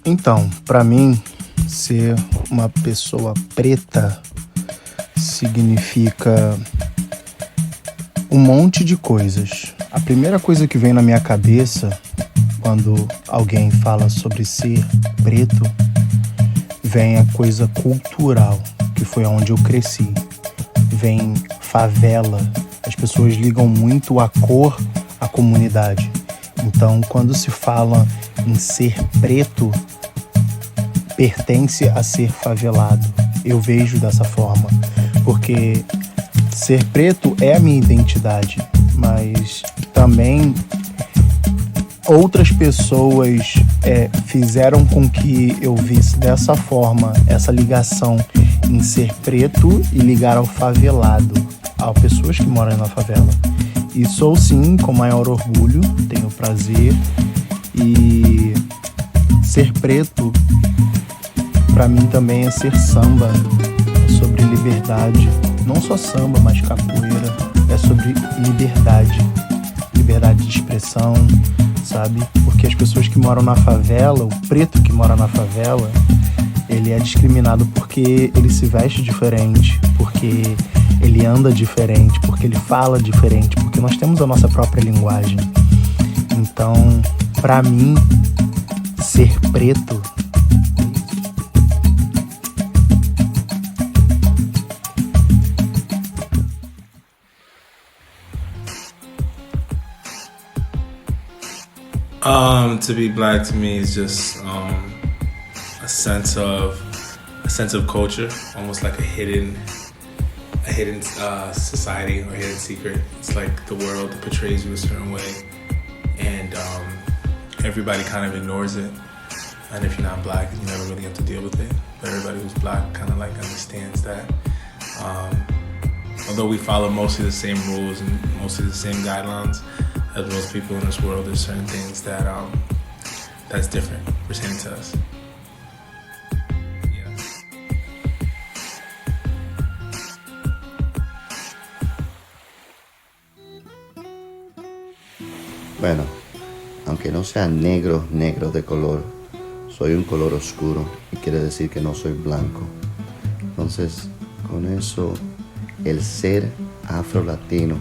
Então, para mim, ser uma pessoa preta significa um monte de coisas. A primeira coisa que vem na minha cabeça quando alguém fala sobre ser preto, vem a coisa cultural, que foi onde eu cresci. Vem favela. As pessoas ligam muito a cor à comunidade. Então, quando se fala em ser preto, pertence a ser favelado. Eu vejo dessa forma, porque ser preto é a minha identidade, mas também outras pessoas fizeram com que eu visse dessa forma essa ligação em ser preto e ligar ao favelado, a pessoas que moram na favela. E sou sim com maior orgulho, tenho prazer, e ser preto para mim também é ser samba, é sobre liberdade, não só samba, mas capoeira, é sobre liberdade de expressão, sabe? Porque as pessoas que moram na favela, o preto que mora na favela, ele é discriminado porque ele se veste diferente, porque ele anda diferente, porque ele fala diferente, porque nós temos a nossa própria linguagem. Então, pra mim, ser preto to be black to me is just a sense of culture, almost like a hidden society or hidden secret. It's like the world portrays you a certain way, and everybody kind of ignores it. And if you're not black, you never really have to deal with it. But everybody who's black kind of like understands that. Although we follow mostly the same rules and mostly the same guidelines as most people in this world, there's certain things that that's different pertaining to us. Yeah. Bueno, aunque no sea negro de color, soy un color oscuro y quiere decir que no soy blanco. Entonces, con eso, el ser afro-latino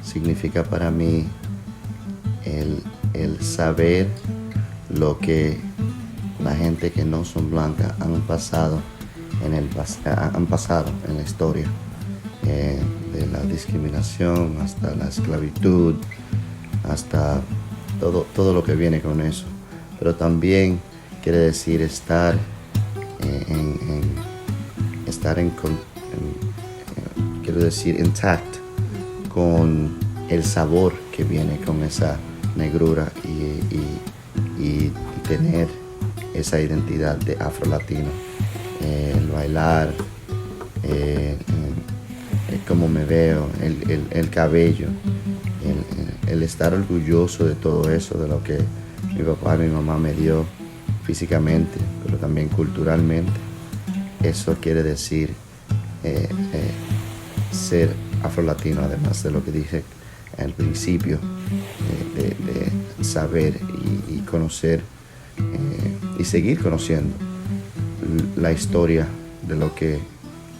significa para mí el saber lo que la gente que no son blancas han pasado en la historia, de la discriminación hasta la esclavitud, hasta todo lo que viene con eso. Pero también quiere decir estar intact con el sabor que viene con esa negrura y tener esa identidad de afro-latino. El bailar, cómo me veo, el cabello, el estar orgulloso de todo eso, de lo que mi papá y mi mamá me dio físicamente, pero también culturalmente. Eso quiere decir ser afro-latino, además de lo que dije al principio, de saber y conocer y seguir conociendo la historia de lo que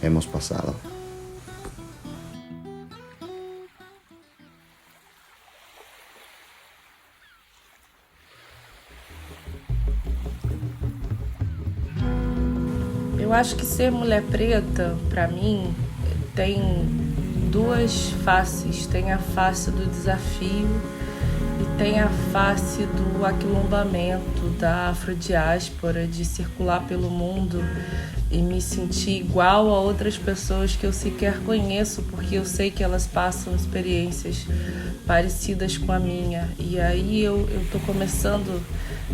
hemos pasado. Eu acho que ser mulher preta, pra mim, tem duas faces. Tem a face do desafio e tem a face do aquilombamento, da afrodiáspora, de circular pelo mundo e me sentir igual a outras pessoas que eu sequer conheço, porque eu sei que elas passam experiências parecidas com a minha. E aí eu tô começando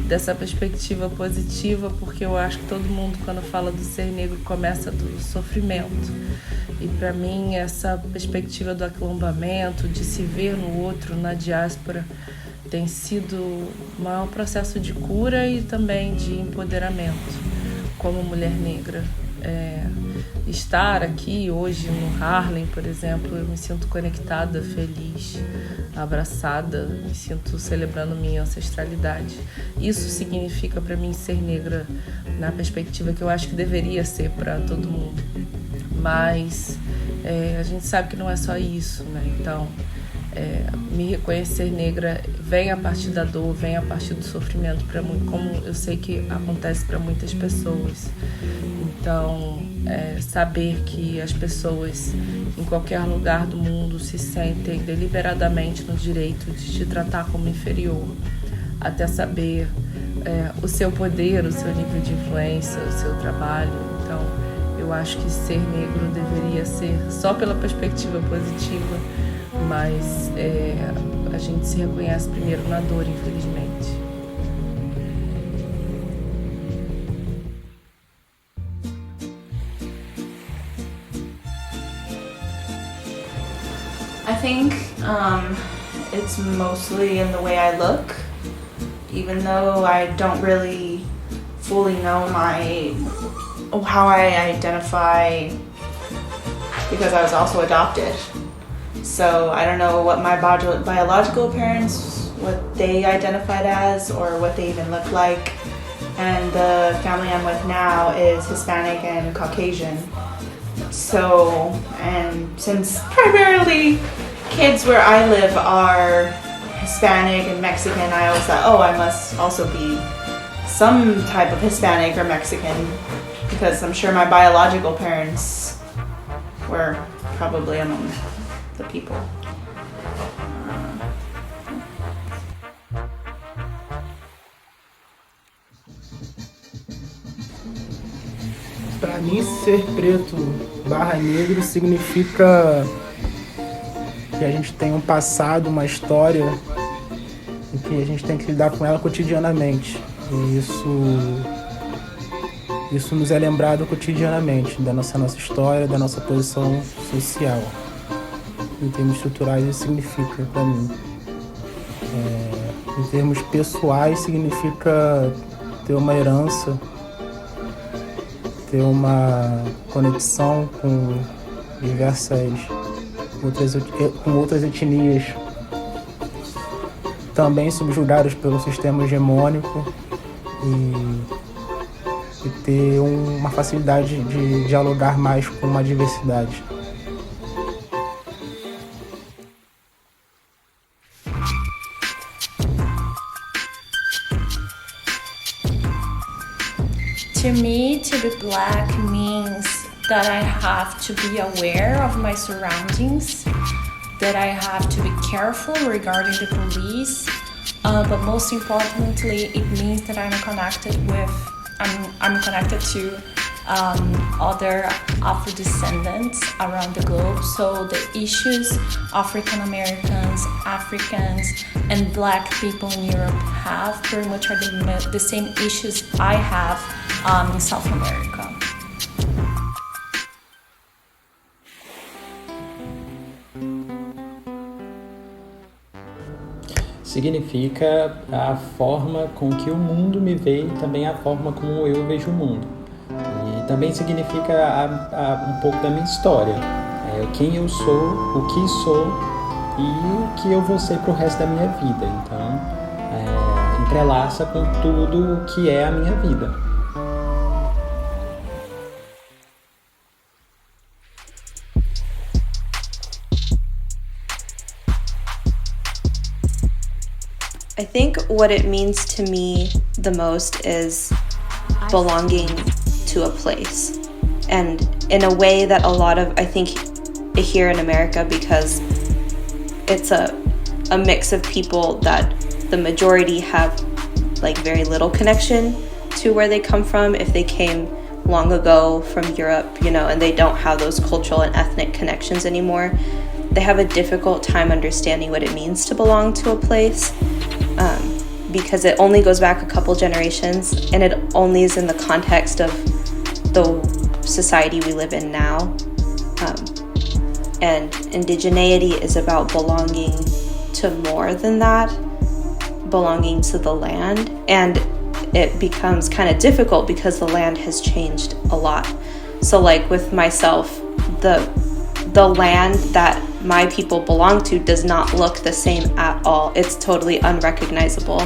dessa perspectiva positiva, porque eu acho que todo mundo, quando fala do ser negro, começa do sofrimento. E para mim, essa perspectiva do aquilombamento, de se ver no outro, na diáspora, tem sido um processo de cura e também de empoderamento como mulher negra. estar aqui hoje no Harlem, por exemplo, eu me sinto conectada, feliz, abraçada, me sinto celebrando minha ancestralidade. Isso significa para mim ser negra na perspectiva que eu acho que deveria ser para todo mundo. Mas a gente sabe que não é só isso, né? Então, me reconhecer negra vem a partir da dor, vem a partir do sofrimento, como eu sei que acontece para muitas pessoas. Então, saber que as pessoas em qualquer lugar do mundo se sentem deliberadamente no direito de te tratar como inferior, até saber o seu poder, o seu nível de influência, o seu trabalho. Então, eu acho que ser negro deveria ser só pela perspectiva positiva, mas a gente se reconhece primeiro na dor, infelizmente. I think it's mostly in the way I look, even though I don't really fully know how I identify, because I was also adopted. So I don't know what my biological parents, what they identified as or what they even look like. And the family I'm with now is Hispanic and Caucasian. So, and since primarily kids where I live are Hispanic and Mexican, I always thought, I must also be some type of Hispanic or Mexican, because I'm sure my biological parents were probably among the people. Para mim, ser preto / negro significa que a gente tem um passado, uma história, e que a gente tem que lidar com ela cotidianamente. E isso nos é lembrado cotidianamente, da nossa história, da nossa posição social. Em termos estruturais, isso significa para mim. Em termos pessoais, significa ter uma herança, ter uma conexão com diversas outras etnias, também subjugadas pelo sistema hegemônico, e ter uma facilidade de dialogar mais com uma diversidade. To me, to be black means that I have to be aware of my surroundings, that I have to be careful regarding the police, but most importantly, it means that I'm connected to other Afro-descendants around the globe. So the issues African Americans, Africans, and Black people in Europe have pretty much are the same issues I have in South America. Significa a forma com que o mundo me vê e também a forma como eu vejo o mundo. E também significa um pouco da minha história, quem eu sou, o que sou e o que eu vou ser pro resto da minha vida. Então, entrelaça com tudo o que é a minha vida. I think what it means to me the most is belonging to a place, and in a way that a lot of, I think, here in America, because it's a mix of people that the majority have like very little connection to where they come from if they came long ago from Europe, and they don't have those cultural and ethnic connections anymore. They have a difficult time understanding what it means to belong to a place. Because it only goes back a couple generations, and it only is in the context of the society we live in now. And indigeneity is about belonging to more than that, belonging to the land. And it becomes kind of difficult because the land has changed a lot. So like with myself, the land that my people belong to does not look the same at all. It's totally unrecognizable.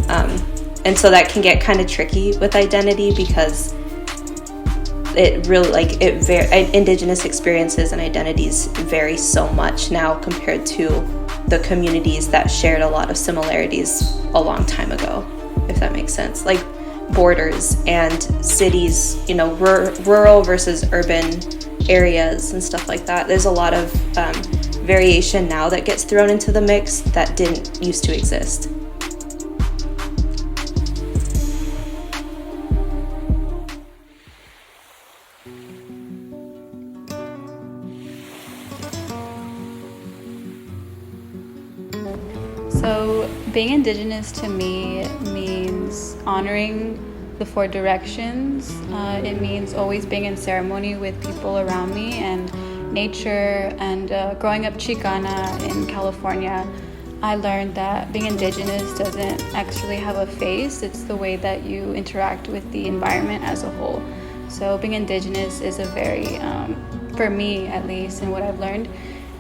And so that can get kind of tricky with identity, because it really indigenous experiences and identities vary so much now compared to the communities that shared a lot of similarities a long time ago, if that makes sense. Like borders and cities, rural versus urban areas and stuff like that. There's a lot of variation now that gets thrown into the mix that didn't used to exist. So being indigenous to me means honoring the four directions. It means always being in ceremony with people around me and nature. And growing up Chicana in California, I learned that being indigenous doesn't actually have a face. It's the way that you interact with the environment as a whole. So being indigenous is a very, for me at least, and what I've learned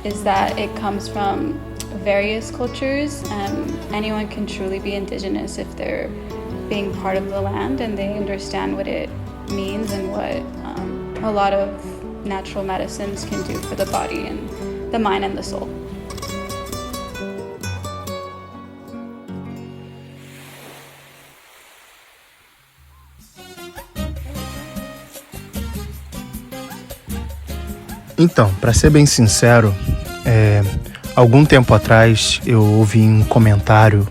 is that it comes from various cultures, and anyone can truly be indigenous if they're being part of the land and they understand what it means and what a lot of natural medicines can do for the body and the mind and the soul. Então, para ser bem sincero, algum tempo atrás eu ouvi um comentário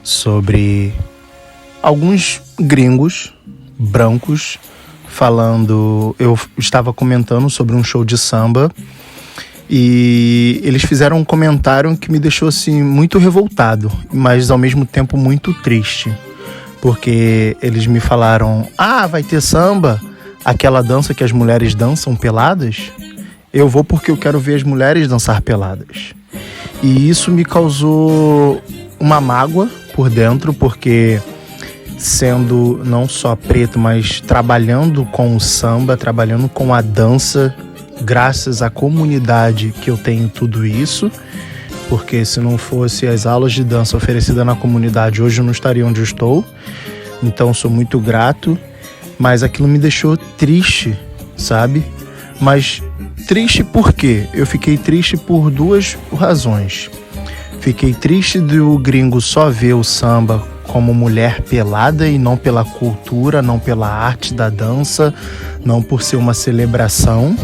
sobre alguns gringos brancos falando. Eu estava comentando sobre um show de samba e eles fizeram um comentário que me deixou assim muito revoltado, mas ao mesmo tempo muito triste, porque eles me falaram: vai ter samba, aquela dança que as mulheres dançam peladas? Eu vou porque eu quero ver as mulheres dançar peladas. E isso me causou uma mágoa por dentro, porque sendo não só preto, mas trabalhando com o samba, trabalhando com a dança, graças à comunidade que eu tenho tudo isso, porque se não fosse as aulas de dança oferecidas na comunidade, hoje eu não estaria onde eu estou. Então sou muito grato, mas aquilo me deixou triste, sabe? Mas triste por quê? Eu fiquei triste por duas razões. Fiquei triste do gringo só ver o samba como mulher pelada e não pela cultura, não pela arte da dança, não por ser uma celebração.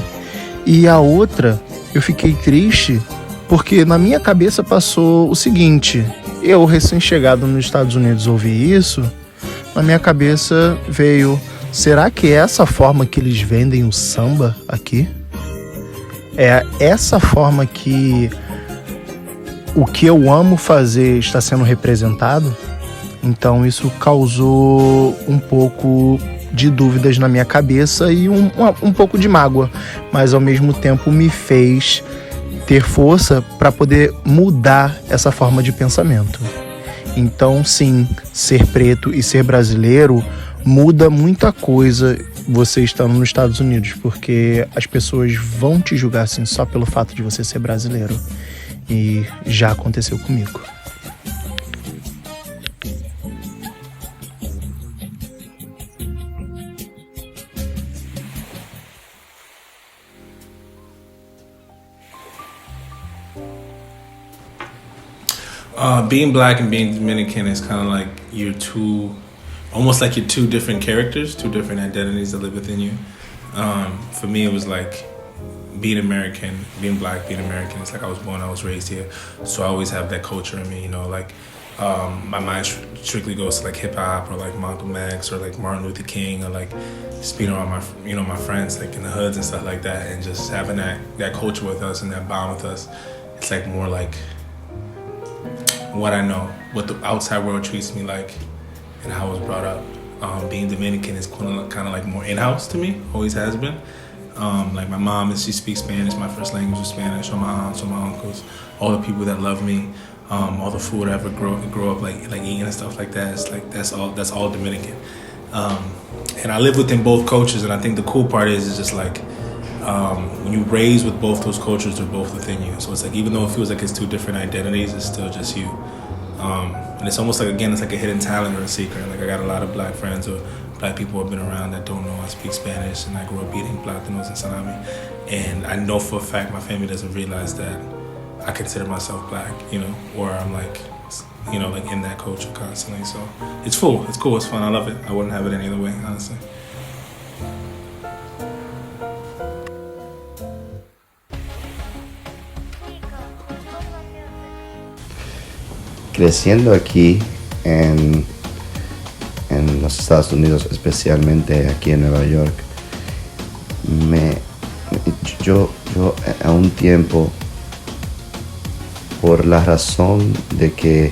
E a outra, eu fiquei triste porque na minha cabeça passou o seguinte: eu, recém-chegado nos Estados Unidos, ouvi isso, na minha cabeça veio: será que é essa forma que eles vendem o samba aqui? É essa forma que o que eu amo fazer está sendo representado? Então isso causou um pouco de dúvidas na minha cabeça e um pouco de mágoa, mas ao mesmo tempo me fez ter força para poder mudar essa forma de pensamento. Então sim, ser preto e ser brasileiro muda muita coisa você estando nos Estados Unidos, porque as pessoas vão te julgar assim só pelo fato de você ser brasileiro. E já aconteceu comigo. Being black and being Dominican is kind of like almost like your two different characters, two different identities that live within you. For me, it was like being American, being black, being American. It's like I was born, I was raised here, so I always have that culture in me. Like my mind strictly goes to like hip hop or like Malcolm X or like Martin Luther King or like just being around my friends like in the hoods and stuff like that, and just having that culture with us and that bond with us. It's like more like what I know, what the outside world treats me like, and how I was brought up. Being Dominican is kind of like more in-house to me, always has been. Like my mom, she speaks Spanish, my first language was Spanish, or my aunts, or my uncles, all the people that love me, all the food I ever grow up like eating and stuff like that. It's like that's all Dominican. And I live within both cultures, and I think the cool part is just like when you raise with both those cultures, they're both within you. So it's like even though it feels like it's two different identities, it's still just you. And it's almost like, again, it's like a hidden talent or a secret. Like I got a lot of black friends or black people who have been around that don't know I speak Spanish, and I grew up eating plátanos and salami. And I know for a fact my family doesn't realize that I consider myself black, you know, or I'm like, you know, like in that culture constantly. So it's cool, it's fun, I love it. I wouldn't have it any other way, honestly. Creciendo aquí en los Estados Unidos, especialmente aquí en Nueva York, yo a un tiempo, por la razón de que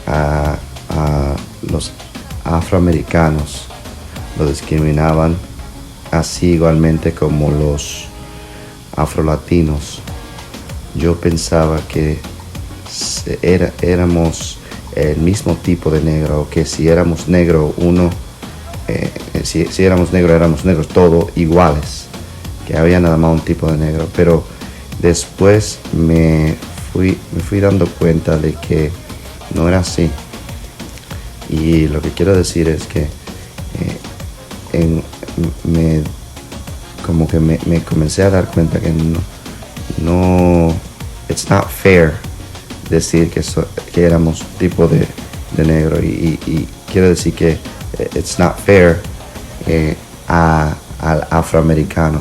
a los afroamericanos lo discriminaban así igualmente como los afrolatinos, yo pensaba que éramos el mismo tipo de negro, o que si éramos negro si éramos negros todos iguales, que había nada más un tipo de negro. Pero después me fui dando cuenta de que no era así, y lo que quiero decir es que como que me comencé a dar cuenta que no it's not fair decir que éramos tipo de negro, y quiero decir que it's not fair al afroamericano.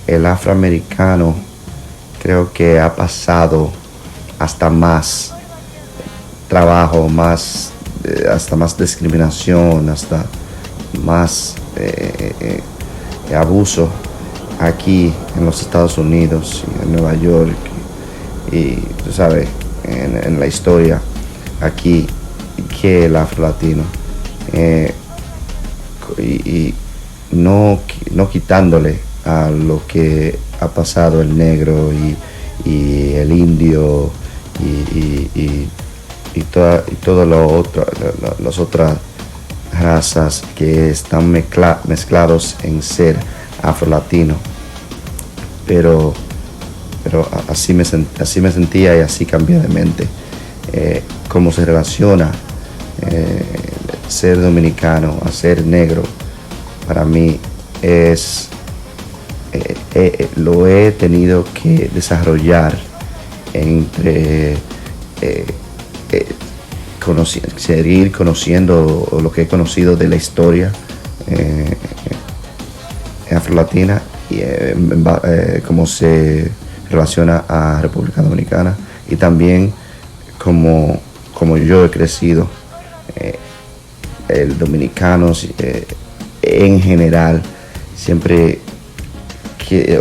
El afroamericano creo que ha pasado hasta más trabajo, hasta más discriminación, hasta más abuso aquí en los Estados Unidos y en Nueva York, y tú sabes, en la historia aquí, que el afrolatino, y no quitándole a lo que ha pasado el negro y el indio y todo lo otro, las otras razas que están mezclados en ser afrolatino, pero así me sentía, y así cambié de mente. Cómo se relaciona ser dominicano a ser negro, para mí lo he tenido que desarrollar entre seguir conociendo lo que he conocido de la historia afrolatina, y cómo se relaciona a República Dominicana, y también como yo he crecido. El dominicano en general siempre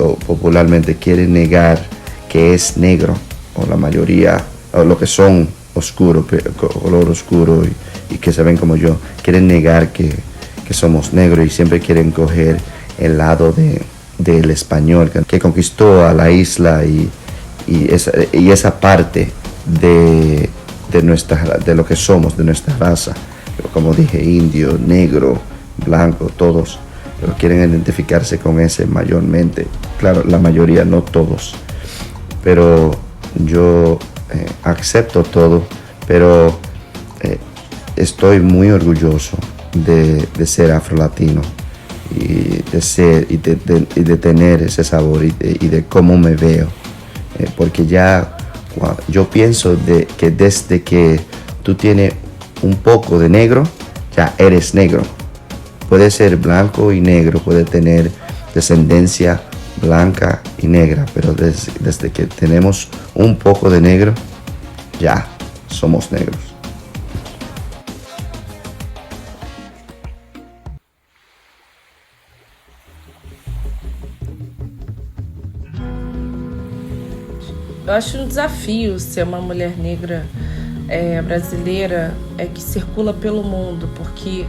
o popularmente quiere negar que es negro, o la mayoría, o lo que son oscuros, color oscuro, y que se ven como yo, quieren negar que somos negros, y siempre quieren coger el lado del español que conquistó a la isla, y esa parte de lo que somos, de nuestra raza. Pero como dije, indio, negro, blanco, todos, pero quieren identificarse con ese mayormente. Claro, la mayoría, no todos, pero yo acepto todo, pero estoy muy orgulloso de ser afrolatino, y de tener ese sabor, y de cómo me veo, porque ya yo pienso que desde que tú tienes un poco de negro, ya eres negro. Puede ser blanco y negro, puede tener descendencia blanca y negra, pero desde que tenemos un poco de negro, ya somos negros. Eu acho um desafio ser uma mulher negra brasileira que circula pelo mundo, porque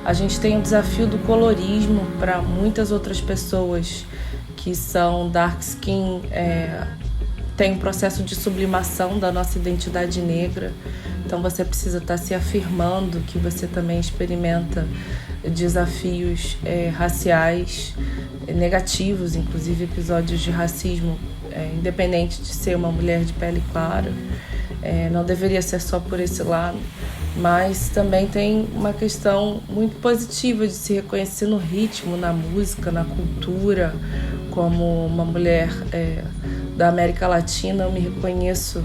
a gente tem o desafio do colorismo para muitas outras pessoas que são dark skin, tem um processo de sublimação da nossa identidade negra. então você precisa estar se afirmando que você também experimenta desafios raciais negativos, inclusive episódios de racismo, independente de ser uma mulher de pele clara. Não deveria ser só por esse lado, mas também tem uma questão muito positiva de se reconhecer no ritmo, na música, na cultura. Como uma mulher da América Latina, eu me reconheço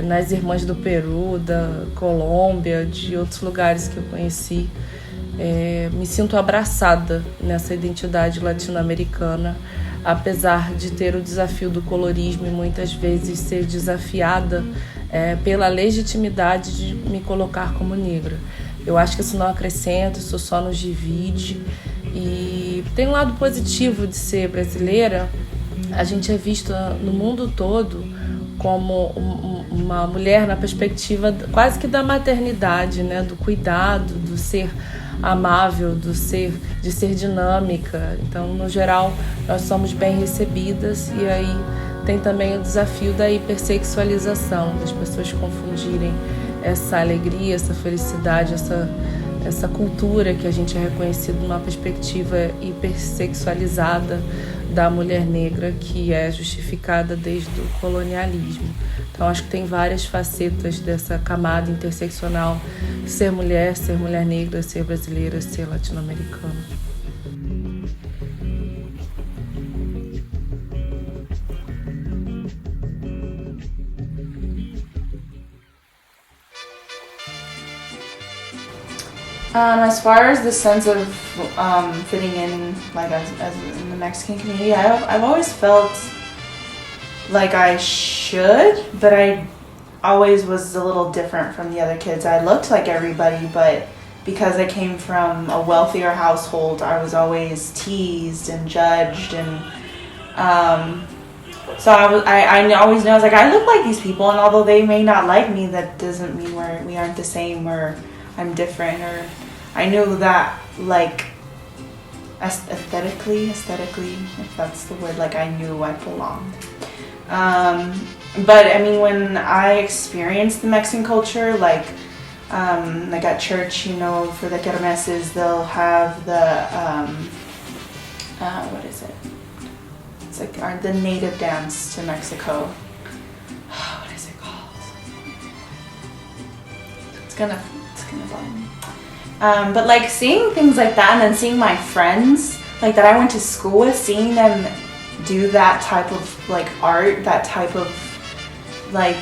nas irmãs do Peru, da Colômbia, de outros lugares que eu conheci. Me sinto abraçada nessa identidade latino-americana, apesar de ter o desafio do colorismo e muitas vezes ser desafiada pela legitimidade de me colocar como negra. Eu acho que isso não acrescenta, isso só nos divide. E tem um lado positivo de ser brasileira. A gente é vista no mundo todo como uma mulher na perspectiva quase que da maternidade, né? Do cuidado, do ser amável, de ser dinâmica. Então, no geral, nós somos bem recebidas, e aí tem também o desafio da hipersexualização, das pessoas confundirem essa alegria, essa felicidade, essa cultura que a gente é reconhecido numa perspectiva hipersexualizada da mulher negra, que é justificada desde o colonialismo. Então, acho que tem várias facetas dessa camada interseccional: ser mulher negra, ser brasileira, ser latino-americana. As far as the sense of fitting in, like as in the Mexican community, I've always felt like I should, but I always was a little different from the other kids. I looked like everybody, but because I came from a wealthier household, I was always teased and judged, and so I always know, I was like, I look like these people, and although they may not like me, that doesn't mean we aren't the same, or I'm different, or I knew that, like, aesthetically, if that's the word, like, I knew I belonged. But I mean, when I experienced the Mexican culture, like at church, you know, for the kermeses, they'll have the what is it? It's like the native dance to Mexico. What is it called? It's gonna bother me. But like seeing things like that, and then seeing my friends like that I went to school with, seeing them do that type of like art, that type of like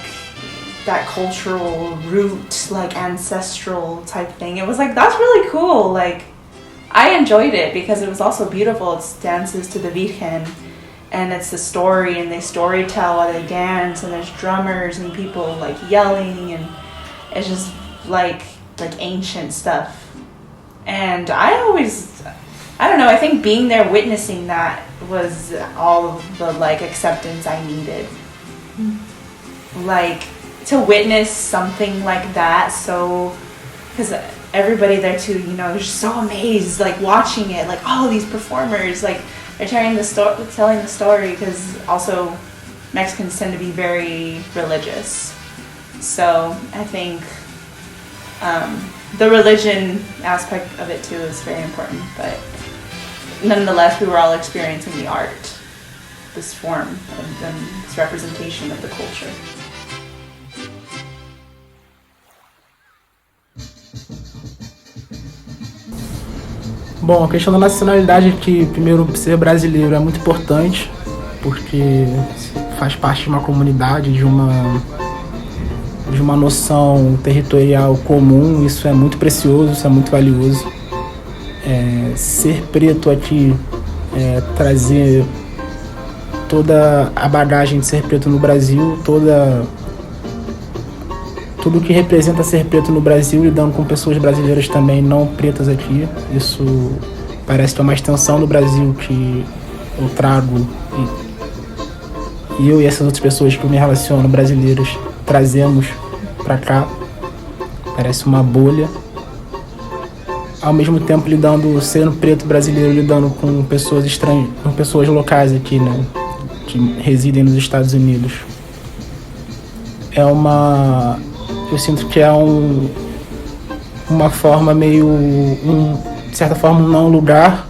that cultural root, like ancestral type thing, it was like, that's really cool. Like, I enjoyed it because it was also beautiful. It's dances to the Virgen, and it's a story, and they story tell while they dance, and there's drummers and people like yelling, and it's just like ancient stuff. And I don't know, I think being there witnessing that was all of the like acceptance I needed. Like, to witness something like that, so, because everybody there too, you know, is just so amazed, like watching it, like all these performers, like they're telling the story, because also Mexicans tend to be very religious. So I think the religion aspect of it too is very important, but nonetheless, we were all experiencing the art, this form of this representation of the culture. Bom, a questão da nacionalidade aqui, primeiro, ser brasileiro é muito importante, porque faz parte de uma comunidade, de uma noção territorial comum. Isso é muito precioso, isso é muito valioso. Ser preto aqui, trazer toda a bagagem de ser preto no Brasil, tudo que representa ser preto no Brasil, lidando com pessoas brasileiras também não pretas aqui. Isso parece que é uma extensão do Brasil que eu trago, e eu e essas outras pessoas que eu me relaciono, brasileiras, trazemos pra cá. Parece uma bolha. Ao mesmo tempo, sendo preto brasileiro, lidando com pessoas estranhas, com pessoas locais aqui, né, que residem nos Estados Unidos. É Eu sinto que é uma forma meio, de certa forma, não lugar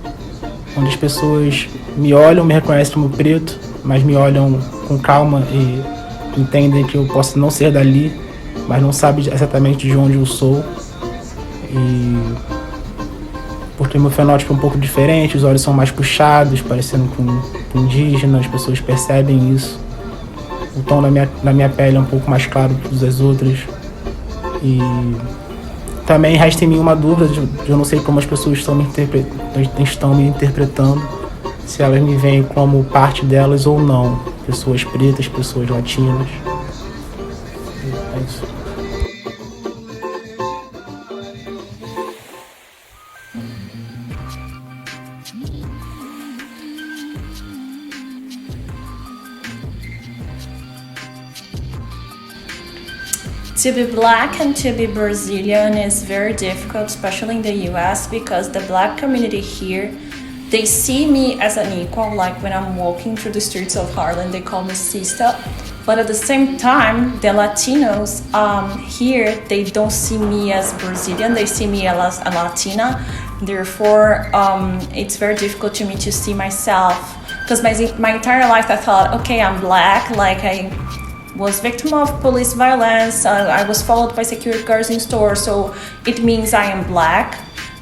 onde as pessoas me olham, me reconhecem como preto, mas me olham com calma e entendem que eu posso não ser dali, mas não sabem exatamente de onde eu sou. E porque meu fenótipo é um pouco diferente, os olhos são mais puxados, parecendo com indígena, as pessoas percebem isso. O tom na minha pele é um pouco mais claro que os das outras. E também resta em mim uma dúvida de eu não sei como as pessoas estão me interpretando, se elas me veem como parte delas ou não. Pessoas pretas, pessoas latinas. É isso. To be black and to be Brazilian is very difficult, especially in the US, because the black community here, they see me as an equal. Like when I'm walking through the streets of Harlem, they call me sister. But at the same time, the Latinos here, they don't see me as Brazilian, they see me as a Latina. Therefore, it's very difficult to me to see myself, because my entire life I thought, okay, I'm black, like I was victim of police violence, I was followed by security guards in stores, so it means I am black.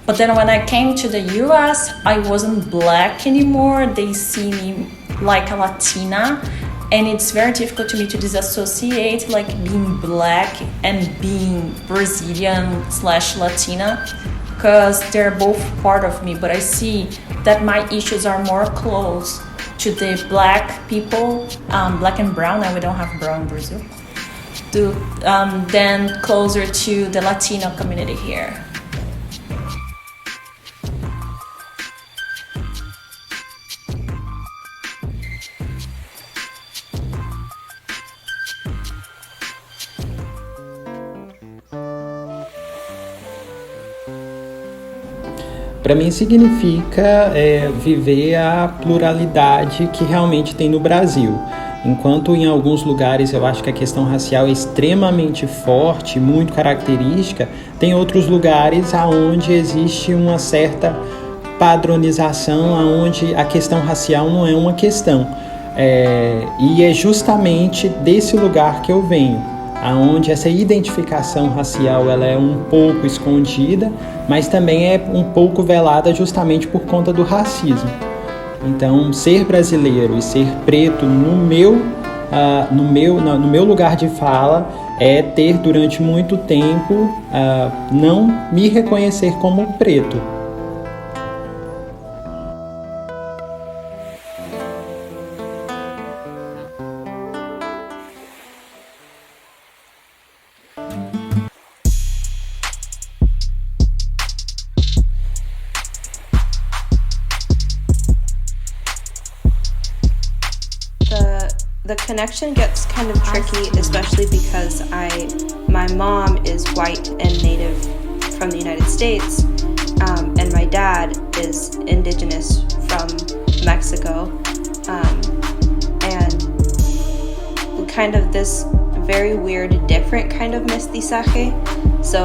But then when I came to the US, I wasn't black anymore. They see me like a Latina, and it's very difficult to me to disassociate like being black and being Brazilian/Latina, because they're both part of me. But I see that my issues are more close to the black people, black and brown, and we don't have brown in Brazil, then closer to the Latino community here. Para mim significa viver a pluralidade que realmente tem no Brasil. Enquanto em alguns lugares eu acho que a questão racial é extremamente forte, muito característica, tem outros lugares onde existe uma certa padronização, onde a questão racial não é uma questão. E é justamente desse lugar que eu venho, onde essa identificação racial ela é um pouco escondida, mas também é um pouco velada justamente por conta do racismo. Então, ser brasileiro e ser preto no meu lugar de fala é ter durante muito tempo não me reconhecer como preto. The connection gets kind of tricky, especially because my mom is white and native from the United States, and my dad is indigenous from Mexico, and kind of this very weird, different kind of mestizaje. So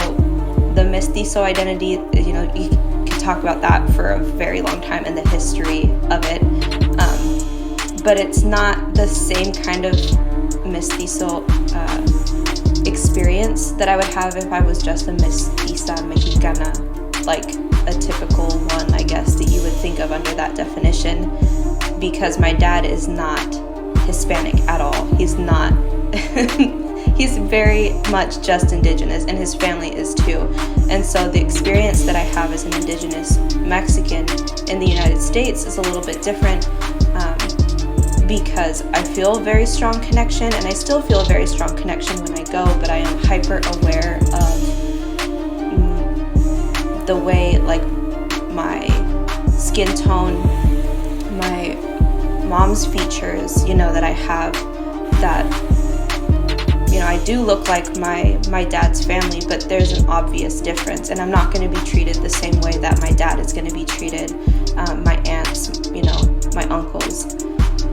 the mestizo identity, you can talk about that for a very long time and the history of it. But it's not the same kind of mestizo experience that I would have if I was just a mestiza mexicana, like a typical one, I guess, that you would think of under that definition, because my dad is not Hispanic at all. He's not. He's very much just indigenous, and his family is too. And so the experience that I have as an indigenous Mexican in the United States is a little bit different, because I feel a very strong connection, and I still feel a very strong connection when I go, but I am hyper aware of the way, like, my skin tone, my mom's features, that I have, that, I do look like my dad's family, but there's an obvious difference, and I'm not going to be treated the same way that my dad is going to be treated, my aunts, my uncles.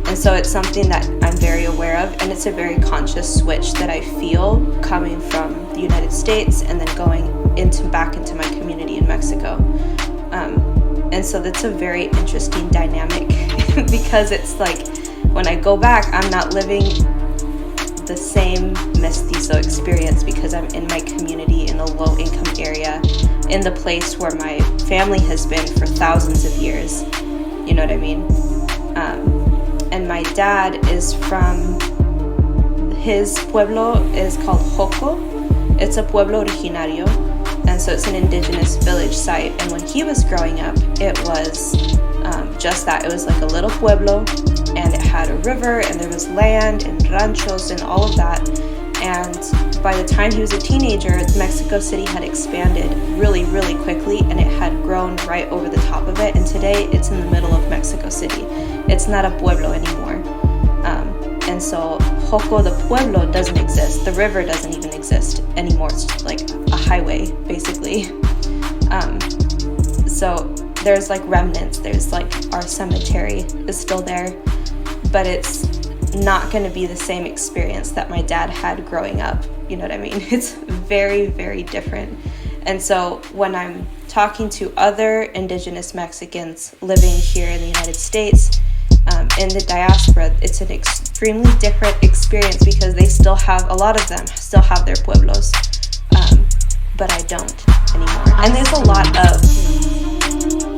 And so it's something that I'm very aware of, and it's a very conscious switch that I feel coming from the United States and then going back into my community in Mexico. And so that's a very interesting dynamic because it's like when I go back, I'm not living the same mestizo experience because I'm in my community in a low income area in the place where my family has been for thousands of years. You know what I mean? And my dad is from, his pueblo is called Joco. It's a pueblo originario, and so it's an indigenous village site. And when he was growing up, it was just that. It was like a little pueblo, and it had a river, and there was land and ranchos and all of that. And by the time he was a teenager, Mexico City had expanded really, really quickly, and it had grown right over the top of it. And today, it's in the middle of Mexico City. It's not a pueblo anymore. And so Joco, the pueblo, doesn't exist. The river doesn't even exist anymore. It's just like a highway, basically. So there's like remnants. There's like our cemetery is still there, but it's not going to be the same experience that my dad had growing up. You know what I mean? It's very, very different. And so when I'm talking to other indigenous Mexicans living here in the United States, in the diaspora, it's an extremely different experience because they still have, a lot of them still have their pueblos, but I don't anymore. And there's a lot of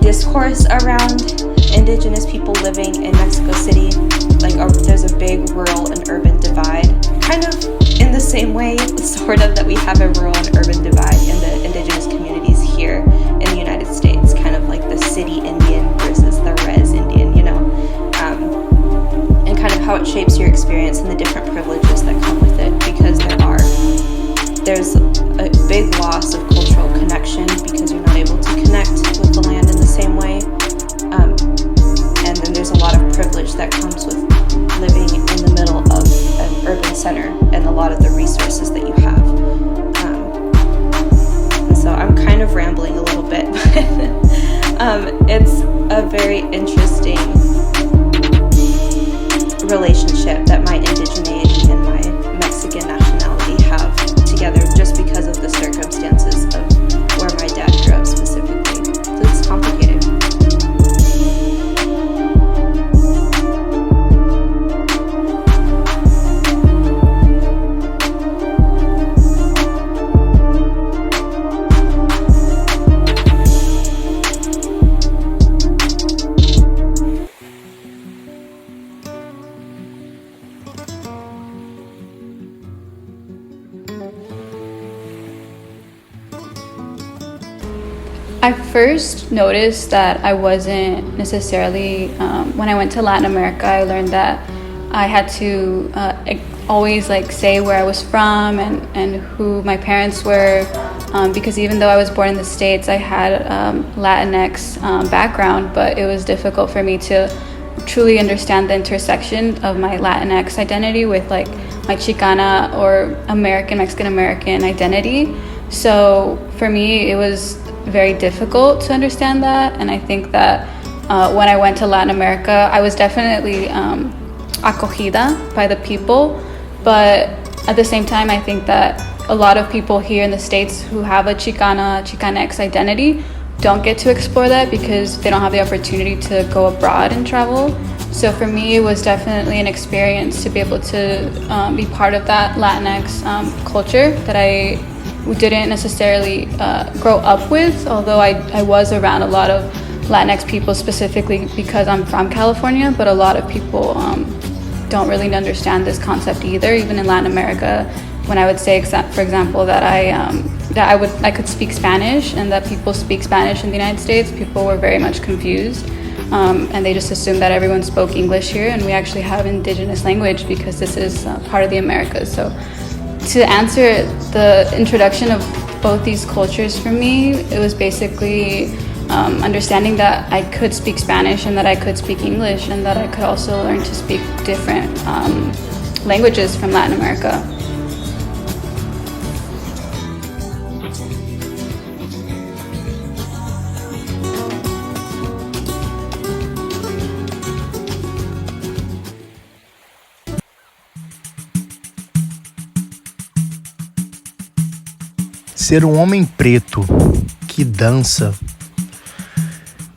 discourse around indigenous people living in Mexico City. Like there's a big rural and urban divide, kind of in the same way, sort of, that we have a rural and urban divide in the indigenous communities here in the United States, kind of like the city Indian versus the res Indian, you know, and kind of how it shapes your experience and the different privileges that come with it, because there's a big loss of cultural connection because you're not able to connect with the land in the same way. And then there's a lot of privilege that comes with living in the middle of an urban center and a lot of the resources that you have. And so I'm kind of rambling a little bit, but it's a very interesting relationship that my indigeneity and my Mexican nationality have together, just because of the circumstances of where my dad grew up specifically. So it's complicated. I first noticed that I wasn't necessarily, when I went to Latin America, I learned that I had to always like say where I was from and who my parents were, because even though I was born in the States, I had Latinx background, but it was difficult for me to truly understand the intersection of my Latinx identity with like my Chicana or Mexican American identity. So for me, it was very difficult to understand that, and I think that when I went to Latin America, I was definitely acogida by the people, but at the same time, I think that a lot of people here in the States who have a Chicanx identity don't get to explore that because they don't have the opportunity to go abroad and travel. So for me, it was definitely an experience to be able to be part of that Latinx culture that I didn't necessarily grow up with, although I was around a lot of Latinx people, specifically because I'm from California, but a lot of people don't really understand this concept either. Even in Latin America, when I would say, for example, that I could speak Spanish and that people speak Spanish in the United States, people were very much confused, and they just assumed that everyone spoke English here, and we actually have indigenous language because this is part of the Americas. So to answer the introduction of both these cultures for me, it was basically understanding that I could speak Spanish and that I could speak English and that I could also learn to speak different languages from Latin America. ser um homem preto que dança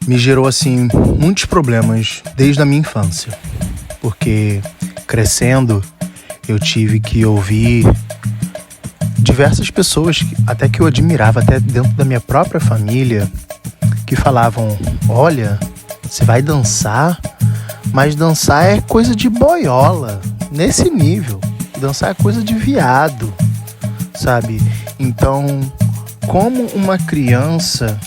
me gerou, assim, muitos problemas desde a minha infância. Porque crescendo, eu tive que ouvir diversas pessoas, até que eu admirava, até dentro da minha própria família, que falavam: olha, você vai dançar, mas dançar é coisa de boiola, nesse nível. Dançar é coisa de viado, sabe? Então, como uma criança,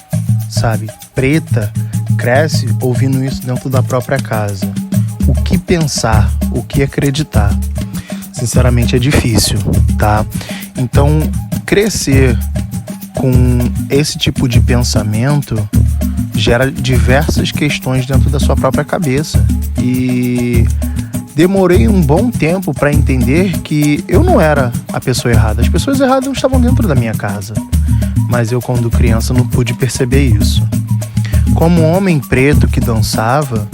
sabe, preta, cresce ouvindo isso dentro da própria casa? O que pensar? O que acreditar? Sinceramente é difícil, tá? Então, crescer com esse tipo de pensamento gera diversas questões dentro da sua própria cabeça. E demorei um bom tempo para entender que eu não era a pessoa errada. As pessoas erradas não estavam dentro da minha casa. Mas eu, quando criança, não pude perceber isso. Como homem preto que dançava,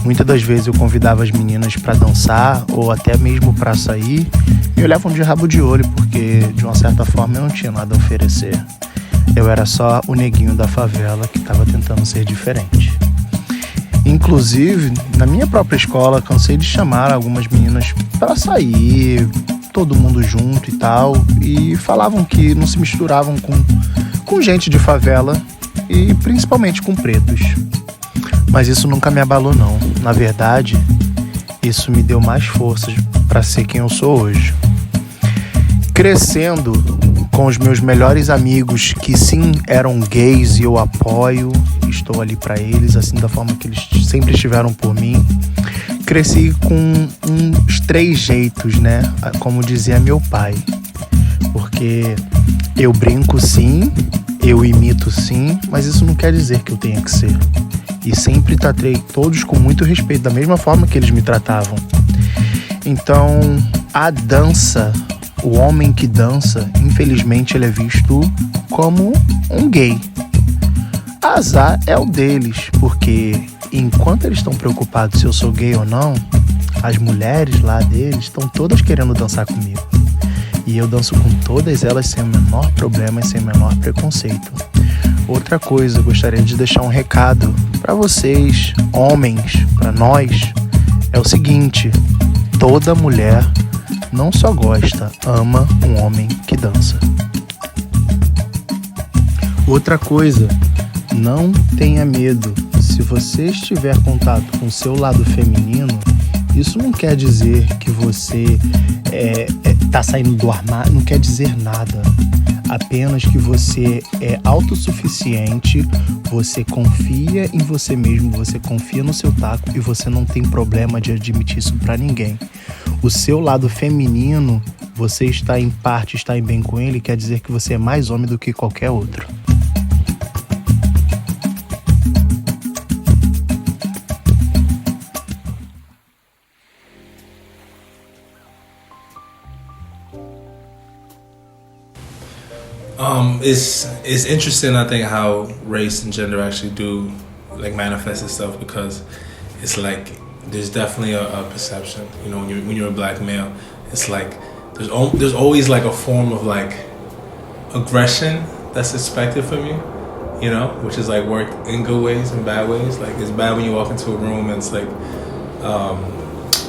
muitas das vezes eu convidava as meninas para dançar ou até mesmo para sair, me olhavam de rabo de olho porque, de uma certa forma, eu não tinha nada a oferecer. Eu era só o neguinho da favela que estava tentando ser diferente. Inclusive, na minha própria escola, cansei de chamar algumas meninas para sair, todo mundo junto e tal, e falavam que não se misturavam com gente de favela e principalmente com pretos. Mas isso nunca me abalou, não. Na verdade, isso me deu mais forças para ser quem eu sou hoje. Crescendo com os meus melhores amigos, que sim, eram gays, e eu apoio, estou ali para eles, assim, da forma que eles sempre estiveram por mim. Cresci com uns 3 jeitos, né? Como dizia meu pai. Porque eu brinco sim, eu imito sim, mas isso não quer dizer que eu tenha que ser. E sempre tratei todos com muito respeito, da mesma forma que eles me tratavam. Então, a dança, o homem que dança, infelizmente ele é visto como um gay. Azar é o deles, porque enquanto eles estão preocupados se eu sou gay ou não, as mulheres lá deles estão todas querendo dançar comigo. E eu danço com todas elas sem o menor problema e sem o menor preconceito. Outra coisa, eu gostaria de deixar um recado para vocês, homens, para nós, é o seguinte: toda mulher não só gosta, ama um homem que dança. Outra coisa, não tenha medo. Se você estiver em contato com o seu lado feminino, isso não quer dizer que você tá saindo do armário, não quer dizer nada. Apenas que você é autossuficiente, você confia em você mesmo, você confia no seu taco e você não tem problema de admitir isso pra ninguém. O seu lado feminino, você está em parte, está em bem com ele, quer dizer que você é mais homem do que qualquer outro. It's interesting, I think, how race and gender actually do like manifest itself, because it's like there's definitely a perception. You know, when you're a black male, it's like there's always like a form of like aggression that's expected from you. You know, which is like worked in good ways and bad ways. Like it's bad when you walk into a room and it's like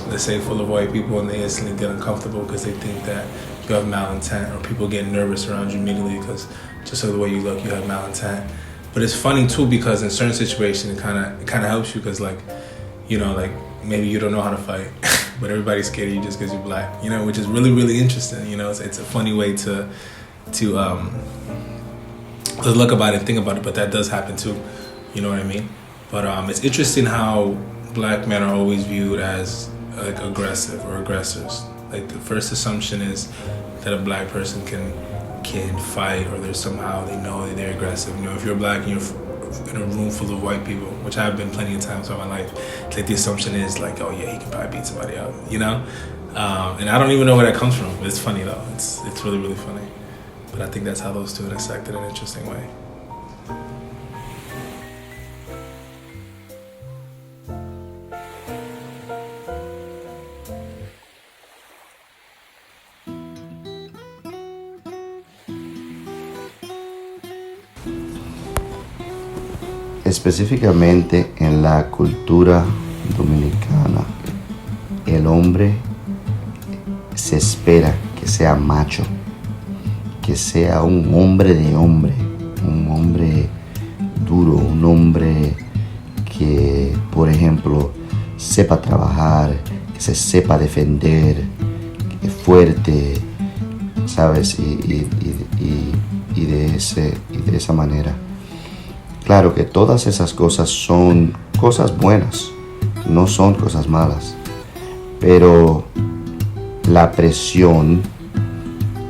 let's say full of white people, and they instantly get uncomfortable because they think that you have malintent, or people get nervous around you immediately because just of the way you look, you have malintent. But it's funny too, because in certain situations it kind of helps you, because like, you know, like maybe you don't know how to fight, but everybody's scared of you just because you're black, you know, which is really, really interesting. You know, it's a funny way to look about it and think about it, but that does happen too. You know what I mean? But it's interesting how black men are always viewed as like aggressive or aggressors. Like the first assumption is that a black person can fight, or there's somehow they know that they're aggressive. You know, if you're black and you're in a room full of white people, which I've been plenty of times in my life, it's like the assumption is like, oh yeah, he can probably beat somebody up, you know? And I don't even know where that comes from. It's funny though. It's really, really funny. But I think that's how those two intersect in an interesting way. específicamente en la cultura dominicana, el hombre se espera que sea macho, que sea un hombre de hombre, un hombre duro, un hombre que, por ejemplo, sepa trabajar, que se sepa defender, que es fuerte, ¿sabes? Y de esa manera. Claro que todas esas cosas son cosas buenas, no son cosas malas, pero la presión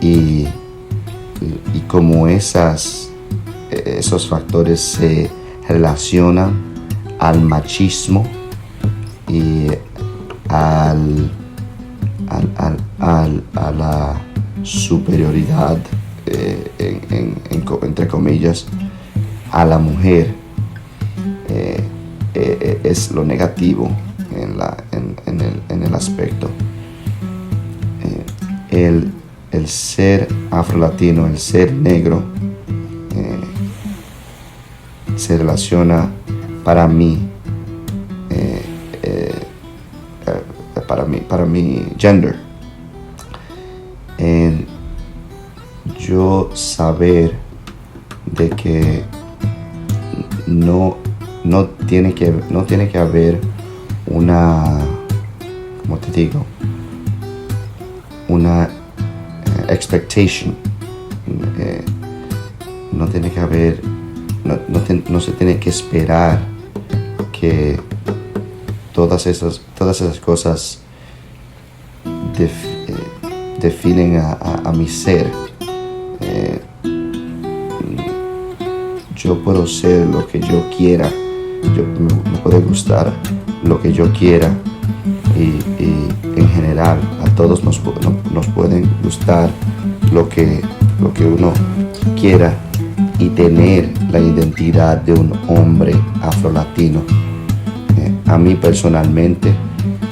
y cómo esos factores se relacionan al machismo y a la superioridad, entre comillas, a la mujer, es lo negativo en el aspecto. El ser afrolatino, el ser negro, se relaciona para mí, para mi gender, en yo saber de que no tiene que haber una, ¿cómo te digo? Una expectation. No tiene que haber, no se tiene que esperar que todas esas cosas definen a mi ser. Yo puedo ser lo que yo quiera, me puede gustar lo que yo quiera, y en general a todos nos pueden gustar lo que uno quiera, y tener la identidad de un hombre afrolatino. A mí personalmente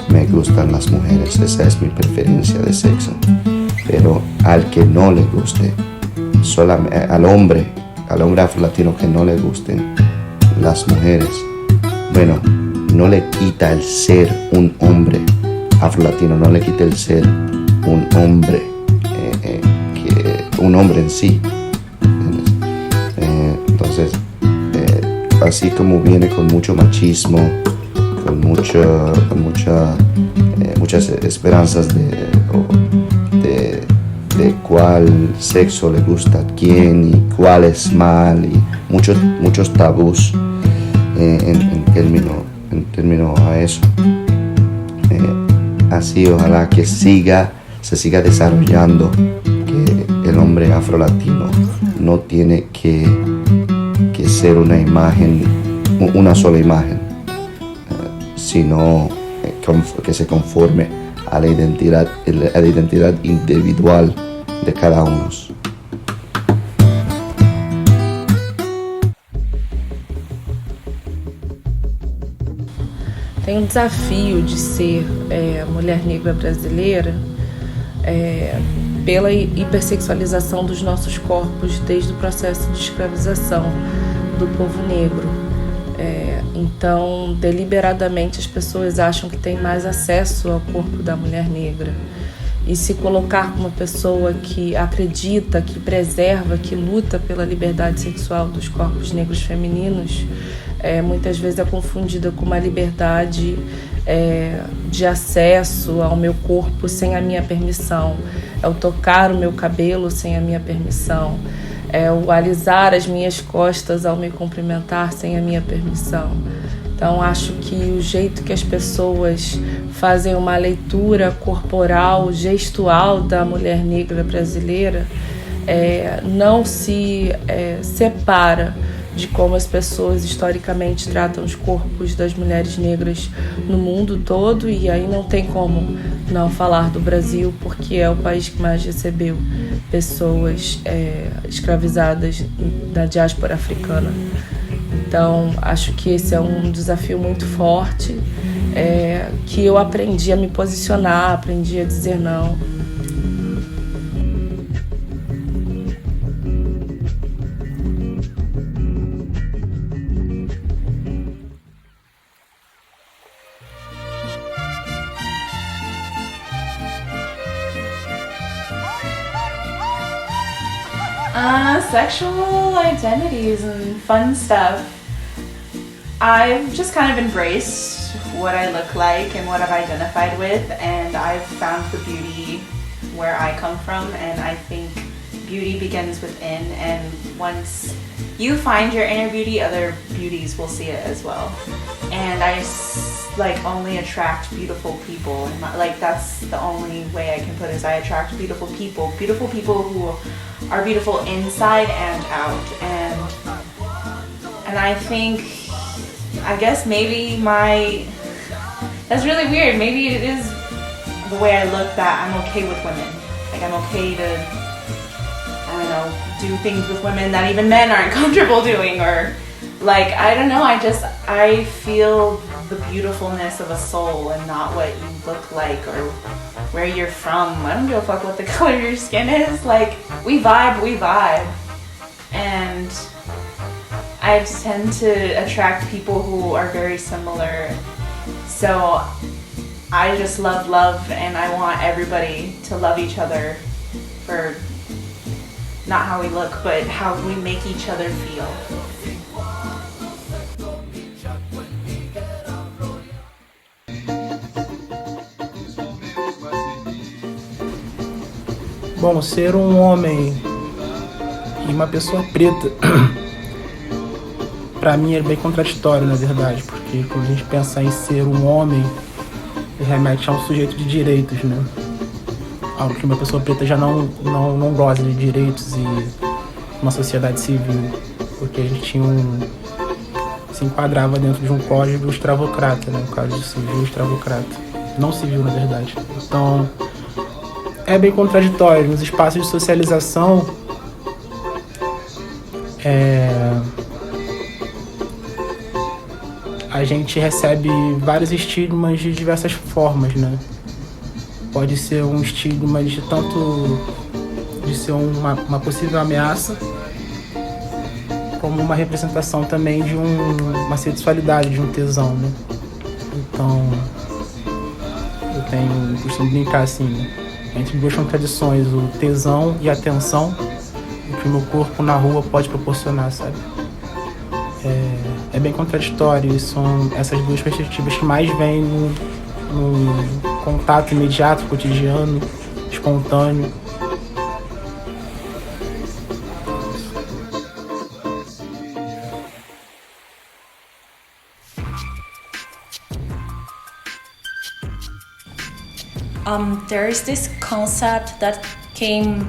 me gustan las mujeres, esa es mi preferencia de sexo, pero al que no le guste, al hombre afrolatino que no le gusten las mujeres, bueno, no le quita el ser un hombre afrolatino, no le quita el ser un hombre, un hombre en sí. Entonces, así como viene con mucho machismo, con muchas esperanzas de cuál sexo le gusta a quién y cuál es mal, y muchos tabús en término a eso. Así ojalá que se siga desarrollando, que el hombre afrolatino no tiene que ser una sola imagen, sino que se conforme a la identidad individual de cada uno. Tem um desafio de ser mulher negra brasileira pela hipersexualização dos nossos corpos desde o processo de escravização do povo negro. Então, deliberadamente, as pessoas acham que têm mais acesso ao corpo da mulher negra. E se colocar como uma pessoa que acredita, que preserva, que luta pela liberdade sexual dos corpos negros femininos, muitas vezes é confundida com uma liberdade de acesso ao meu corpo sem a minha permissão, é o tocar o meu cabelo sem a minha permissão, é o alisar as minhas costas ao me cumprimentar sem a minha permissão. Então, acho que o jeito que as pessoas fazem uma leitura corporal, gestual da mulher negra brasileira não se separa de como as pessoas historicamente tratam os corpos das mulheres negras no mundo todo, e aí não tem como não falar do Brasil, porque é o país que mais recebeu pessoas escravizadas da diáspora africana. Então, acho que esse é um desafio muito forte, que eu aprendi a me posicionar, aprendi a dizer não. sexual identities and fun stuff. I've just kind of embraced what I look like and what I've identified with, and I've found the beauty where I come from, and I think beauty begins within, and once you find your inner beauty, other beauties will see it as well. And I only attract beautiful people, and that's the only way I can put it, is I attract beautiful people who are beautiful inside and out. And I think, I guess maybe that's really weird. Maybe it is the way I look that I'm okay with women. Like, I'm okay to, I don't know, do things with women that even men aren't comfortable doing, or I don't know, I feel the beautifulness of a soul and not what you look like or where you're from. I don't give a fuck what the color of your skin is. We vibe. And I tend to attract people who are very similar. So I just love, and I want everybody to love each other for not how we look, but how we make each other feel. Bom, ser um homem e uma pessoa preta, pra mim é bem contraditório, na verdade, porque quando a gente pensa em ser um homem, remete a um sujeito de direitos, né? Algo que uma pessoa preta já não goza de direitos e uma sociedade civil, porque a gente se enquadrava dentro de um código escravocrata, né? Um código civil escravocrata, não civil, na verdade. Então, é bem contraditório. Nos espaços de socialização, a gente recebe vários estigmas de diversas formas, né? Pode ser um estigma de ser uma possível ameaça, como uma representação também de uma sexualidade, de um tesão, né? Então, eu costumo brincar assim, né? Entre duas contradições, o tesão e a tensão, o que o meu corpo na rua pode proporcionar, sabe? É bem contraditório, e são essas duas perspectivas que mais vêm no contato imediato, cotidiano, espontâneo. There is this concept that came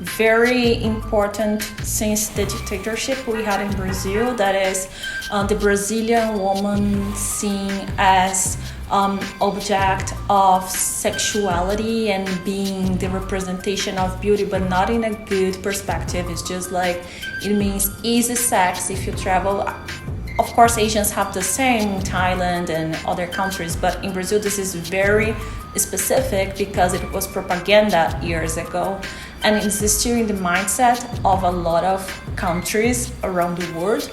very important since the dictatorship we had in Brazil, that is the Brazilian woman seen as object of sexuality and being the representation of beauty, but not in a good perspective. It's just it means easy sex if you travel. Of course, Asians have the same in Thailand and other countries, but in Brazil this is very specific because it was propaganda years ago, and it's still in the mindset of a lot of countries around the world.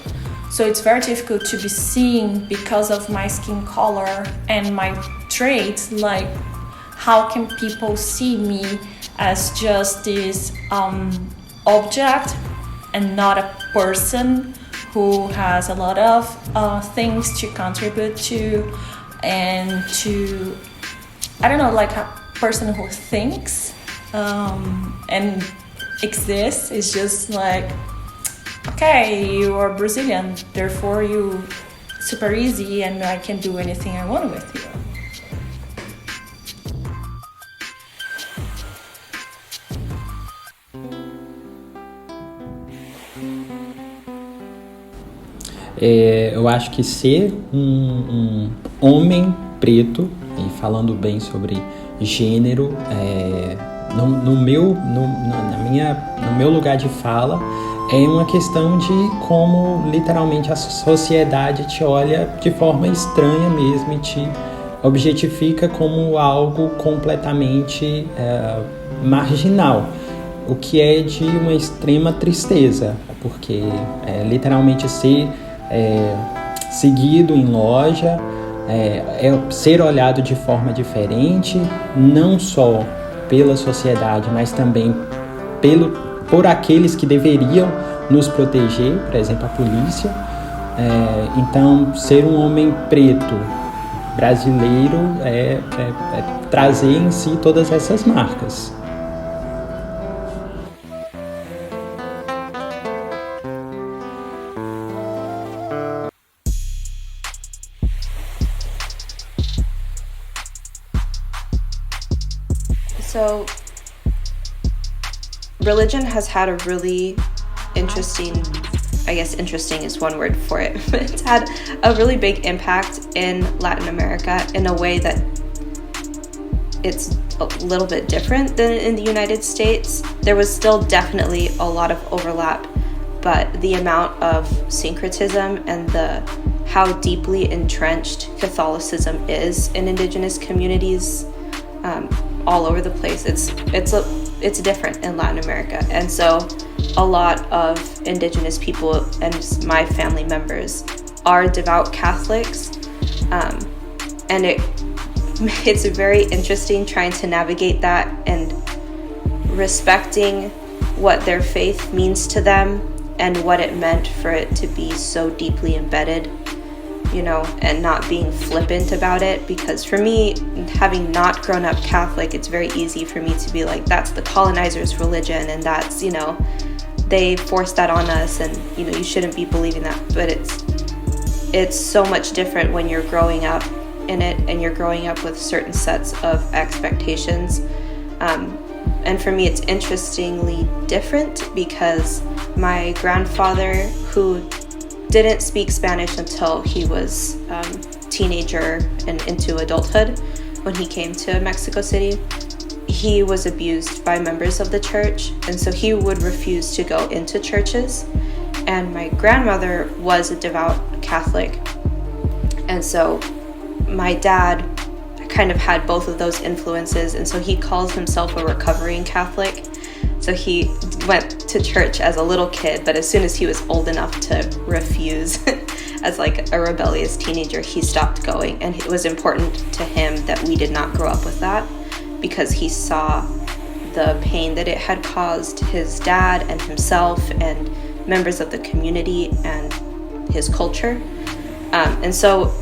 So it's very difficult to be seen because of my skin color and my traits. How can people see me as just this object and not a person who has a lot of things to contribute to, and to, I don't know, a person who thinks and exists. Is just okay, you are Brazilian, therefore you super easy and I can do anything I want with you. Eu acho que ser um homem preto, e falando bem sobre gênero, no meu lugar de fala, é uma questão de como literalmente a sociedade te olha de forma estranha mesmo e te objetifica como algo completamente marginal, o que é de uma extrema tristeza, porque literalmente ser seguido em loja, ser olhado de forma diferente, não só pela sociedade, mas também por aqueles que deveriam nos proteger, por exemplo, a polícia. Então, ser um homem preto brasileiro é trazer em si todas essas marcas. So, religion has had a really interesting, I guess interesting is one word for it, but it's had a really big impact in Latin America in a way that it's a little bit different than in the United States. There was still definitely a lot of overlap, but the amount of syncretism and how deeply entrenched Catholicism is in indigenous communities all over the place. It's different in Latin America, and so a lot of indigenous people and my family members are devout Catholics, and it's very interesting trying to navigate that and respecting what their faith means to them and what it meant for it to be so deeply embedded, and not being flippant about it. Because for me, having not grown up Catholic, it's very easy for me to be like, that's the colonizers' religion, and that's, they forced that on us, and, you shouldn't be believing that. But it's so much different when you're growing up in it and you're growing up with certain sets of expectations. And for me, it's interestingly different because my grandfather, who didn't speak Spanish until he was a teenager and into adulthood, when he came to Mexico City, he was abused by members of the church, and so he would refuse to go into churches. And my grandmother was a devout Catholic, and so my dad kind of had both of those influences, and so he calls himself a recovering Catholic. So he went to church as a little kid, but as soon as he was old enough to refuse as like a rebellious teenager, he stopped going. And it was important to him that we did not grow up with that, because he saw the pain that it had caused his dad and himself and members of the community and his culture. And so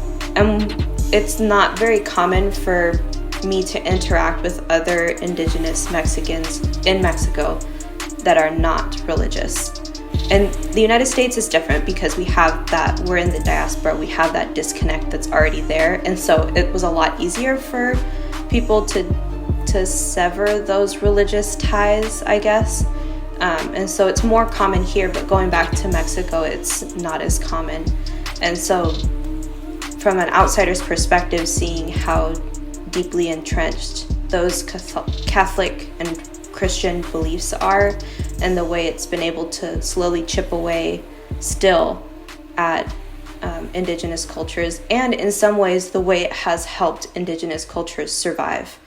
it's not very common for me to interact with other indigenous Mexicans in Mexico that are not religious. And the United States is different because we have that, we're in the diaspora, we have that disconnect that's already there. And so it was a lot easier for people to sever those religious ties, I guess. And so it's more common here, but going back to Mexico, it's not as common. And so from an outsider's perspective, seeing how deeply entrenched those Catholic and Christian beliefs are, and the way it's been able to slowly chip away still at indigenous cultures, and in some ways the way it has helped indigenous cultures survive.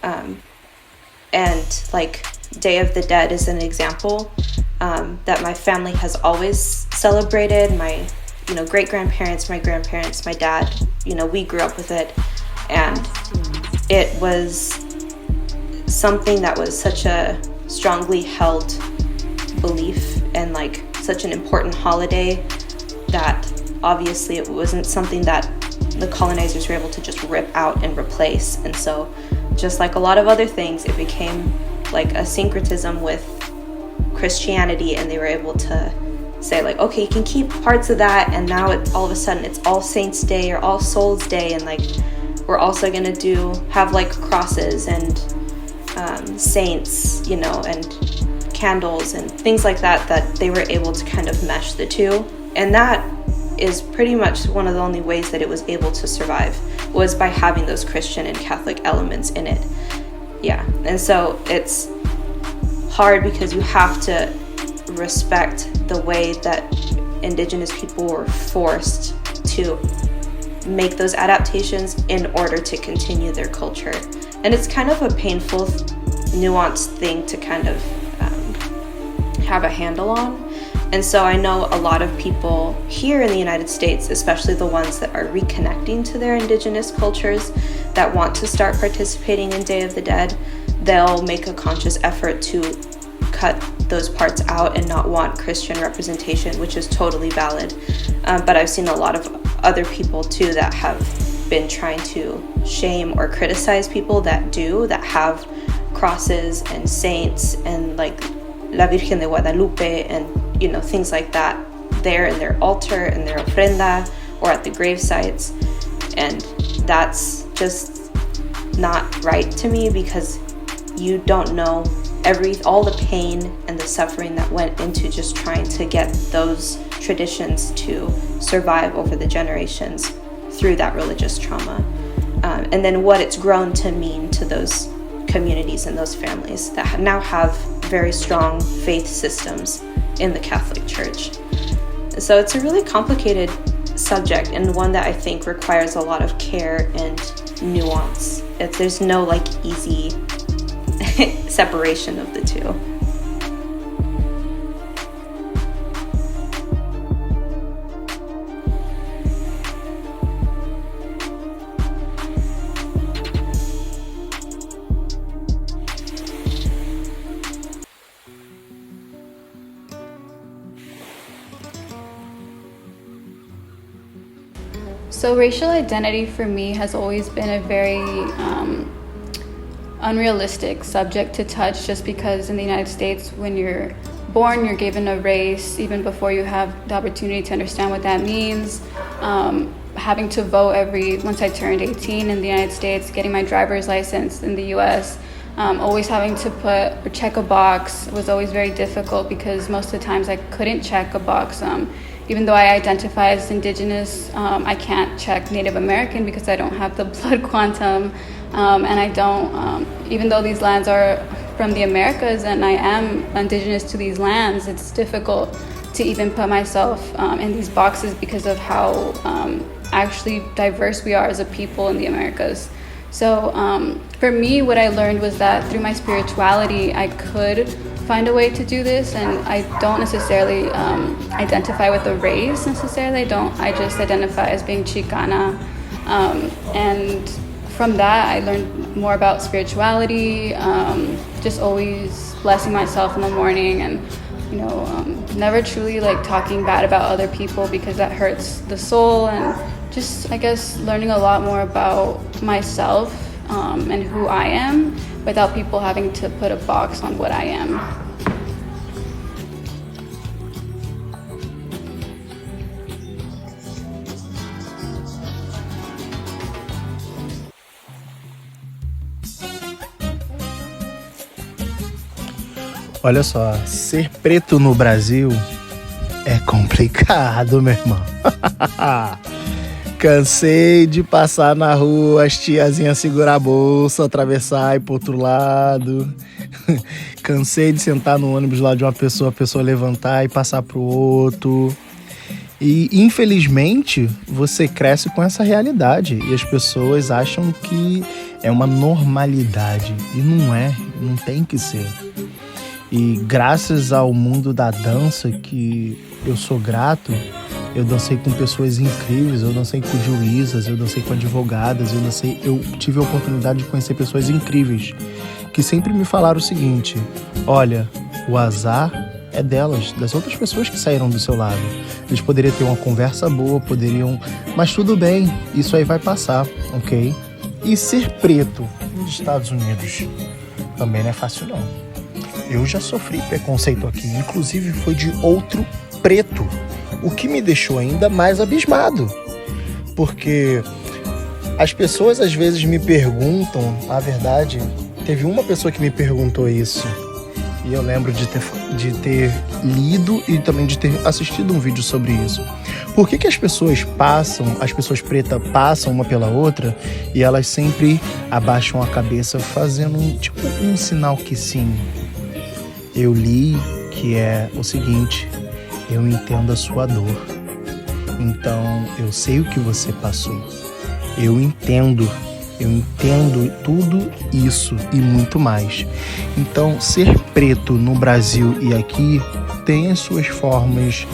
And like Day of the Dead is an example that my family has always celebrated. My great-grandparents, my grandparents, my dad, we grew up with it, and it was something that was such a strongly held belief and like such an important holiday that obviously it wasn't something that the colonizers were able to just rip out and replace. And so just like a lot of other things, it became like a syncretism with Christianity, and they were able to say like, okay, you can keep parts of that, and now it's all of a sudden it's All Saints Day or All Souls Day, and like we're also gonna have like crosses and saints, and candles and things like that they were able to kind of mesh the two. And that is pretty much one of the only ways that it was able to survive, was by having those Christian and Catholic elements in it. Yeah, and so it's hard because you have to respect the way that indigenous people were forced to make those adaptations in order to continue their culture. And it's kind of a painful, nuanced thing to kind of have a handle on. And so I know a lot of people here in the United States, especially the ones that are reconnecting to their indigenous cultures, that want to start participating in Day of the Dead, they'll make a conscious effort to cut those parts out and not want Christian representation, which is totally valid. But I've seen a lot of other people too that have been trying to shame or criticize people that have crosses and saints and like La Virgen de Guadalupe and, you know, things like that there in their altar and their ofrenda or at the grave sites. And that's just not right to me, because you don't know all the pain and the suffering that went into just trying to get those traditions to survive over the generations through that religious trauma. And then what it's grown to mean to those communities and those families that now have very strong faith systems in the Catholic Church. So it's a really complicated subject, and one that I think requires a lot of care and nuance. There's no like easy separation of the two. So racial identity for me has always been a very unrealistic subject to touch, just because in the United States, when you're born, you're given a race even before you have the opportunity to understand what that means. Having to vote once I turned 18 in the United States, getting my driver's license in the US, always having to put or check a box was always very difficult, because most of the times I couldn't check a box. Even though I identify as Indigenous, I can't check Native American because I don't have the blood quantum. And I don't, even though these lands are from the Americas and I am Indigenous to these lands, it's difficult to even put myself in these boxes because of how actually diverse we are as a people in the Americas. So for me, what I learned was that through my spirituality, I could find a way to do this, and I don't necessarily identify with a race necessarily. I just identify as being Chicana, and from that I learned more about spirituality, just always blessing myself in the morning, and never truly like talking bad about other people, because that hurts the soul, and just I guess learning a lot more about myself and who I am without people having to put a box on what I am. Olha só, ser preto no Brasil é complicado, meu irmão. Cansei de passar na rua, as tiazinhas segurar a bolsa, atravessar e ir pro outro lado. Cansei de sentar no ônibus lá de uma pessoa, a pessoa levantar e passar pro outro. E, infelizmente, você cresce com essa realidade e as pessoas acham que é uma normalidade. E não é, não tem que ser. E graças ao mundo da dança, que eu sou grato, eu dancei com pessoas incríveis, eu dancei com juízas, eu dancei com advogadas, eu tive a oportunidade de conhecer pessoas incríveis que sempre me falaram o seguinte: olha, o azar é delas, das outras pessoas que saíram do seu lado. Eles poderiam ter uma conversa boa, mas tudo bem, isso aí vai passar, ok? E ser preto nos Estados Unidos também não é fácil, não. Eu já sofri preconceito aqui, inclusive foi de outro preto, o que me deixou ainda mais abismado, porque as pessoas às vezes me perguntam, na verdade, teve uma pessoa que me perguntou isso, e eu lembro de ter lido e também de ter assistido um vídeo sobre isso. Por que as pessoas pretas passam uma pela outra e elas sempre abaixam a cabeça fazendo um sinal que sim? Eu li que é o seguinte: eu entendo a sua dor, então eu sei o que você passou, eu entendo tudo isso e muito mais. Então, ser preto no Brasil e aqui tem as suas formas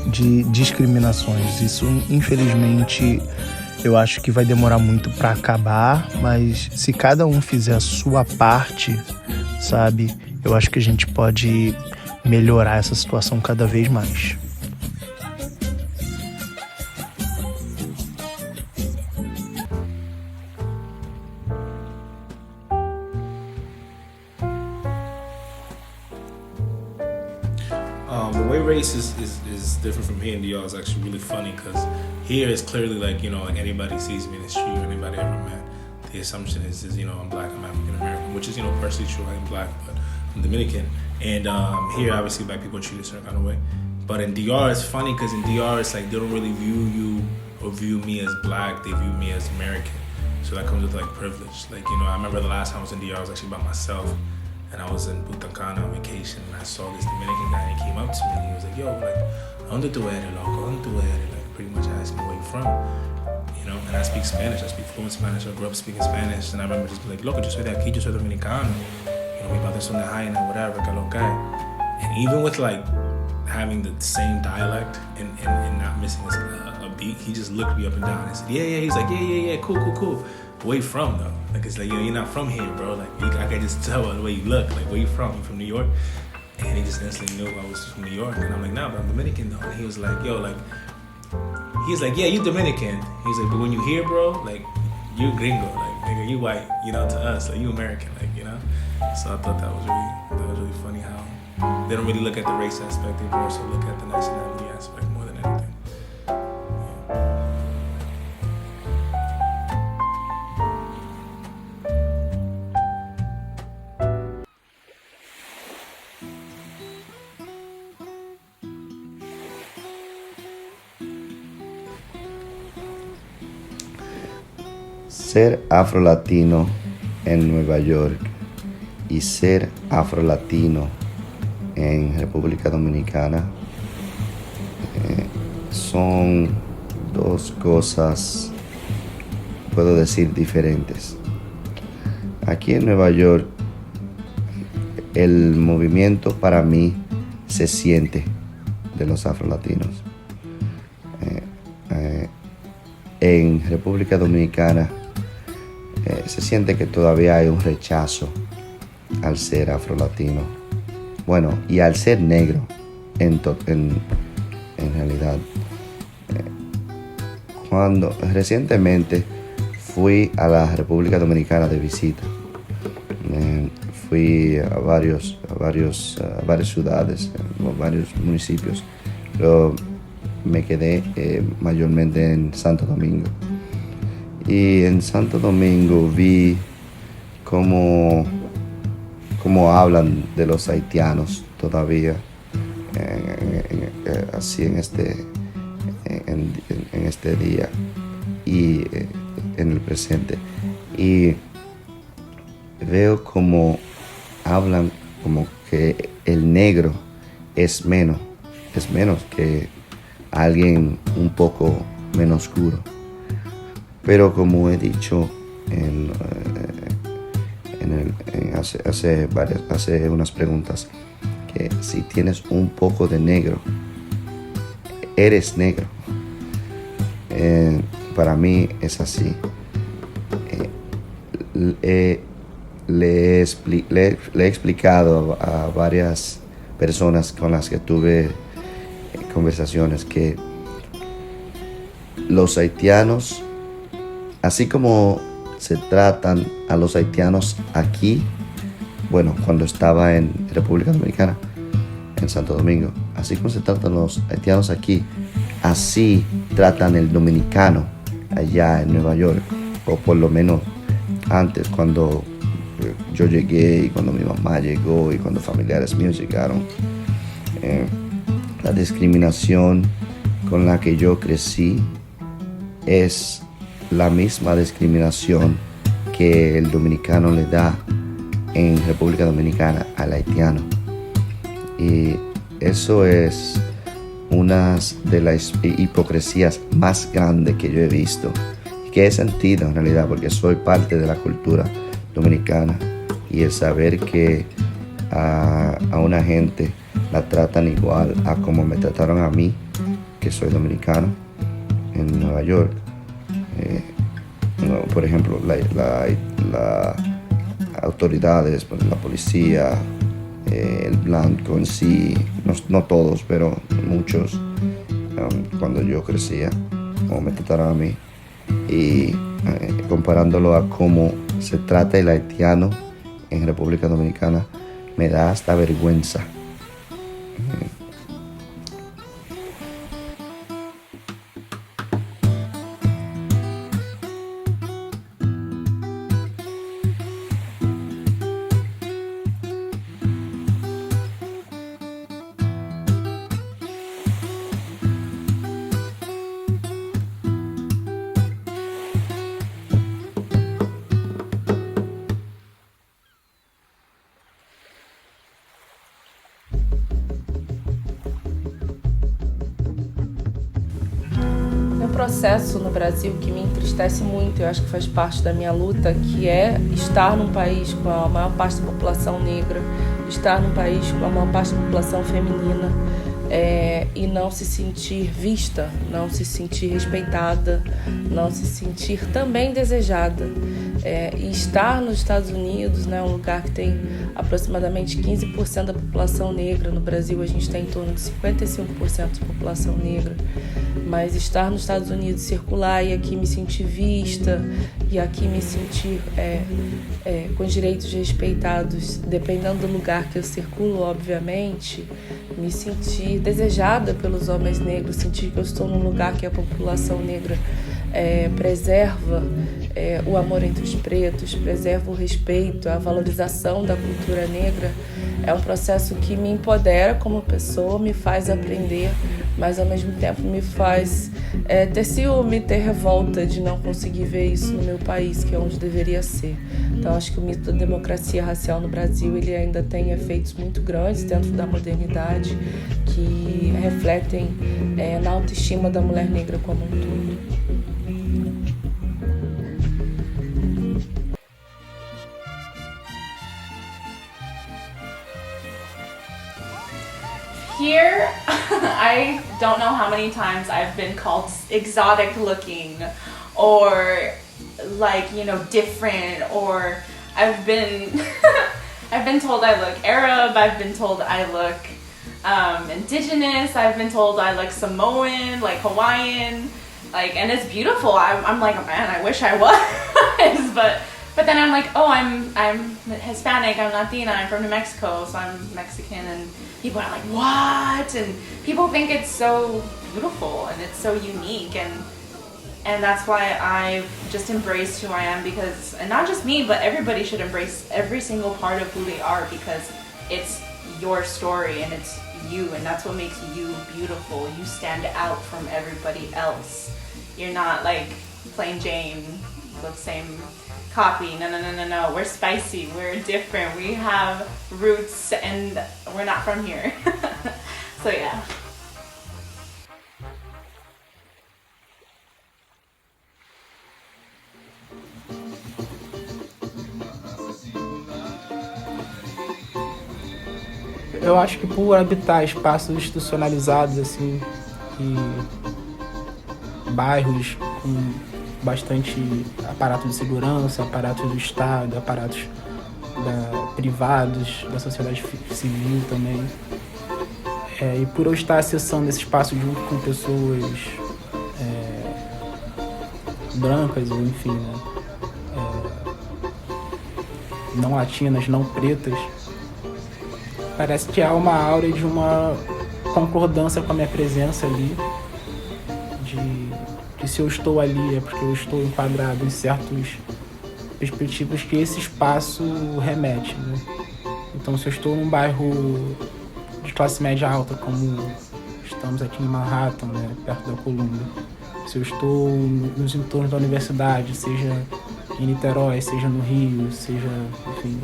de discriminações. Isso, infelizmente, eu acho que vai demorar muito para acabar, mas se cada um fizer a sua parte, sabe, Eu acho que a gente pode melhorar essa situação cada vez mais. The way race is different from here in DR is actually really funny because here it's clearly like, like anybody sees me in the street or anybody I ever met, the assumption is I'm black, I'm African American, which is, partially true, I am black, but I'm Dominican. And here, obviously, black people are treated a certain kind of way. But in DR, it's funny because in DR, it's like they don't really view you or view me as black, they view me as American. So that comes with like privilege. Like, I remember the last time I was in DR, I was actually by myself. And I was in Butancana on vacation, and I saw this Dominican guy, and he came up to me, and he was like, yo, like, ¿dónde tú eres, loco? ¿Dónde tú eres? Like, pretty much asking me where you from, and I speak Spanish, I speak fluent Spanish, I grew up speaking Spanish, and I remember just being like, loco, yo soy de aquí, yo soy dominicano, mi padre son de Jaina, whatever, que lo que. And even with, like, having the same dialect and not missing a beat, he just looked me up and down and said, yeah, he's like, yeah, cool. Where you from, though? Like, it's like, you're not from here, bro. Like, I can just tell by the way you look. Like, where you from? You from New York? And he just instantly knew I was from New York. And I'm like, nah, but I'm Dominican, though. And he was like, yo, like, he's like, yeah, you Dominican. He's like, but when you here, bro, like, you gringo. Like, nigga, you white, to us. Like, you American, like, So I thought that was really funny how they don't really look at the race aspect. They more so look at the nationality aspect more than anything. Ser afro-latino en Nueva York y ser afro-latino en República Dominicana son dos cosas, puedo decir, diferentes. Aquí en Nueva York el movimiento para mí se siente de los afro-latinos. En República Dominicana se siente que todavía hay un rechazo al ser afrolatino. Bueno, y al ser negro en realidad. Cuando recientemente fui a la República Dominicana de visita, fui a varias ciudades, a varios municipios, pero me quedé mayormente en Santo Domingo. Y en Santo Domingo vi cómo hablan de los haitianos todavía, así en este día y en el presente. Y veo cómo hablan como que el negro es menos que alguien un poco menos oscuro. Pero como he dicho hace unas preguntas, que si tienes un poco de negro, eres negro. Para mí es así. Le he explicado a varias personas con las que tuve conversaciones que los haitianos, así como se tratan a los haitianos aquí, bueno, cuando estaba en República Dominicana, en Santo Domingo, así como se tratan los haitianos aquí, así tratan el dominicano allá en Nueva York, o por lo menos antes, cuando yo llegué y cuando mi mamá llegó y cuando familiares míos llegaron. La discriminación con la que yo crecí es la misma discriminación que el dominicano le da en República Dominicana al haitiano. Y eso es una de las hipocresías más grandes que yo he visto y que he sentido en realidad, porque soy parte de la cultura dominicana, y el saber que a una gente la tratan igual a como me trataron a mí, que soy dominicano, en Nueva York. Por ejemplo, las autoridades, la policía, el blanco en sí, no todos, pero muchos, cuando yo crecía, como me trataron a mí, y comparándolo a cómo se trata el haitiano en República Dominicana, me da hasta vergüenza. Um processo no Brasil que me entristece muito, eu acho que faz parte da minha luta, que é estar num país com a maior parte da população negra, estar num país com a maior parte da população feminina, e não se sentir vista, não se sentir respeitada, não se sentir também desejada. E estar nos Estados Unidos, né, um lugar que tem aproximadamente 15% da população negra. No Brasil a gente tem em torno de 55% de população negra. Mas estar nos Estados Unidos, circular e aqui me sentir vista, e aqui me sentir com direitos respeitados, dependendo do lugar que eu circulo, obviamente, me sentir desejada pelos homens negros, sentir que eu estou num lugar que a população negra preserva o amor entre os pretos, preserva o respeito, a valorização da cultura negra. É um processo que me empodera como pessoa, me faz aprender, mas ao mesmo tempo me faz ter ciúme, ter revolta de não conseguir ver isso no meu país, que é onde deveria ser. Então acho que o mito da democracia racial no Brasil ele ainda tem efeitos muito grandes dentro da modernidade, que refletem na autoestima da mulher negra como um todo. Here, I don't know how many times I've been called exotic looking or like, you know, different, or I've been I've been told I look Arab, I've been told I look indigenous, I've been told I look Samoan, like Hawaiian, like, and it's beautiful. I'm like, man, I wish I was, but then I'm like, oh, I'm Hispanic, I'm Latina, I'm from New Mexico, so I'm Mexican, and people are like, what? And people think it's so beautiful and it's so unique, and that's why I've just embraced who I am, because, and not just me, but everybody should embrace every single part of who they are, because it's your story and it's you, and that's what makes you beautiful. You stand out from everybody else. You're not like plain Jane, the same copy. No. We're spicy. We're different. We have roots, and we're not from here. So yeah. Eu acho que por habitar espaços institucionalizados, assim, e bairros com bastante aparato de segurança, aparatos do Estado, aparatos privados, da sociedade civil também. E por eu estar acessando esse espaço junto com pessoas brancas, ou enfim, né, não latinas, não pretas, parece que há uma aura de uma concordância com a minha presença ali, de se eu estou ali é porque eu estou enquadrado em certas perspectivas que esse espaço remete, né? Então, se eu estou num bairro de classe média alta, como estamos aqui em Manhattan, né, perto da Colômbia, se eu estou nos entornos da universidade, seja em Niterói, seja no Rio, seja, enfim,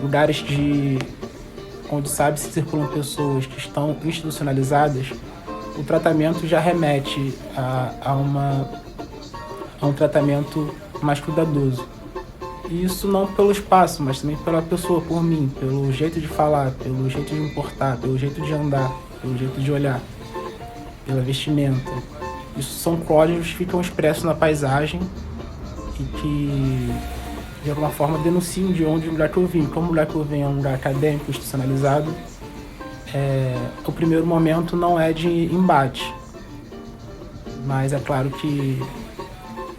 lugares onde sabe se circulam pessoas que estão institucionalizadas, o tratamento já remete a um tratamento mais cuidadoso. E isso não pelo espaço, mas também pela pessoa, por mim, pelo jeito de falar, pelo jeito de me portar, pelo jeito de andar, pelo jeito de olhar, pela vestimenta. Isso são códigos que ficam expressos na paisagem e que de alguma forma, denunciam de onde o lugar que eu vim. Como o lugar que eu vim é um lugar acadêmico, institucionalizado, o primeiro momento não é de embate. Mas é claro que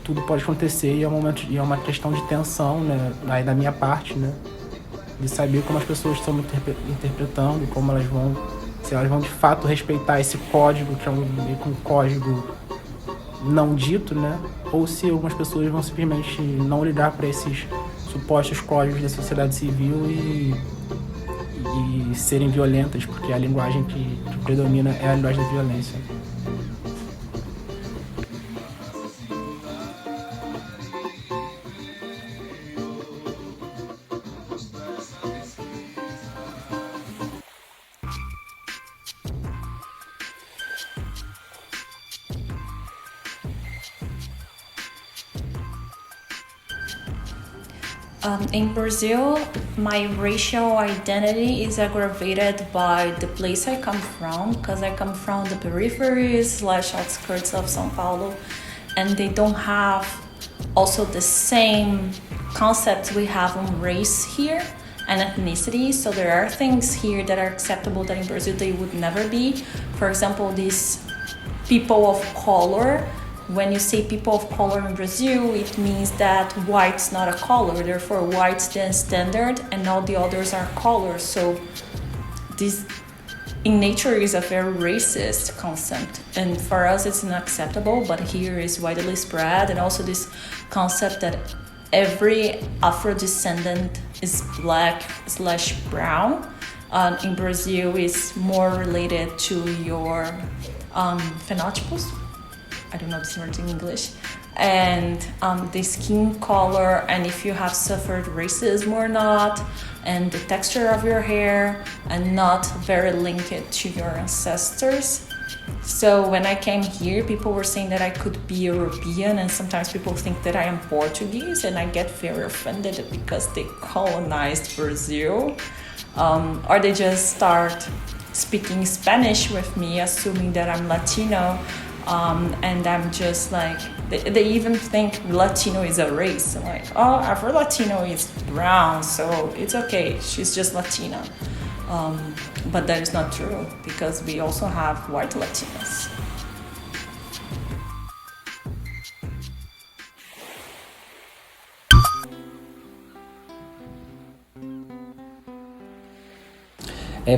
tudo pode acontecer e é uma questão de tensão, né, aí da minha parte, né, de saber como as pessoas estão interpretando, como elas vão, se elas vão de fato respeitar esse código, que é meio que um código não dito, né, ou se algumas pessoas vão simplesmente não ligar para esses supostos códigos da sociedade civil e serem violentas, porque a linguagem que predomina é a linguagem da violência. In Brazil, my racial identity is aggravated by the place I come from, because I come from the peripheries / outskirts of São Paulo, and they don't have also the same concepts we have on race here and ethnicity. So there are things here that are acceptable that in Brazil they would never be. For example, these people of color. When you say people of color in Brazil, it means that white's not a color, therefore white's the standard and all the others are colors. So this in nature is a very racist concept, and for us it's unacceptable, but here is widely spread. And also this concept that every Afro-descendant is black / brown in Brazil is more related to your phenotypes. I don't know this word in English, and the skin color, and if you have suffered racism or not, and the texture of your hair, and not very linked to your ancestors. So when I came here, people were saying that I could be European, and sometimes people think that I am Portuguese, and I get very offended because they colonized Brazil, or they just start speaking Spanish with me, assuming that I'm Latino. And I'm just like, they even think Latino is a race. I'm like, oh, Afro-Latino is brown, so it's okay, she's just Latina. But that is not true, because we also have white Latinas.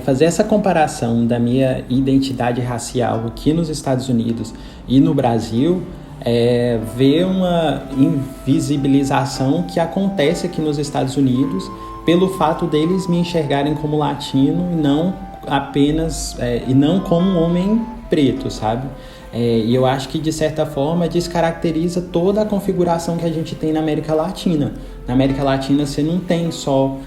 Fazer essa comparação da minha identidade racial aqui nos Estados Unidos e no Brasil, ver uma invisibilização que acontece aqui nos Estados Unidos pelo fato deles me enxergarem como latino e não apenas e não como um homem preto, sabe? E eu acho que de certa forma descaracteriza toda a configuração que a gente tem na América Latina. Na América Latina você não tem só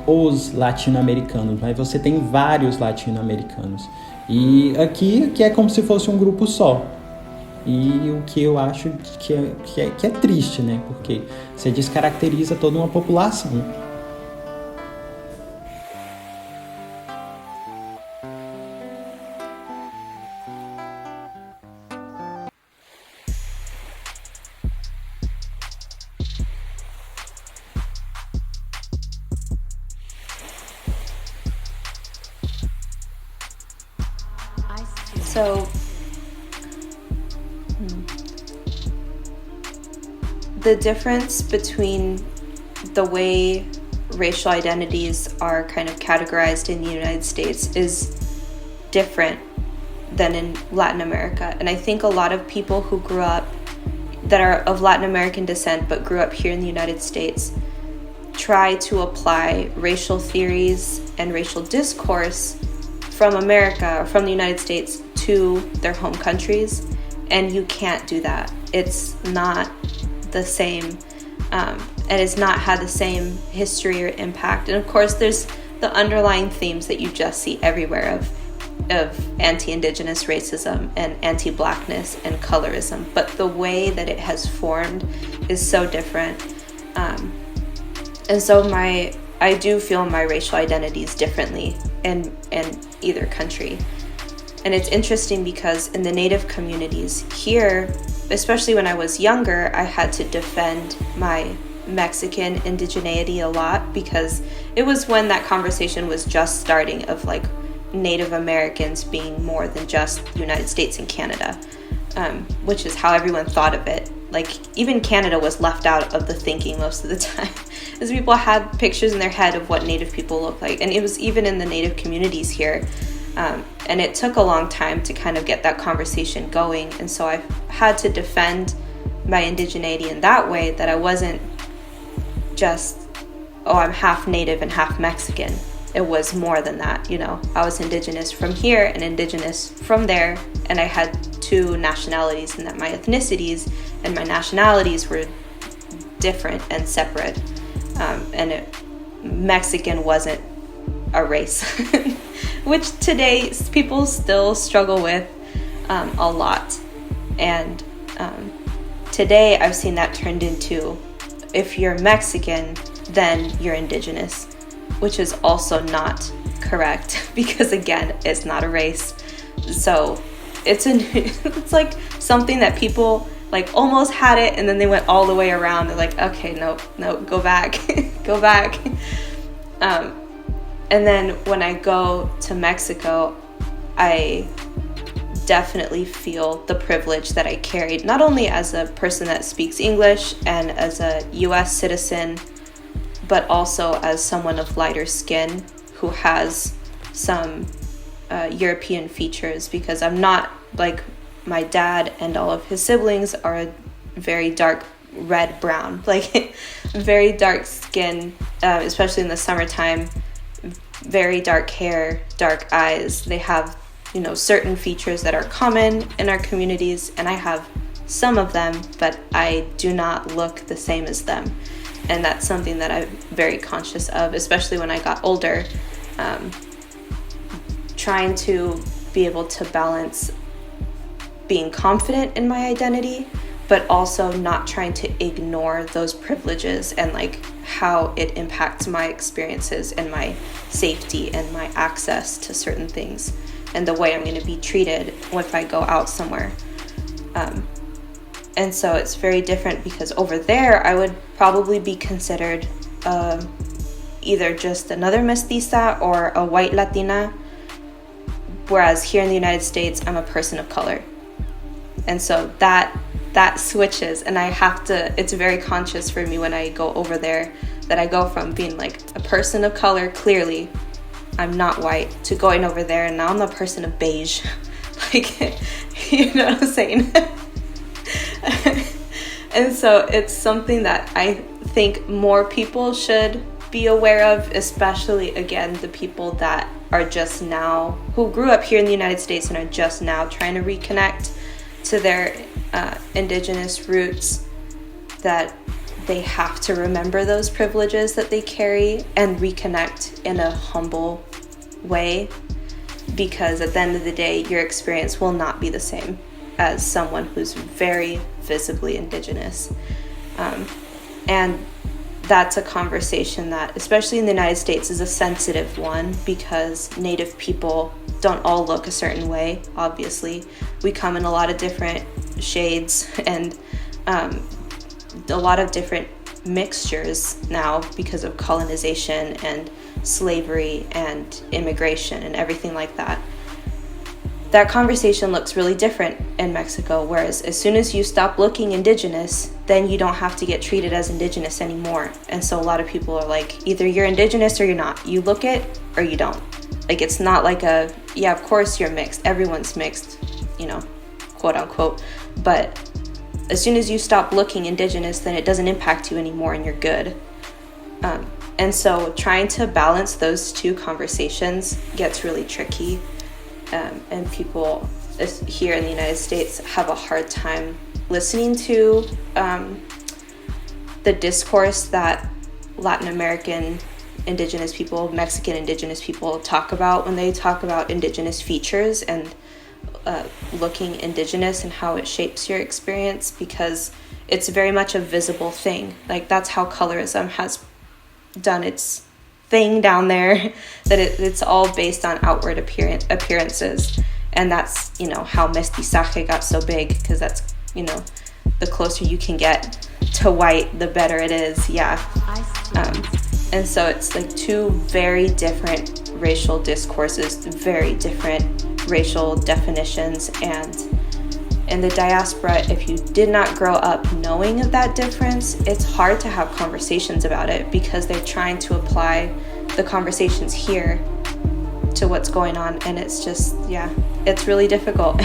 os latino-americanos, mas você tem vários latino-americanos. E aqui que é como se fosse um grupo só. E o que eu acho que é triste, né? Porque você descaracteriza toda uma população. So, the difference between the way racial identities are kind of categorized in the United States is different than in Latin America. And I think a lot of people who grew up, that are of Latin American descent but grew up here in the United States, try to apply racial theories and racial discourse from America or from the United States to their home countries, and you can't do that. It's not the same, and it's not had the same history or impact. And of course there's the underlying themes that you just see everywhere of anti-Indigenous racism and anti-Blackness and colorism, but the way that it has formed is so different. And so I do feel my racial identities differently in either country. And it's interesting because in the Native communities here, especially when I was younger, I had to defend my Mexican indigeneity a lot, because it was when that conversation was just starting of like Native Americans being more than just the United States and Canada, which is how everyone thought of it. Like, even Canada was left out of the thinking most of the time, as people had pictures in their head of what Native people look like. And it was even in the Native communities here. And it took a long time to kind of get that conversation going. And so I had to defend my indigeneity in that way, that I wasn't just, oh, I'm half Native and half Mexican. It was more than that, you know. I was indigenous from here and indigenous from there, and I had two nationalities, and that my ethnicities and my nationalities were different and separate. Mexican wasn't a race, which today people still struggle with a lot. And today I've seen that turned into, if you're Mexican, then you're indigenous, which is also not correct, because again, it's not a race. So it's like something that people like almost had it, and then they went all the way around. They're like, okay, no, go back, go back. And then when I go to Mexico, I definitely feel the privilege that I carried, not only as a person that speaks English and as a US citizen, but also as someone of lighter skin who has some European features, because I'm not like my dad and all of his siblings are very dark red brown, like very dark skin, especially in the summertime, very dark hair, dark eyes. They have, you know, certain features that are common in our communities, and I have some of them, but I do not look the same as them. And that's something that I'm very conscious of, especially when I got older, trying to be able to balance being confident in my identity, but also not trying to ignore those privileges and like how it impacts my experiences and my safety and my access to certain things and the way I'm going to be treated if I go out somewhere. And so it's very different, because over there I would probably be considered either just another mestiza or a white Latina, whereas here in the United States I'm a person of color. And so that switches, and I have to, it's very conscious for me when I go over there, that I go from being like a person of color, clearly I'm not white, to going over there and now I'm a person of beige. Like, you know what I'm saying? And so it's something that I think more people should be aware of, especially, again, the people that are just now, who grew up here in the United States and are just now trying to reconnect to their indigenous roots, that they have to remember those privileges that they carry and reconnect in a humble way, because at the end of the day, your experience will not be the same as someone who's very visibly indigenous. And that's a conversation that, especially in the United States, is a sensitive one, because Native people don't all look a certain way, obviously. We come in a lot of different shades and a lot of different mixtures now because of colonization and slavery and immigration and everything like that. That conversation looks really different in Mexico, whereas as soon as you stop looking indigenous, then you don't have to get treated as indigenous anymore. And so a lot of people are like, either you're indigenous or you're not. You look it or you don't. Like, it's not like a, yeah, of course you're mixed. Everyone's mixed, you know, quote unquote. But as soon as you stop looking indigenous, then it doesn't impact you anymore and you're good. And so trying to balance those two conversations gets really tricky. And people here in the United States have a hard time listening to the discourse that Latin American indigenous people, Mexican indigenous people talk about when they talk about indigenous features and looking indigenous and how it shapes your experience, because it's very much a visible thing. Like, that's how colorism has done its thing down there, that it's all based on outward appearances. And that's, you know, how mestizaje got so big, because that's, you know, the closer you can get to white, the better it is. Yeah. And so it's like two very different racial discourses, very different racial definitions. And in the diaspora, if you did not grow up knowing of that difference, it's hard to have conversations about it because they're trying to apply the conversations here to what's going on. And it's just, yeah, it's really difficult.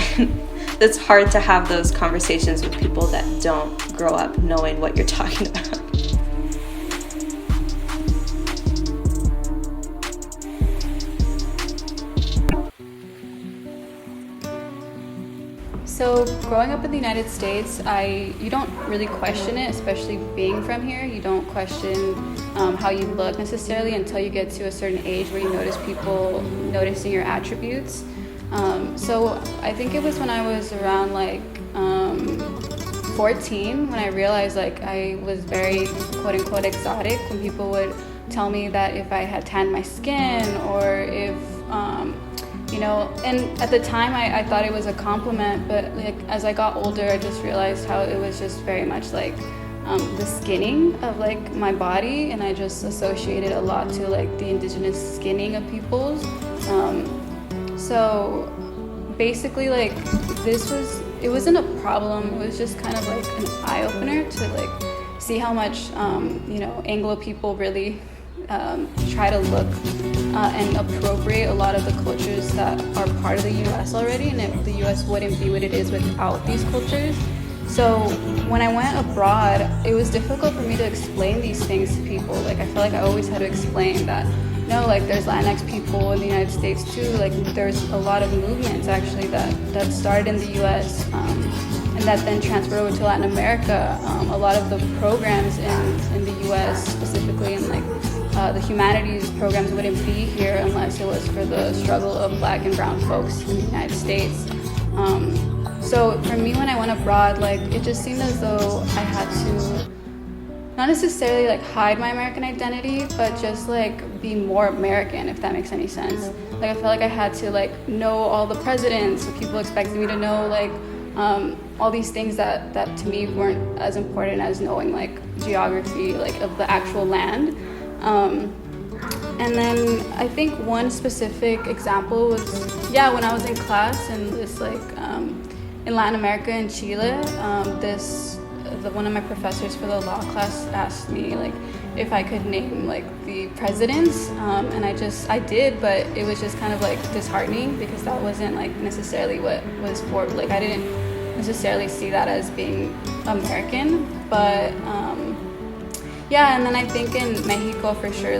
It's hard to have those conversations with people that don't grow up knowing what you're talking about. So growing up in the United States, you don't really question it, especially being from here. You don't question how you look necessarily until you get to a certain age where you notice people noticing your attributes. So I think it was when I was around 14 when I realized I was very quote unquote exotic, when people would tell me that if I had tanned my skin or if and at the time I thought it was a compliment, but as I got older I just realized how it was just very much the skinning of my body, and I just associated a lot to the indigenous skinning of people's. So basically it wasn't a problem, it was just kind of an eye-opener to see how much Anglo people really try to look and appropriate a lot of the cultures that are part of the US already, and if the US wouldn't be what it is without these cultures. So when I went abroad, it was difficult for me to explain these things to people. I feel like I always had to explain that no, there's Latinx people in the United States too. There's a lot of movements actually that started in the US and that then transferred over to Latin America. A lot of the programs in the US, specifically in the humanities programs, wouldn't be here unless it was for the struggle of Black and brown folks in the United States. So for me, when I went abroad, it just seemed as though I had to not necessarily hide my American identity, but just be more American, if that makes any sense. I felt like I had to know all the presidents, so people expected me to know all these things that to me weren't as important as knowing geography of the actual land. And then I think one specific example was, when I was in class in this in Latin America in Chile, one of my professors for the law class asked me if I could name the presidents, and I did, but it was just kind of disheartening because that wasn't necessarily what was for I didn't necessarily see that as being American, but and then I think in Mexico for sure,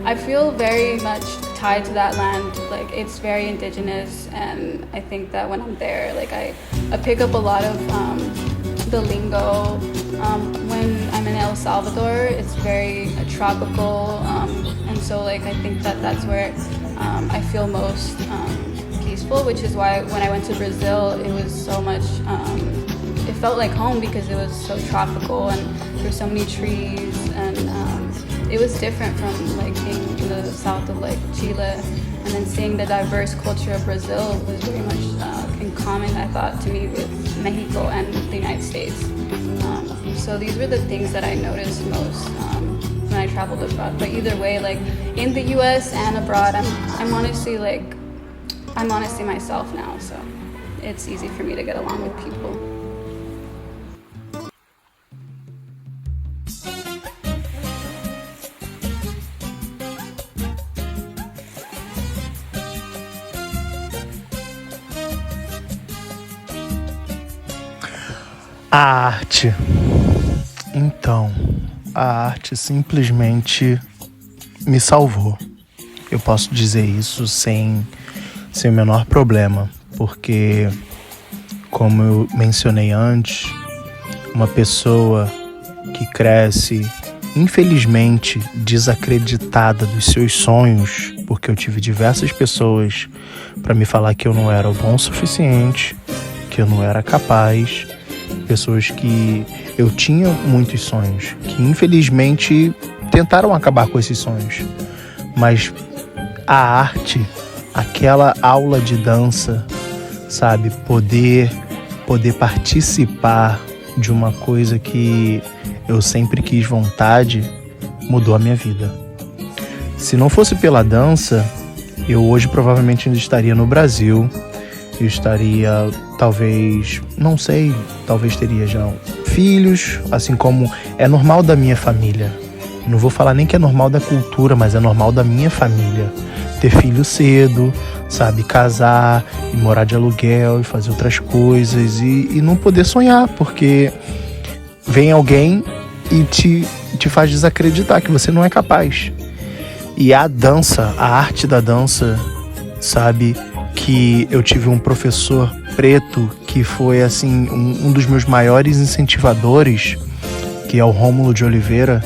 I feel very much tied to that land. It's very indigenous, and I think that when I'm there, I pick up a lot of the lingo. When I'm in El Salvador, it's very tropical, and so I think that's where I feel most peaceful, which is why when I went to Brazil, it was so much. It felt like home because it was so tropical and there were so many trees, and it was different from being in the south of Chile, and then seeing the diverse culture of Brazil was very much in common, I thought, to me with Mexico and the United States. So these were the things that I noticed most when I traveled abroad. But either way, in the US and abroad, I'm honestly myself now, so it's easy for me to get along with people. A arte. Então, a arte simplesmente me salvou. Eu posso dizer isso sem o menor problema, porque, como eu mencionei antes, uma pessoa que cresce, infelizmente, desacreditada dos seus sonhos, porque eu tive diversas pessoas para me falar que eu não era bom o suficiente, que eu não era capaz, pessoas que eu tinha muitos sonhos, que infelizmente tentaram acabar com esses sonhos, mas a arte, aquela aula de dança, sabe, poder participar de uma coisa que eu sempre quis vontade, mudou a minha vida. Se não fosse pela dança, eu hoje provavelmente ainda estaria no Brasil. Eu estaria, talvez, não sei, talvez teria já filhos, assim como é normal da minha família. Não vou falar nem que é normal da cultura, mas é normal da minha família. Ter filho cedo, sabe, casar e morar de aluguel e fazer outras coisas e não poder sonhar, porque vem alguém e te faz desacreditar que você não é capaz. E a dança, a arte da dança, sabe, que eu tive um professor preto que foi assim um dos meus maiores incentivadores, que é o Rômulo de Oliveira.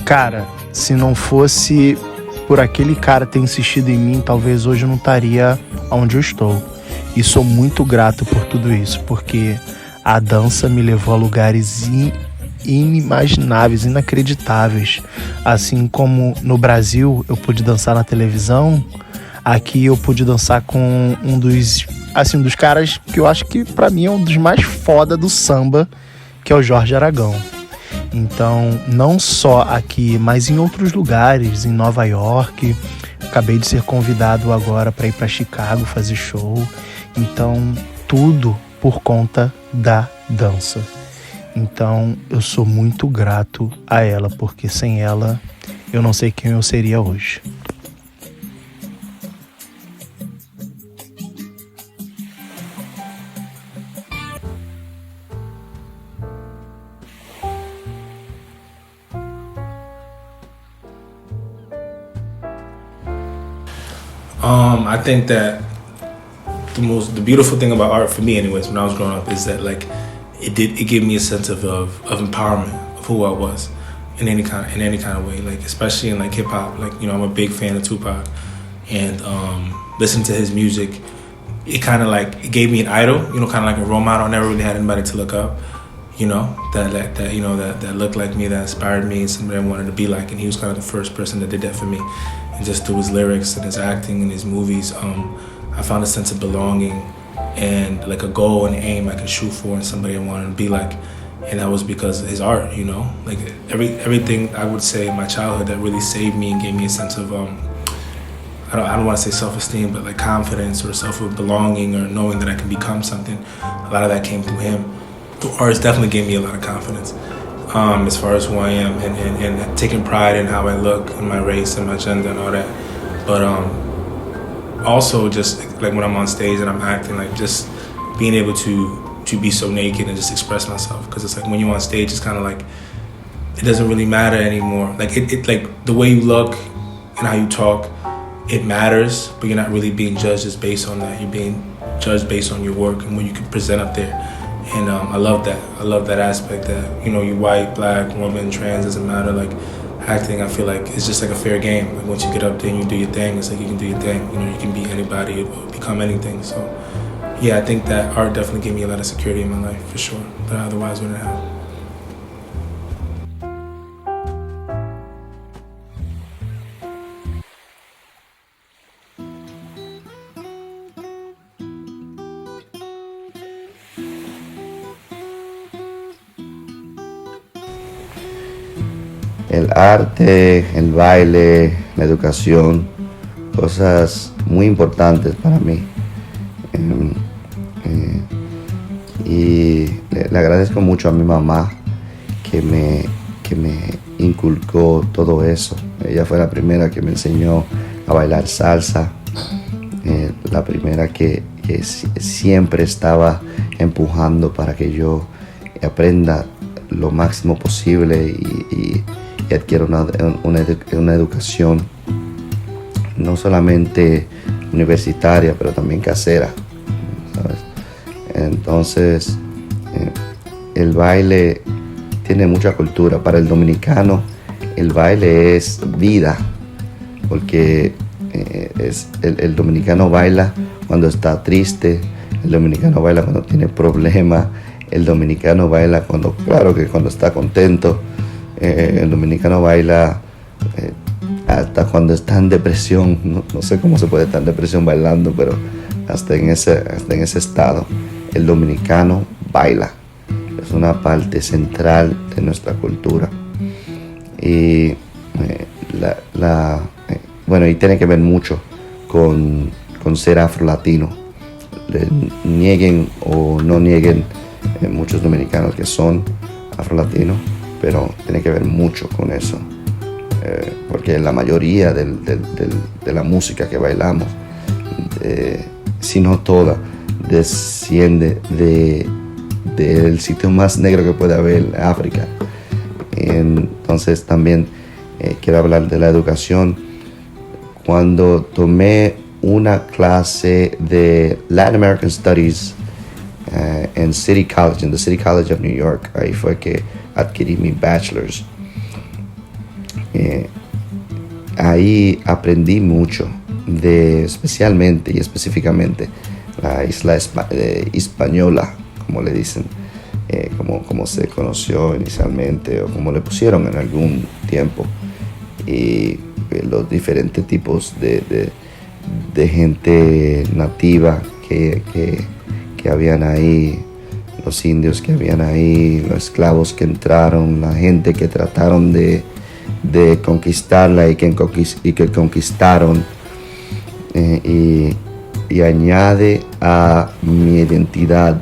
Cara, se não fosse por aquele cara ter insistido em mim, talvez hoje eu não estaria onde eu estou. E sou muito grato por tudo isso, porque a dança me levou a lugares inimagináveis, inacreditáveis. Assim como no Brasil eu pude dançar na televisão, aqui eu pude dançar com um dos caras que eu acho que pra mim é um dos mais foda do samba, que é o Jorge Aragão. Então, não só aqui, mas em outros lugares, em Nova York. Acabei de ser convidado agora para ir para Chicago fazer show. Então, tudo por conta da dança. Então, eu sou muito grato a ela, porque sem ela, eu não sei quem eu seria hoje. I think that the beautiful thing about art for me, anyways, when I was growing up, is that like it gave me a sense of empowerment of who I was in any kind of way, like especially in like hip hop. Like, you know, I'm a big fan of Tupac, and listening to his music, it kind of like it gave me an idol, you know, kind of like a role model. I never really had anybody to look up, you know, that looked like me, that inspired me, somebody I wanted to be like, and he was kind of the first person that did that for me. And just through his lyrics and his acting and his movies, I found a sense of belonging and like a goal and aim I could shoot for and somebody I wanted to be like. And that was because of his art, you know? Like everything I would say in my childhood that really saved me and gave me a sense of, I don't want to say self-esteem, but like confidence or self-belonging or knowing that I can become something. A lot of that came through him. The arts definitely gave me a lot of confidence. As far as who I am and taking pride in how I look and my race and my gender and all that. But also just like when I'm on stage and I'm acting, like just being able to be so naked and just express myself. Because it's like when you're on stage, it's kind of like it doesn't really matter anymore. Like it like the way you look and how you talk, it matters, but you're not really being judged just based on that. You're being judged based on your work and what you can present up there. And I love that. I love that aspect that, you know, you white, black, woman, trans, doesn't matter. Like acting, I feel like it's just like a fair game. Like once you get up there and you do your thing, it's like you can do your thing. You know, you can be anybody or become anything. So yeah, I think that art definitely gave me a lot of security in my life, for sure, that I otherwise wouldn't have. El arte, el baile, la educación, cosas muy importantes para mí. Y le agradezco mucho a mi mamá que me inculcó todo eso. Ella fue la primera que me enseñó a bailar salsa, la primera que siempre estaba empujando para que yo aprenda lo máximo posible y adquiera una educación no solamente universitaria, pero también casera, ¿sabes? Entonces, el baile tiene mucha cultura. Para el dominicano, el baile es vida, porque el dominicano baila cuando está triste, el dominicano baila cuando tiene problemas, el dominicano baila cuando está contento, el dominicano baila hasta cuando está en depresión. No sé cómo se puede estar en depresión bailando, pero hasta en ese estado el dominicano baila. es una parte central de nuestra cultura. Y bueno, y tiene que ver mucho con ser afro-latino. Nieguen o no nieguen muchos dominicanos que son afro-latinos, pero tiene que ver mucho con eso. Porque la mayoría de la música que bailamos, si no toda, desciende del sitio más negro que puede haber, África. Entonces también quiero hablar de la educación. Cuando tomé una clase de Latin American Studies en City College, en the City College of New York, ahí fue que adquirí mi bachelor's. Ahí aprendí mucho especialmente y específicamente la isla española, como le dicen, como se conoció inicialmente o como le pusieron en algún tiempo, y los diferentes tipos de gente nativa que habían ahí, los indios que habían ahí, los esclavos que entraron, la gente que trataron de conquistarla y que conquistaron, y añade a mi identidad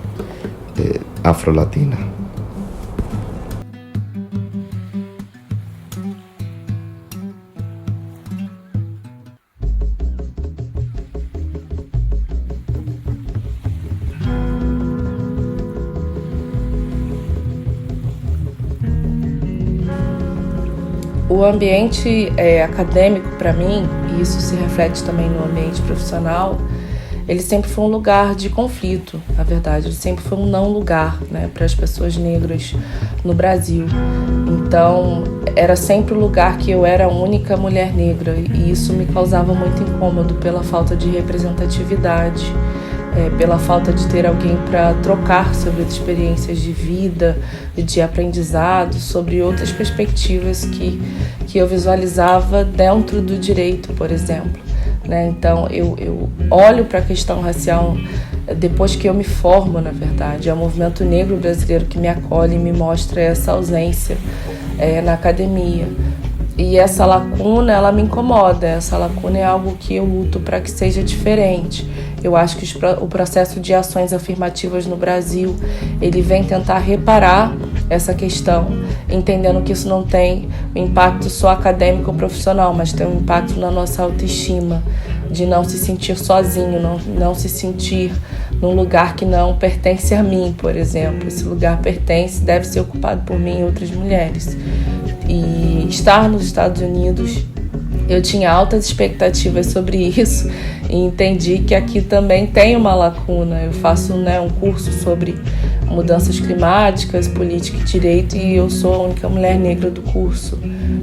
afrolatina. O ambiente acadêmico, para mim, e isso se reflete também no ambiente profissional, ele sempre foi um lugar de conflito, na verdade. Ele sempre foi um não lugar, né, para as pessoas negras no Brasil. Então, era sempre o lugar que eu era a única mulher negra, e isso me causava muito incômodo pela falta de representatividade, pela falta de ter alguém para trocar sobre as experiências de vida, de aprendizado, sobre outras perspectivas que eu visualizava dentro do direito, por exemplo. Né? Então, eu olho para a questão racial depois que eu me formo, na verdade. É o movimento negro brasileiro que me acolhe e me mostra essa ausência na academia. E essa lacuna, ela me incomoda. Essa lacuna é algo que eu luto para que seja diferente. Eu acho que o processo de ações afirmativas no Brasil, ele vem tentar reparar essa questão, entendendo que isso não tem um impacto só acadêmico ou profissional, mas tem um impacto na nossa autoestima, de não se sentir sozinho, não se sentir num lugar que não pertence a mim, por exemplo. Esse lugar deve ser ocupado por mim e outras mulheres. E estar nos Estados Unidos, eu tinha altas expectativas sobre isso e entendi que aqui também tem uma lacuna. Eu faço um curso sobre mudanças climáticas, política e direito, e eu sou a única mulher negra do curso,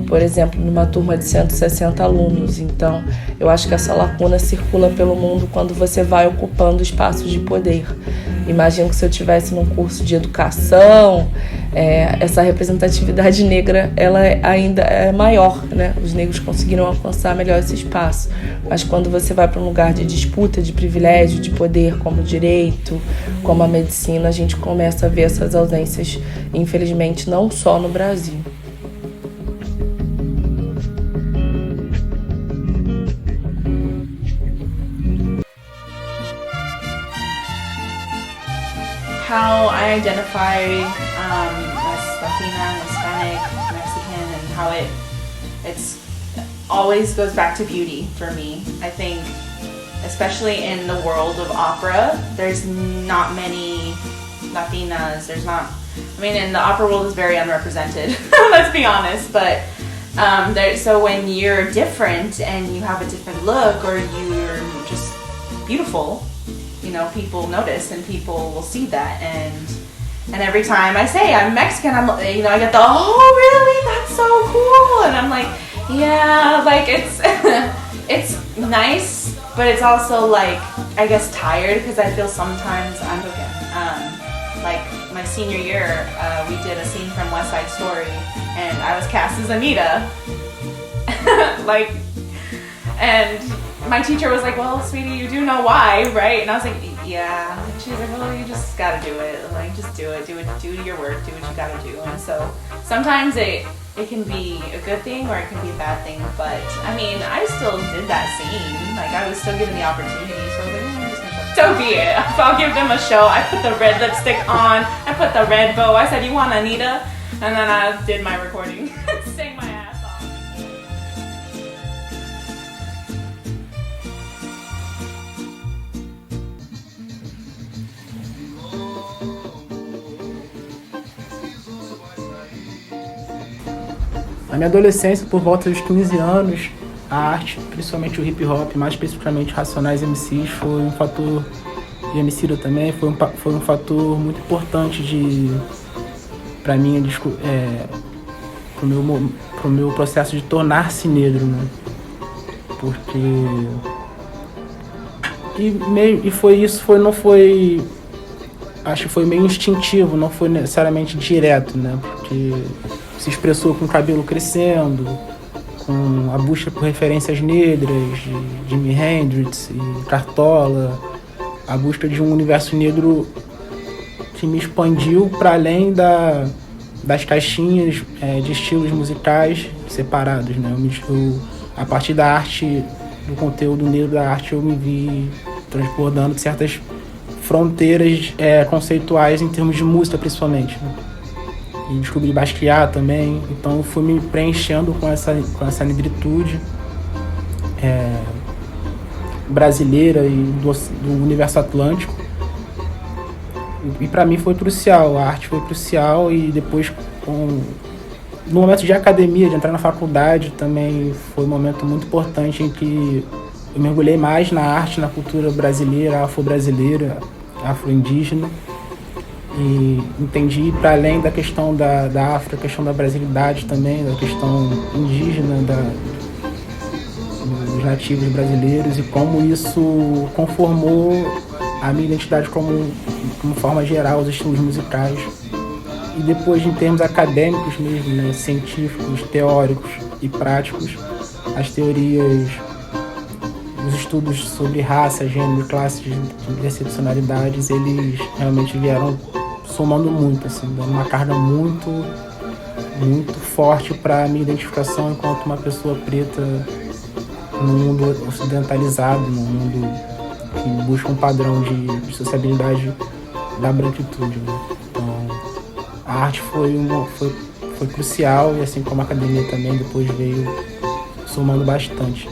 por exemplo, numa turma de 160 alunos. Então, eu acho que essa lacuna circula pelo mundo quando você vai ocupando espaços de poder. Imagino que se eu estivesse num curso de educação, essa representatividade negra ela ainda é maior, né? Os negros conseguiram alcançar melhor esse espaço. Mas quando você vai para um lugar de disputa, de privilégio, de poder, como o direito, como a medicina, a gente começa a ver essas ausências, infelizmente, não só no Brasil. How I identify as Latina, Hispanic, Mexican, and how it's always goes back to beauty for me. I think, especially in the world of opera, there's not many Latinas. And the opera world is very unrepresented. Let's be honest, but so when you're different and you have a different look or you're just beautiful, people notice and people will see that, and every time I say I'm Mexican, I get the, oh really, that's so cool, and I'm like, yeah, like it's it's nice, but it's also like, I guess, tired, because I feel sometimes I'm okay. Like my senior year, we did a scene from West Side Story, and I was cast as Anita, and my teacher was like, well, sweetie, you do know why, right? And I was like, yeah, she's like, well, you just gotta do it. Like, just do it, do your work, do what you gotta do. And so sometimes it can be a good thing or it can be a bad thing. But I mean, I still did that scene. Like, I was still given the opportunity. So I was like, I'm just gonna show. So be it. So I'll give them a show. I put the red lipstick on. I put the red bow. I said, you want Anita? And then I did my recording. Sang my ass off. Na minha adolescência, por volta dos 15 anos, a arte, principalmente o hip hop, mais especificamente Racionais MCs, foi um fator, e Emicida também, foi um fator muito importante para mim, pro meu processo de tornar-se negro, né? Porque acho que foi meio instintivo, não foi necessariamente direto, né? Porque se expressou com o cabelo crescendo, com a busca por referências negras, de Jimi Hendrix e Cartola, a busca de um universo negro que me expandiu para além das caixinhas de estilos musicais separados, né? A partir da arte, do conteúdo negro da arte, eu me vi transbordando de certas fronteiras conceituais em termos de música, principalmente, né? E descobri Basquiat também, então eu fui me preenchendo com essa negritude brasileira e do universo atlântico. E para mim foi crucial, a arte foi crucial, e depois no momento de academia, de entrar na faculdade, também foi um momento muito importante em que eu mergulhei mais na arte, na cultura brasileira, afro-brasileira, afro-indígena, e entendi para além da questão da África, a questão da brasilidade também, da questão indígena, dos nativos brasileiros, e como isso conformou a minha identidade como forma geral, os estilos musicais. E depois, em termos acadêmicos mesmo, né, científicos, teóricos e práticos, as teorias, os estudos sobre raça, gênero, classes de interseccionalidades, eles realmente vieram somando muito, assim, dando uma carga muito, muito forte para a minha identificação enquanto uma pessoa preta no mundo ocidentalizado, no mundo que busca um padrão de sociabilidade da branquitude, né? Então, a arte foi crucial, e assim como a academia também depois veio somando bastante.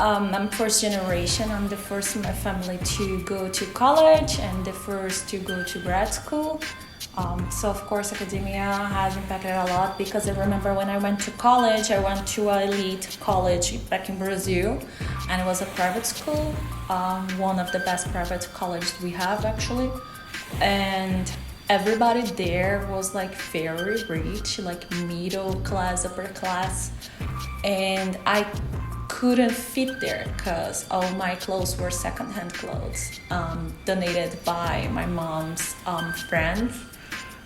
I'm first generation. I'm the first in my family to go to college and the first to go to grad school. So of course academia has impacted a lot, because I remember when I went to college, I went to an elite college back in Brazil, and it was a private school, one of the best private colleges we have actually. And everybody there was like very rich, like middle class, upper class, and I couldn't fit there because all my clothes were secondhand clothes, donated by my mom's friends,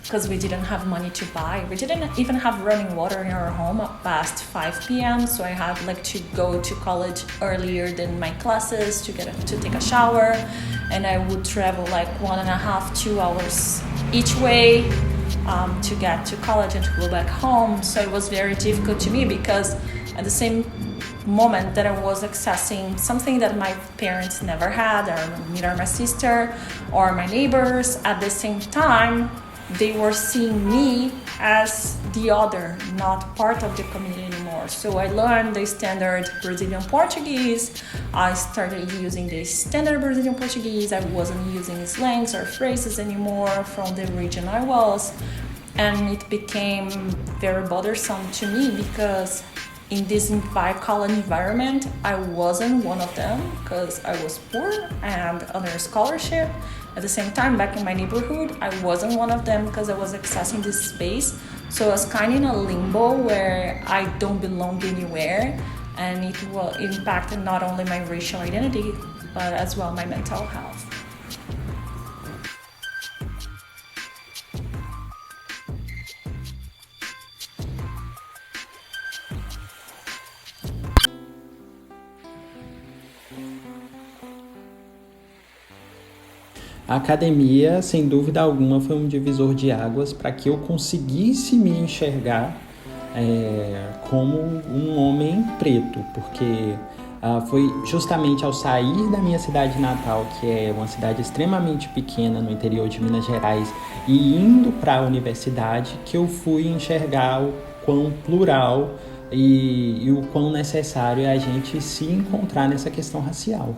because we didn't have money to buy. We didn't even have running water in our home past 5 p.m. So I had like to go to college earlier than my classes to take a shower, and I would travel like 1.5 to 2 hours each way to get to college and to go back home. So it was very difficult to me, because at the same moment that I was accessing something that my parents never had, or neither my sister or my neighbors, at the same time they were seeing me as the other, not part of the community anymore. So I learned the standard Brazilian Portuguese. I started using the standard Brazilian Portuguese. I wasn't using slangs or phrases anymore from the region I was, and it became very bothersome to me, because in this white-collar environment, I wasn't one of them, because I was poor and under scholarship. At the same time, back in my neighborhood, I wasn't one of them because I was accessing this space. So I was kind of in a limbo where I don't belong anywhere, and it impacted not only my racial identity, but as well my mental health. A academia, sem dúvida alguma, foi um divisor de águas para que eu conseguisse me enxergar como um homem preto, porque foi justamente ao sair da minha cidade natal, que é uma cidade extremamente pequena no interior de Minas Gerais, e indo para a universidade, que eu fui enxergar o quão plural e o quão necessário é a gente se encontrar nessa questão racial.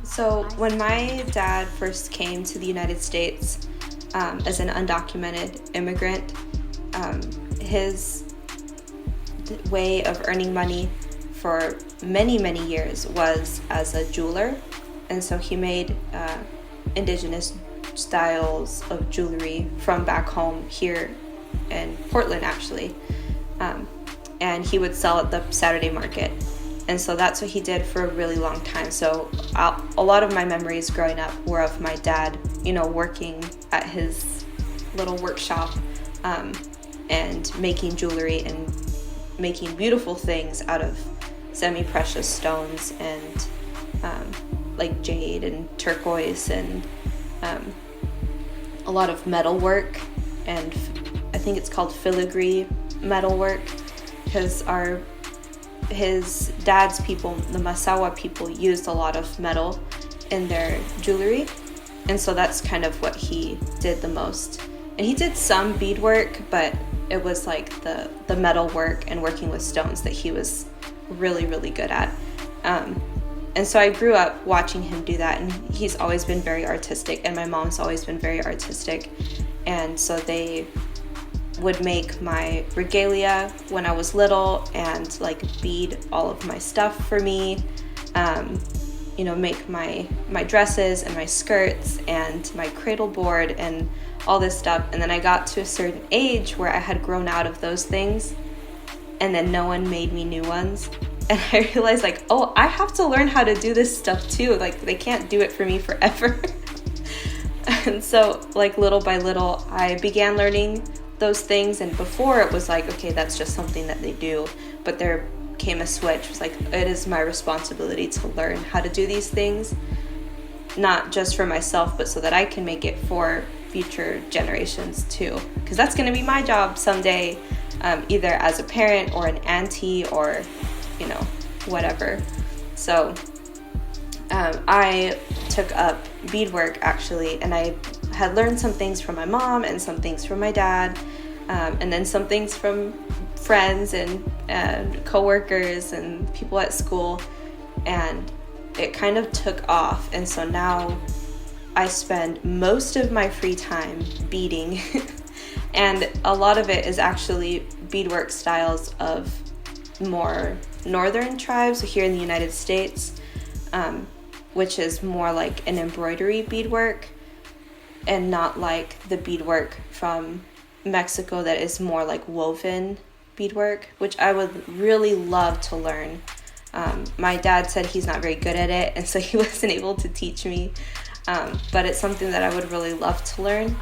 So when my dad first came to the United States as an undocumented immigrant, his way of earning money for many, many years was as a jeweler. And so he made indigenous styles of jewelry from back home here in Portland, actually. And he would sell at the Saturday market. And so that's what he did for a really long time. So a lot of my memories growing up were of my dad, working at his little workshop and making jewelry and making beautiful things out of semi-precious stones and like jade and turquoise and a lot of metal work. And I think it's called filigree metal work, because his dad's people, the Masawa people, used a lot of metal in their jewelry, and so that's kind of what he did the most. And he did some beadwork, but it was like the metal work and working with stones that he was really, really good at. And so I grew up watching him do that, and he's always been very artistic, and my mom's always been very artistic. And so they would make my regalia when I was little and like bead all of my stuff for me, make my dresses and my skirts and my cradle board and all this stuff. And then I got to a certain age where I had grown out of those things, and then no one made me new ones. And I realized I have to learn how to do this stuff too. Like, they can't do it for me forever. And so little by little, I began learning those things. And before it was okay, that's just something that they do. But there came a switch. It was it is my responsibility to learn how to do these things, not just for myself, but so that I can make it for future generations too. Because that's going to be my job someday, either as a parent or an auntie or, whatever. So I took up beadwork actually, and I had learned some things from my mom and some things from my dad, and then some things from friends and coworkers and people at school, and it kind of took off. And so now I spend most of my free time beading and a lot of it is actually beadwork styles of more northern tribes here in the United States, which is more like an embroidery beadwork and not like the beadwork from Mexico that is more like woven beadwork, which I would really love to learn. My dad said he's not very good at it, and so he wasn't able to teach me, but it's something that I would really love to learn.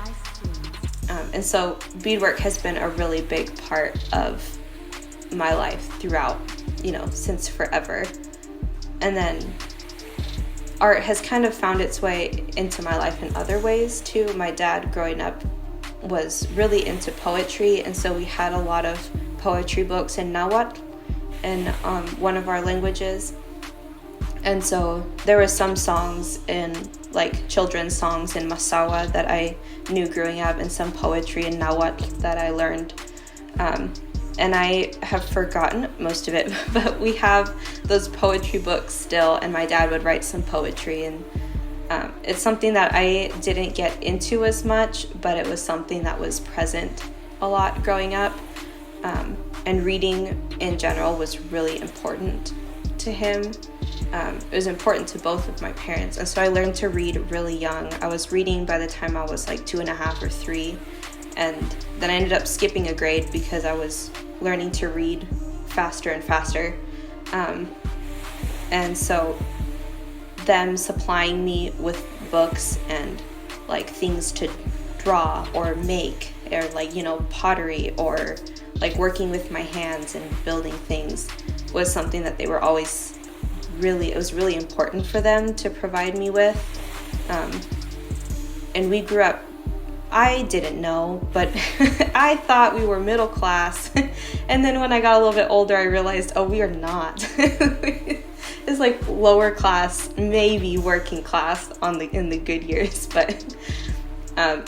And so beadwork has been a really big part of my life throughout, since forever. And then art has kind of found its way into my life in other ways too. My dad growing up was really into poetry, and so we had a lot of poetry books in Nahuatl, in one of our languages. And so there were some songs in children's songs in Masawa that I knew growing up, and some poetry in Nahuatl that I learned. And I have forgotten most of it, but we have those poetry books still, and my dad would write some poetry, and it's something that I didn't get into as much, but it was something that was present a lot growing up. And reading in general was really important to him. It was important to both of my parents, and so I learned to read really young. I was reading by the time I was 2.5 or 3, and then I ended up skipping a grade because I was learning to read faster and faster. And so them supplying me with books and things to draw or make, or like, you know, pottery, or like working with my hands and building things was something that they were always it was really important for them to provide me with. And we grew up, I didn't know, but I thought we were middle class. And then when I got a little bit older, I realized, oh, we are not. It's like lower class, maybe working class in the good years, but I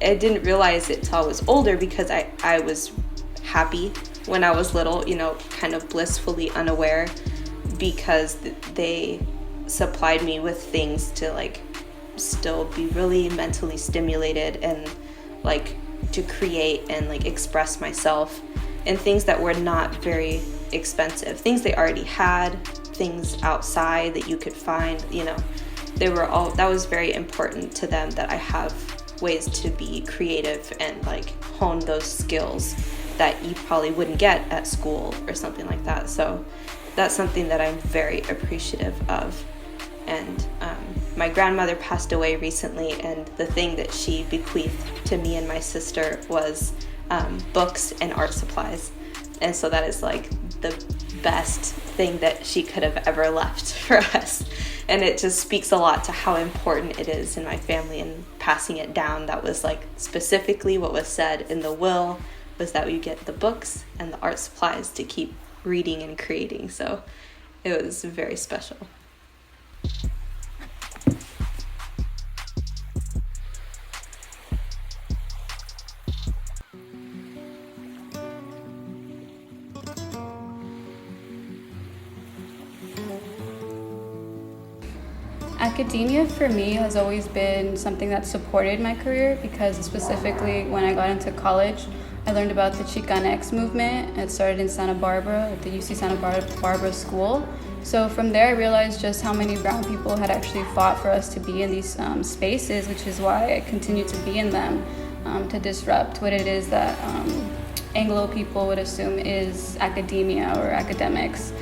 didn't realize it till I was older, because I was happy when I was little, you know, kind of blissfully unaware, because they supplied me with things to like still be really mentally stimulated and like to create and like express myself, and things that were not very expensive, things they already had, things outside that you could find, you know, that was very important to them, that I have ways to be creative and like hone those skills that you probably wouldn't get at school or something like that. So that's something that I'm very appreciative of. And my grandmother passed away recently, and the thing that she bequeathed to me and my sister was books and art supplies. And so that is like the best thing that she could have ever left for us. And it just speaks a lot to how important it is in my family, and passing it down. That was like specifically what was said in the will, was that we get the books and the art supplies to keep reading and creating. So it was very special. Academia for me has always been something that supported my career, because specifically when I got into college, I learned about the Chicanx movement. It started in Santa Barbara, at the UC Santa Barbara school. So from there I realized just how many brown people had actually fought for us to be in these spaces, which is why I continue to be in them, to disrupt what it is that Anglo people would assume is academia or academics.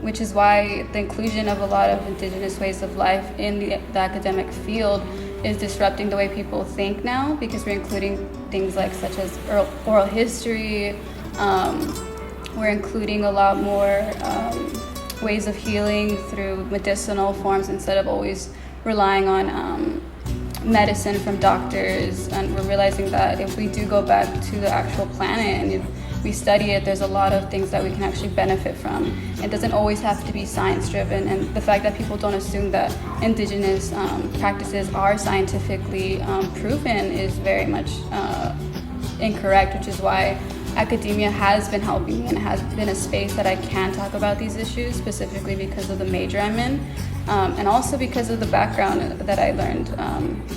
Which is why the inclusion of a lot of indigenous ways of life in the academic field is disrupting the way people think now, because we're including things like such as oral history. We're including a lot more ways of healing through medicinal forms, instead of always relying on medicine from doctors. And we're realizing that if we do go back to the actual planet and if we study it, there's a lot of things that we can actually benefit from. It doesn't always have to be science driven, and the fact that people don't assume that indigenous practices are scientifically proven is very much incorrect, which is why academia has been helping me, and it has been a space that I can talk about these issues, specifically because of the major I'm in, and also because of the background that I learned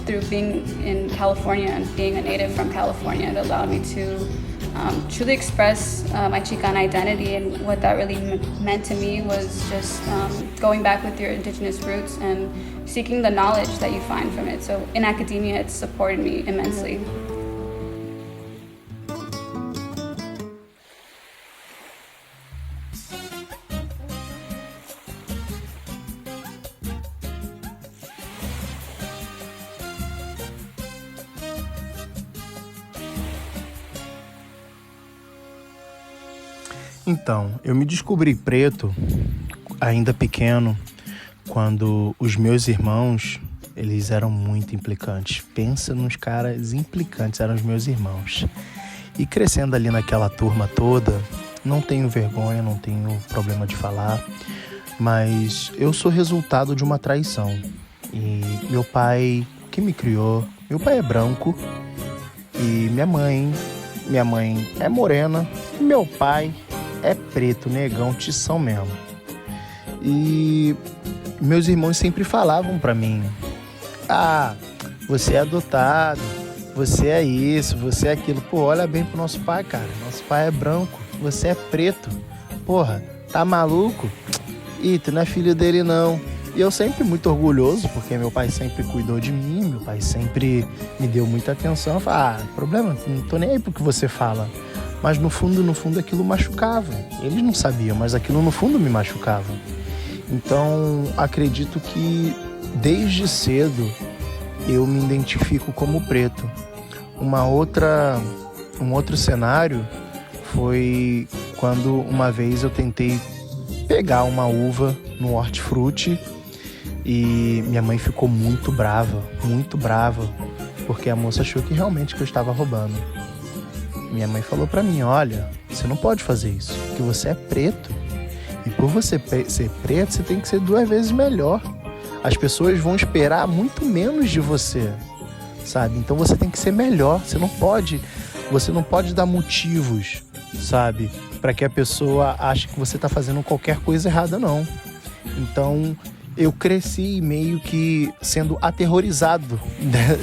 through being in California and being a native from California. It allowed me to truly express my Chicana identity, and what that really meant to me was just going back with your indigenous roots and seeking the knowledge that you find from it. So in academia, it's supported me immensely. Então, eu me descobri preto, ainda pequeno, quando os meus irmãos, eles eram muito implicantes. Pensa nos caras implicantes, eram os meus irmãos. E crescendo ali naquela turma toda, não tenho vergonha, não tenho problema de falar, mas eu sou resultado de uma traição. E meu pai, que me criou, meu pai é branco, e minha mãe é morena, e meu pai é preto, negão, tição mesmo. E meus irmãos sempre falavam pra mim: ah, você é adotado, você é isso, você é aquilo. Pô, olha bem pro nosso pai, cara. Nosso pai é branco, você é preto. Porra, tá maluco? Ih, tu não é filho dele não. E eu sempre muito orgulhoso, porque meu pai sempre cuidou de mim, meu pai sempre me deu muita atenção. Eu falei, problema, não tô nem aí pro que você fala. Mas no fundo aquilo machucava. Eles não sabiam, mas aquilo no fundo me machucava. Então acredito que desde cedo eu me identifico como preto. Um outro cenário foi quando uma vez eu tentei pegar uma uva no hortifruti e minha mãe ficou muito brava, porque a moça achou que realmente que eu estava roubando. Minha mãe falou pra mim, olha, você não pode fazer isso, porque você é preto. E por você ser preto, você tem que ser 2 vezes melhor. As pessoas vão esperar muito menos de você, sabe? Então você tem que ser melhor. Você não pode dar motivos, sabe? Para que a pessoa ache que você tá fazendo qualquer coisa errada, não. Então eu cresci meio que sendo aterrorizado, né?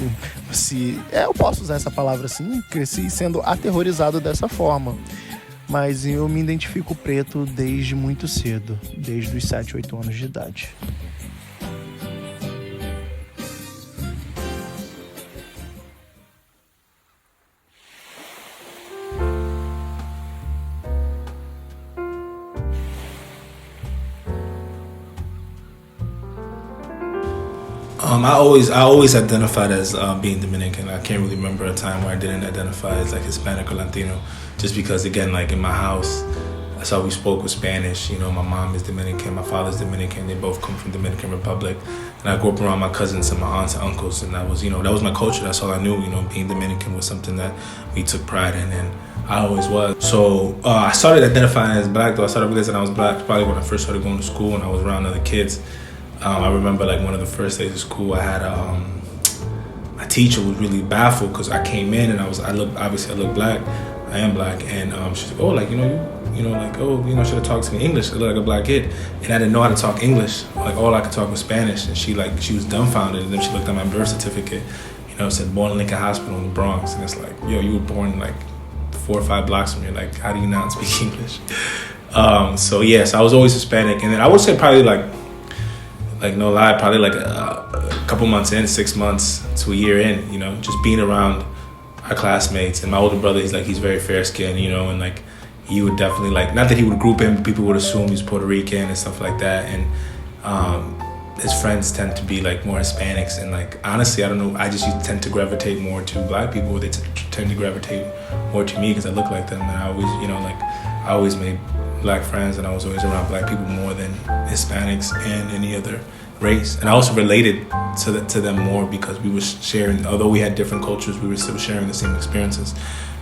Eu posso usar essa palavra assim, cresci sendo aterrorizado dessa forma. Mas eu me identifico preto desde muito cedo, desde os 7, 8 anos de idade. I always identified as being Dominican. I can't really remember a time where I didn't identify as like Hispanic or Latino, just because again, like in my house, that's how we spoke with Spanish. You know, my mom is Dominican, my father's Dominican. They both come from Dominican Republic, and I grew up around my cousins and my aunts and uncles, and that was my culture. That's all I knew. You know, being Dominican was something that we took pride in, and I always was. So I started identifying as black, though. I started realizing I was black probably when I first started going to school and I was around other kids. I remember like one of the first days of school, I had my teacher was really baffled because I came in and I look black. I am black, and she's like, oh, like should have talked to me English. I look like a black kid, and I didn't know how to talk English. Like all I could talk was Spanish, and she was dumbfounded. And then she looked at my birth certificate, it said born in Lincoln Hospital in the Bronx, and it's like, yo, you were born like 4 or 5 blocks from here. Like, how do you not speak English? So yes, I was always Hispanic, and then I would say probably like no lie, probably like a couple months in, 6 months to a year in, just being around our classmates. And my older brother, he's very fair skinned, and like he would definitely not that he would group in, but people would assume he's Puerto Rican and stuff like that. And his friends tend to be like more Hispanics, and like honestly, I don't know, I just tend to gravitate more to black people. They tend to gravitate more to me because I look like them, and I always, I always made black friends, and I was always around black people more than Hispanics and any other race. And I also related to them more because we were sharing, although we had different cultures, we were still sharing the same experiences.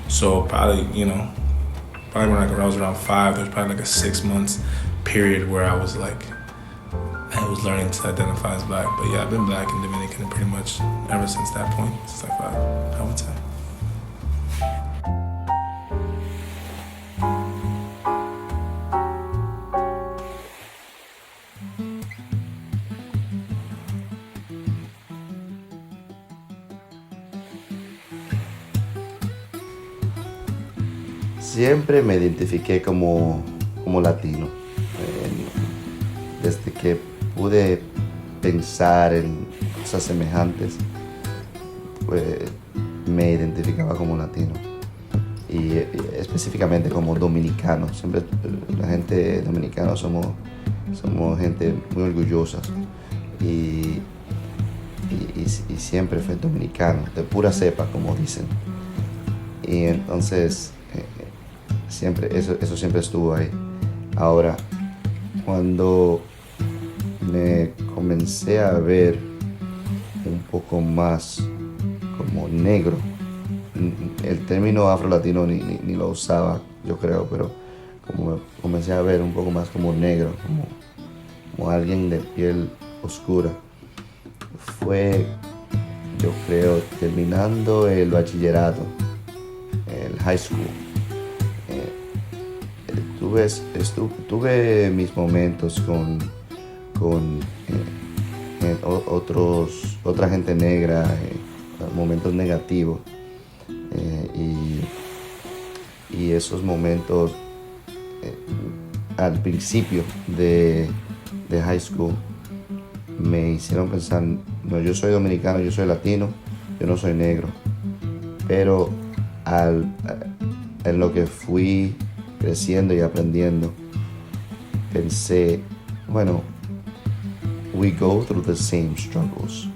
So probably when I was around 5, there was probably like a 6 months period where I was learning to identify as black. But yeah, I've been black and Dominican pretty much ever since that point, since like 5, I would say. Siempre me identifiqué como latino. Desde que pude pensar en cosas semejantes, pues me identificaba como latino. Y específicamente como dominicano. Siempre la gente dominicana somos gente muy orgullosa. Y siempre fue dominicano, de pura cepa, como dicen. Y entonces eso siempre estuvo ahí. Ahora, cuando me comencé a ver un poco más como negro, el término afro-latino ni lo usaba, yo creo, pero como me comencé a ver un poco más como negro, como alguien de piel oscura, fue, yo creo, terminando el bachillerato, el high school. Tuve mis momentos con otra gente negra, momentos negativos, y esos momentos al principio de high school me hicieron pensar, no, yo soy dominicano, yo soy latino, yo no soy negro. Pero en lo que fui creciendo y aprendiendo, pensé, bueno, we go through the same struggles.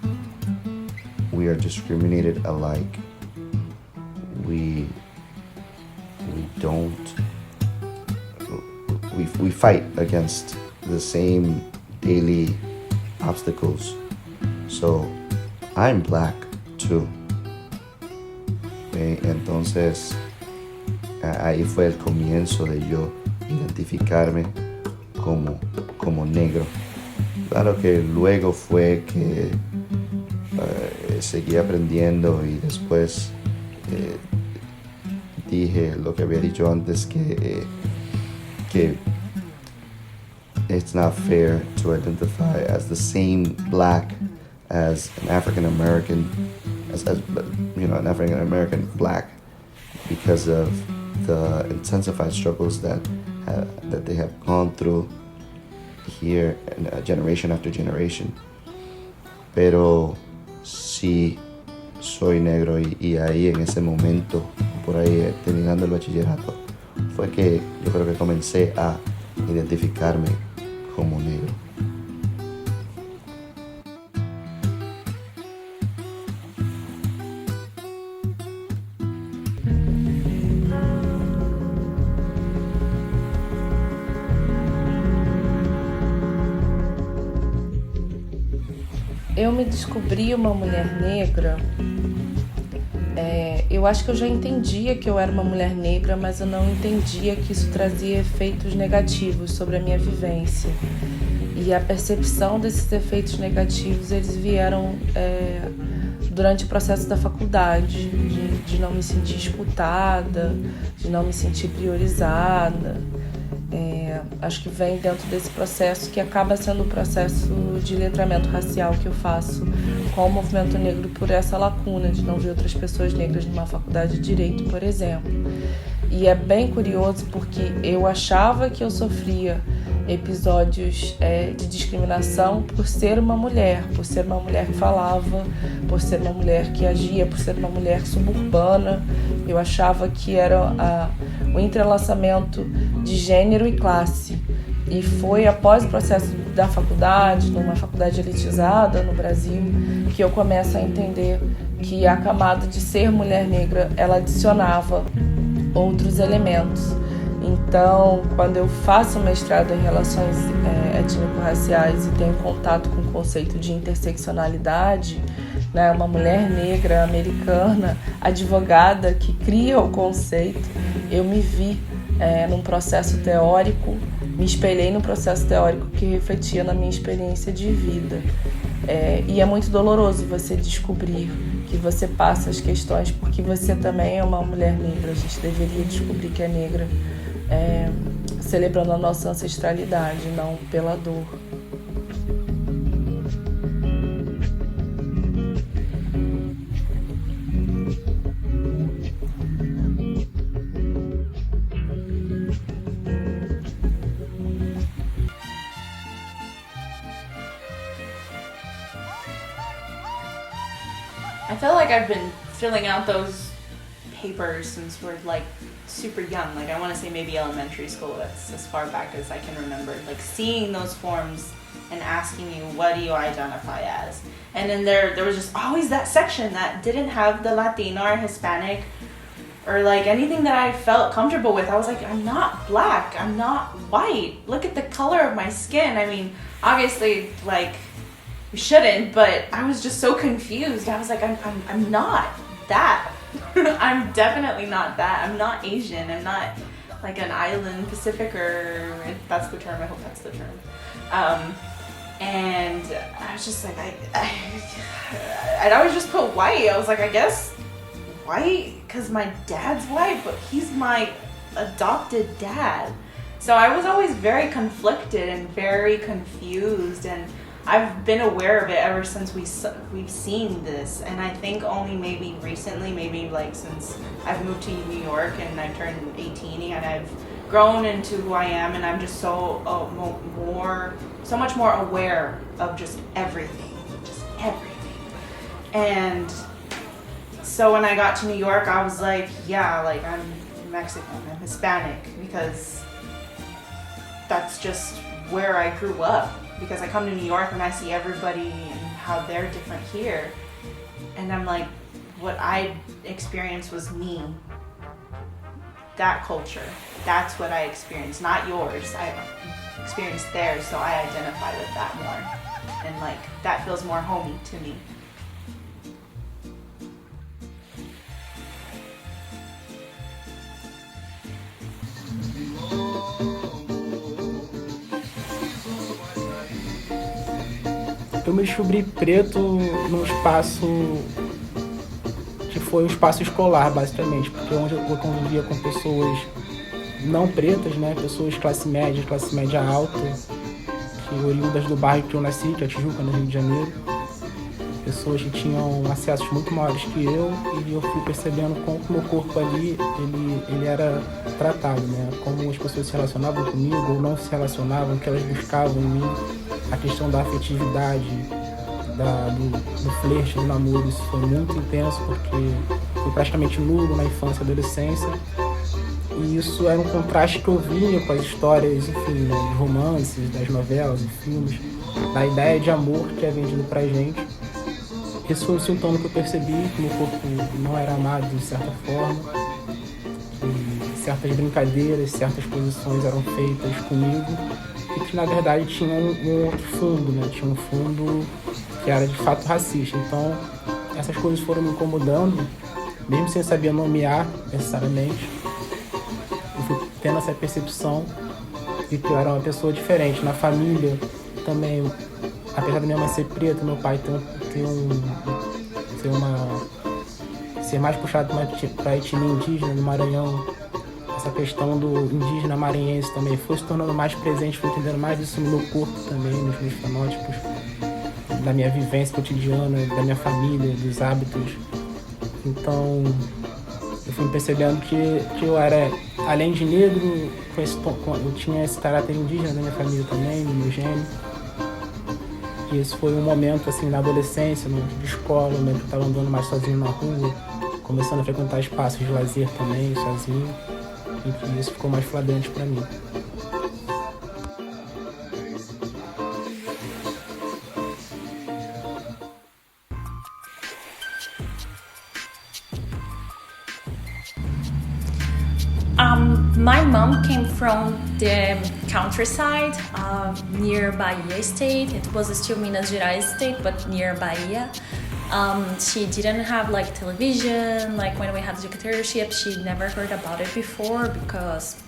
we are discriminated alike. We don't. We fight against the same daily obstacles. So I'm black too. Entonces ahí fue el comienzo de yo identificarme como negro. Claro que luego fue que seguí aprendiendo y después dije lo que había dicho antes, que it's not fair to identify as the same black as an African American, as an African American black, because of the intensified struggles that they have gone through here, generation after generation. Pero sí soy negro, y ahí en ese momento, por ahí terminando el bachillerato, fue que yo creo que comencé a identificarme como negro. Eu me descobri uma mulher negra. Eu acho que eu já entendia que eu era uma mulher negra, mas eu não entendia que isso trazia efeitos negativos sobre a minha vivência. E a percepção desses efeitos negativos, eles vieram durante o processo da faculdade, de não me sentir escutada, de não me sentir priorizada. Acho que vem dentro desse processo que acaba sendo o processo de letramento racial que eu faço com o movimento negro, por essa lacuna de não ver outras pessoas negras numa faculdade de Direito, por exemplo. E é bem curioso porque eu achava que eu sofria episódios de discriminação por ser uma mulher que falava, por ser uma mulher que agia, por ser uma mulher suburbana. Eu achava que era o entrelaçamento de gênero e classe. E foi após o processo da faculdade, numa faculdade elitizada no Brasil, que eu começo a entender que a camada de ser mulher negra, ela adicionava outros elementos. Então, quando eu faço mestrado em relações étnico-raciais e tenho contato com o conceito de interseccionalidade, né, uma mulher negra americana, advogada que cria o conceito, eu me vi num processo teórico, me espelhei no processo teórico que refletia na minha experiência de vida. E é muito doloroso você descobrir que você passa as questões porque você também é uma mulher negra. A gente deveria descobrir que é negra celebrando a nossa ancestralidade, não pela dor. I feel like I've been filling out those papers since we're like super young. Like I want to say maybe elementary school. That's as far back as I can remember. Like seeing those forms and asking you, what do you identify as? And then there was just always that section that didn't have the Latino or Hispanic or like anything that I felt comfortable with. I was like, I'm not black. I'm not white. Look at the color of my skin. I mean, obviously, like, you shouldn't, but I was just so confused. I was like, I'm not that. I'm definitely not that. I'm not Asian. I'm not like an island Pacificer, if that's the term. I hope that's the term. And I was just like, I'd always just put white. I was like, I guess white because my dad's white, but he's my adopted dad. So I was always very conflicted and very confused, and I've been aware of it ever since we've seen this. And I think only maybe recently, maybe like since I've moved to New York and I turned 18 and I've grown into who I am, and I'm just so much more aware of just everything. And so when I got to New York, I was like, yeah, like I'm Mexican, I'm Hispanic, because that's just where I grew up. Because I come to New York and I see everybody and how they're different here. and I'm like, what I experienced was me. That culture, that's what I experienced, not yours. I experienced theirs, so I identify with that more. And like, that feels more homey to me. Eu me descobri preto num espaço que foi um espaço escolar, basicamente, porque onde eu convivia com pessoas não pretas, né, pessoas classe média alta, que oriundas do bairro que eu nasci, que é a Tijuca, no Rio de Janeiro, pessoas que tinham acessos muito maiores que eu, e eu fui percebendo como o meu corpo ali, ele era tratado, né, como as pessoas se relacionavam comigo ou não se relacionavam, o que elas buscavam em mim, a questão da afetividade, do flerte, do namoro, isso foi muito intenso, porque fui praticamente nulo na infância e adolescência, e isso era um contraste que eu via com as histórias, enfim, dos romances, das novelas e filmes, da ideia de amor que é vendido pra gente. Esse foi um sintoma que eu percebi, que meu corpo não era amado de certa forma, que certas brincadeiras, certas posições eram feitas comigo, e que na verdade tinha um outro fundo, né? Tinha um fundo que era de fato racista. Então essas coisas foram me incomodando, mesmo sem saber nomear necessariamente. Eu fui tendo essa percepção de que eu era uma pessoa diferente. Na família também, apesar da minha mãe ser preta, meu pai ser mais puxado para a etnia indígena no Maranhão, essa questão do indígena maranhense também foi se tornando mais presente, fui entendendo mais isso no meu corpo também, nos meus fenótipos, da minha vivência cotidiana, da minha família, dos hábitos. Então eu fui percebendo que eu era, além de negro, eu tinha esse caráter indígena da minha família também, no meu gênio. E esse foi um momento, assim, na adolescência, no de escola, no momento que eu estava andando mais sozinho na rua, começando a frequentar espaços de lazer também, sozinho, e que isso ficou mais flagrante para mim. My mom came from the countryside near Bahia state. It was still Minas Gerais state, but near Bahia. She didn't have like television, like when we had the dictatorship, she never heard about it before because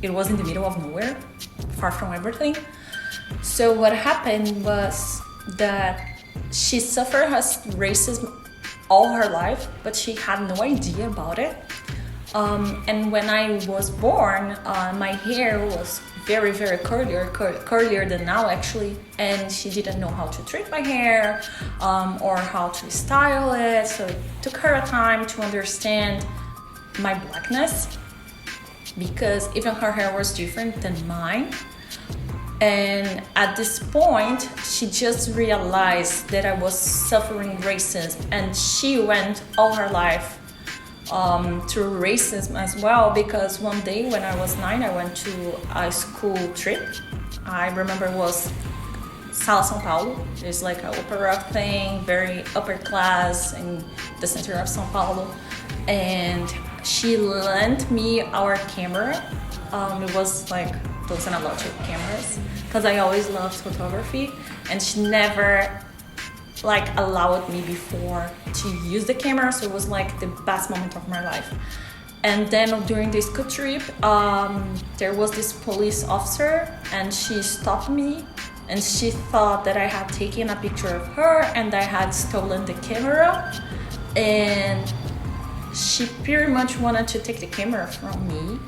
it was in the middle of nowhere, far from everything. So what happened was that she suffered racism all her life, but she had no idea about it. And when I was born, my hair was very, very curlier than now actually, and she didn't know how to treat my hair or how to style it, so it took her a time to understand my blackness, because even her hair was different than mine. And at this point, she just realized that I was suffering racism, and she went all her life through racism as well, because one day when I was 9, I went to a school trip. I remember it was Sala São Paulo. It's like an opera thing, very upper class in the center of São Paulo. And she lent me our camera. It was like those analog cameras, because I always loved photography, and she never like allowed me before to use the camera, so it was like the best moment of my life. And then during the school trip, there was this police officer, and she stopped me, and she thought that I had taken a picture of her and I had stolen the camera, and she pretty much wanted to take the camera from me.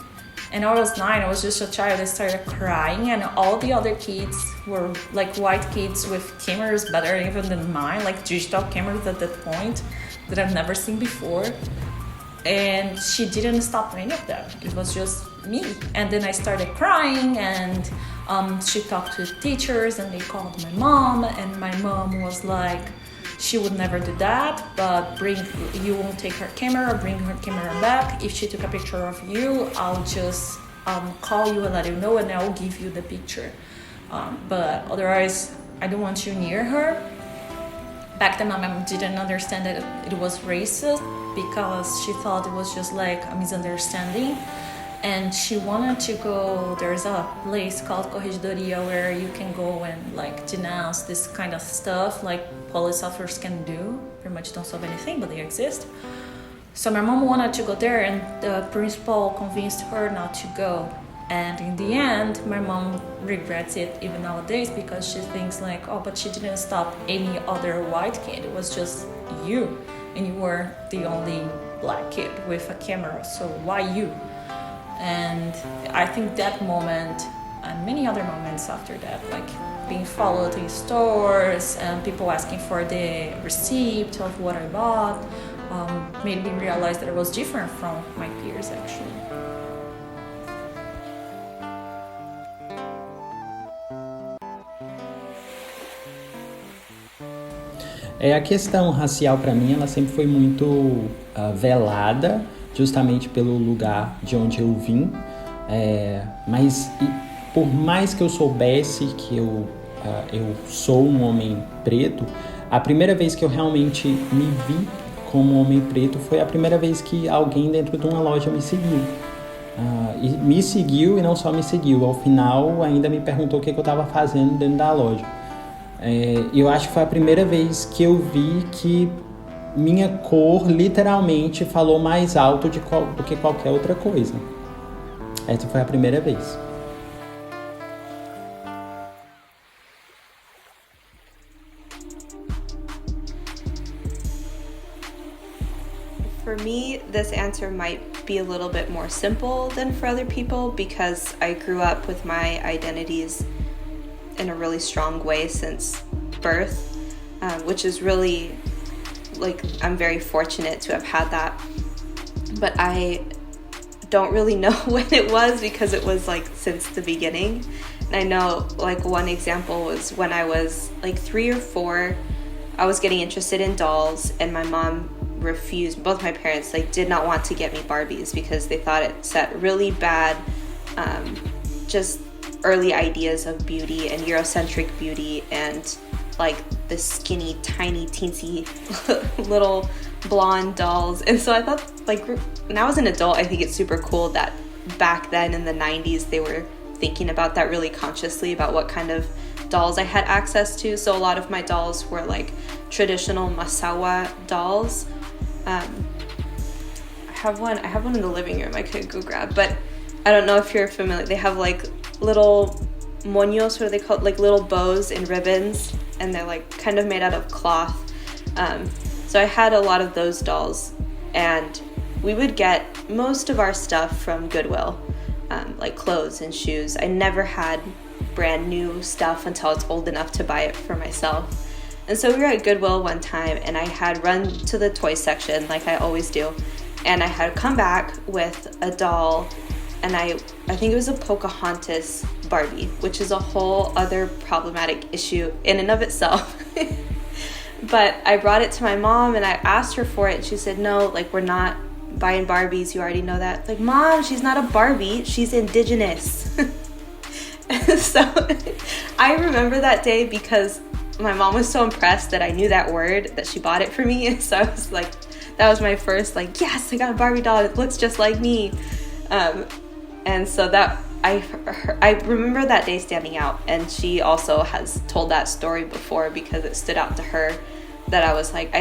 And I was 9, I was just a child. I started crying, and all the other kids were like white kids with cameras better even than mine, like digital cameras at that point that I've never seen before. And she didn't stop any of them. It was just me. And then I started crying, and she talked to teachers, and they called my mom, and my mom was like, she would never do that, but you won't take her camera, bring her camera back. If she took a picture of you, I'll just call you and let you know, and I'll give you the picture. But otherwise, I don't want you near her. back then my mom didn't understand that it was racist because she thought it was just like a misunderstanding. And she wanted to go, there's a place called Corregedoria where you can go and like denounce this kind of stuff like police officers can do. Pretty much don't solve anything, but they exist. So my mom wanted to go there and the principal convinced her not to go. And in the end, my mom regrets it even nowadays because she thinks like, oh, but she didn't stop any other white kid. It was just you. And you were the only black kid with a camera, so why you? And I think that moment and many other moments after that, like being followed in stores and people asking for the receipt of what I bought, made me realize that I was different from my peers actually. A questão racial para mim ela sempre foi muito velada, justamente pelo lugar de onde eu vim, mas por mais que eu soubesse que eu sou um homem preto, a primeira vez que eu realmente me vi como um homem preto foi a primeira vez que alguém dentro de uma loja me seguiu. E me seguiu e não só me seguiu, ao final ainda me perguntou o que eu estava fazendo dentro da loja. Eu acho que foi a primeira vez que eu vi que minha cor literalmente falou mais alto do que qualquer outra coisa. Essa foi a primeira vez. For me, this answer might be a little bit more simple than for other people because I grew up with my identities in a really strong way since birth, which is really, like, I'm very fortunate to have had that. But I don't really know when it was because it was like since the beginning. And I know like one example was when I was like 3 or 4, I was getting interested in dolls and my mom refused. Both my parents like did not want to get me Barbies because they thought it set really bad just early ideas of beauty and Eurocentric beauty and like the skinny, tiny, teensy little blonde dolls. And so I thought, like, when I was an adult, I think it's super cool that back then in the 90s they were thinking about that really consciously about what kind of dolls I had access to. So a lot of my dolls were like traditional Masawa dolls. I have one in the living room I could go grab, but I don't know if you're familiar. They have like little moños, what are they called? Like little bows and ribbons, and they're like kind of made out of cloth. So I had a lot of those dolls, and we would get most of our stuff from Goodwill, like clothes and shoes. I never had brand new stuff until I was old enough to buy it for myself. And so we were at Goodwill one time, and I had run to the toy section like I always do, and I had come back with a doll, and I think it was a Pocahontas Barbie, which is a whole other problematic issue in and of itself. But I brought it to my mom and I asked her for it, and she said, no, like, we're not buying Barbies, you already know that. Like, Mom, she's not a Barbie, she's indigenous. So I remember that day because my mom was so impressed that I knew that word, that she bought it for me. And so I was like, that was my first, like, yes, I got a Barbie doll, it looks just like me. And so that I remember that day standing out, and she also has told that story before because it stood out to her that I was like,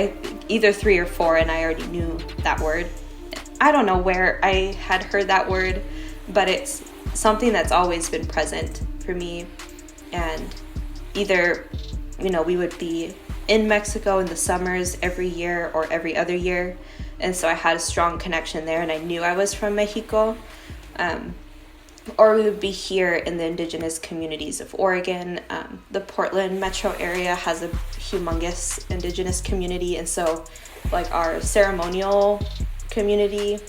either 3 or 4 and I already knew that word. I don't know where I had heard that word, but it's something that's always been present for me. And either, you know, we would be in Mexico in the summers every year or every other year, and so I had a strong connection there and I knew I was from Mexico. Or we would be here in the indigenous communities of Oregon. The Portland metro area has a humongous indigenous community, and so like our ceremonial community,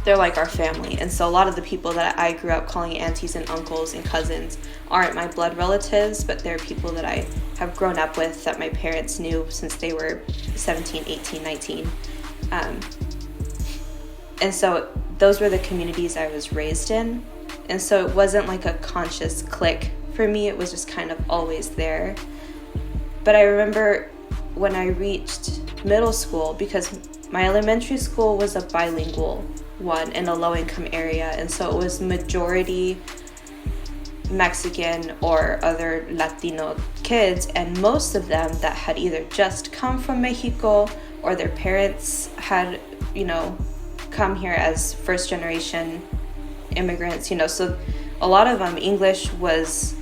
they're like our family. And so a lot of the people that I grew up calling aunties and uncles and cousins aren't my blood relatives, but they're people that I have grown up with that my parents knew since they were 17, 18, 19. And so those were the communities I was raised in. And so it wasn't like a conscious click for me. It was just kind of always there. But I remember when I reached middle school, because my elementary school was a bilingual one in a low-income area, and so it was majority Mexican or other Latino kids, and most of them that had either just come from Mexico or their parents had, come here as first generation immigrants, so a lot of them, English was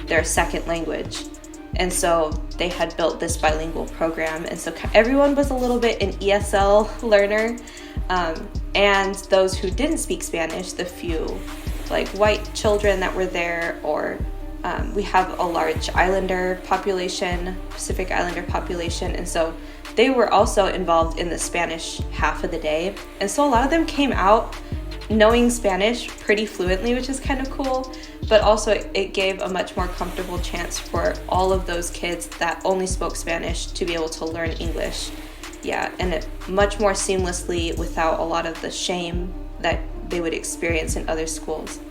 their second language. And so they had built this bilingual program. And so everyone was a little bit an ESL learner. And those who didn't speak Spanish, the few like white children that were there, or we have a large islander population, Pacific Islander population. And so they were also involved in the Spanish half of the day. And so a lot of them came out knowing Spanish pretty fluently, which is kind of cool, but also it gave a much more comfortable chance for all of those kids that only spoke Spanish to be able to learn English. Yeah, and it much more seamlessly without a lot of the shame that they would experience in other schools.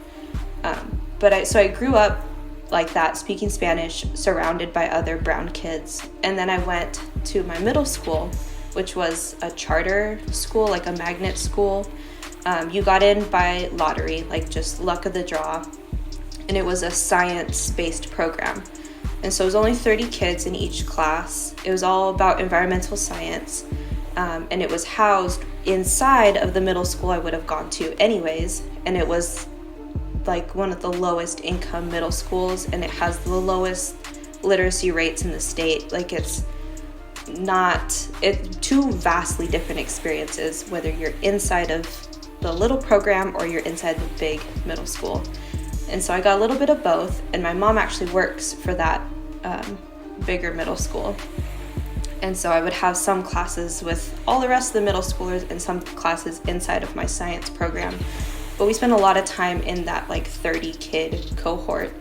So I grew up like that, speaking Spanish, surrounded by other brown kids. And then I went to my middle school, which was a charter school, like a magnet school. You got in by lottery, like just luck of the draw. And it was a science-based program. And so it was only 30 kids in each class. It was all about environmental science. And it was housed inside of the middle school I would have gone to anyways. And it was like one of the lowest income middle schools, and it has the lowest literacy rates in the state. Like it's two vastly different experiences, whether you're inside of the little program or you're inside the big middle school. And so I got a little bit of both, and my mom actually works for that bigger middle school. And so I would have some classes with all the rest of the middle schoolers and some classes inside of my science program. But we spent a lot of time in that like 30 kid cohort.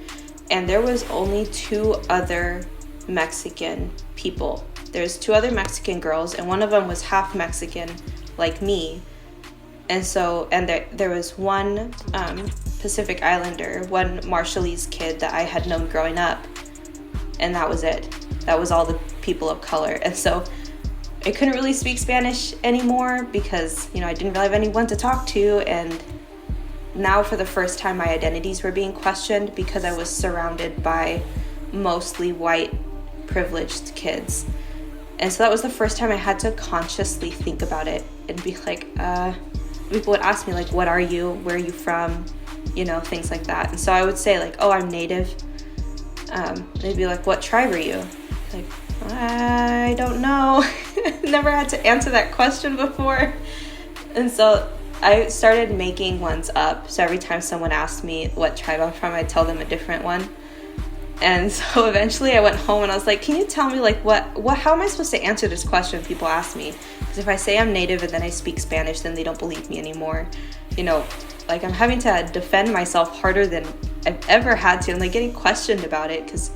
And there was only 2 other Mexican people. There's 2 other Mexican girls, and one of them was half Mexican like me. And so, there was one Pacific Islander, one Marshallese kid that I had known growing up, and that was it. That was all the people of color. And so I couldn't really speak Spanish anymore because, I didn't really have anyone to talk to. And now for the first time, my identities were being questioned because I was surrounded by mostly white, privileged kids. And so that was the first time I had to consciously think about it and be like, people would ask me, like, what are you? Where are you from? Things like that. And so I would say, like, oh, I'm Native. They'd be like, what tribe are you? Like, I don't know. Never had to answer that question before. And so I started making ones up. So every time someone asked me what tribe I'm from, I'd tell them a different one. And so eventually I went home and I was like, can you tell me, like, how am I supposed to answer this question if people ask me? Because if I say I'm Native and then I speak Spanish, then they don't believe me anymore. Like I'm having to defend myself harder than I've ever had to. And like getting questioned about it because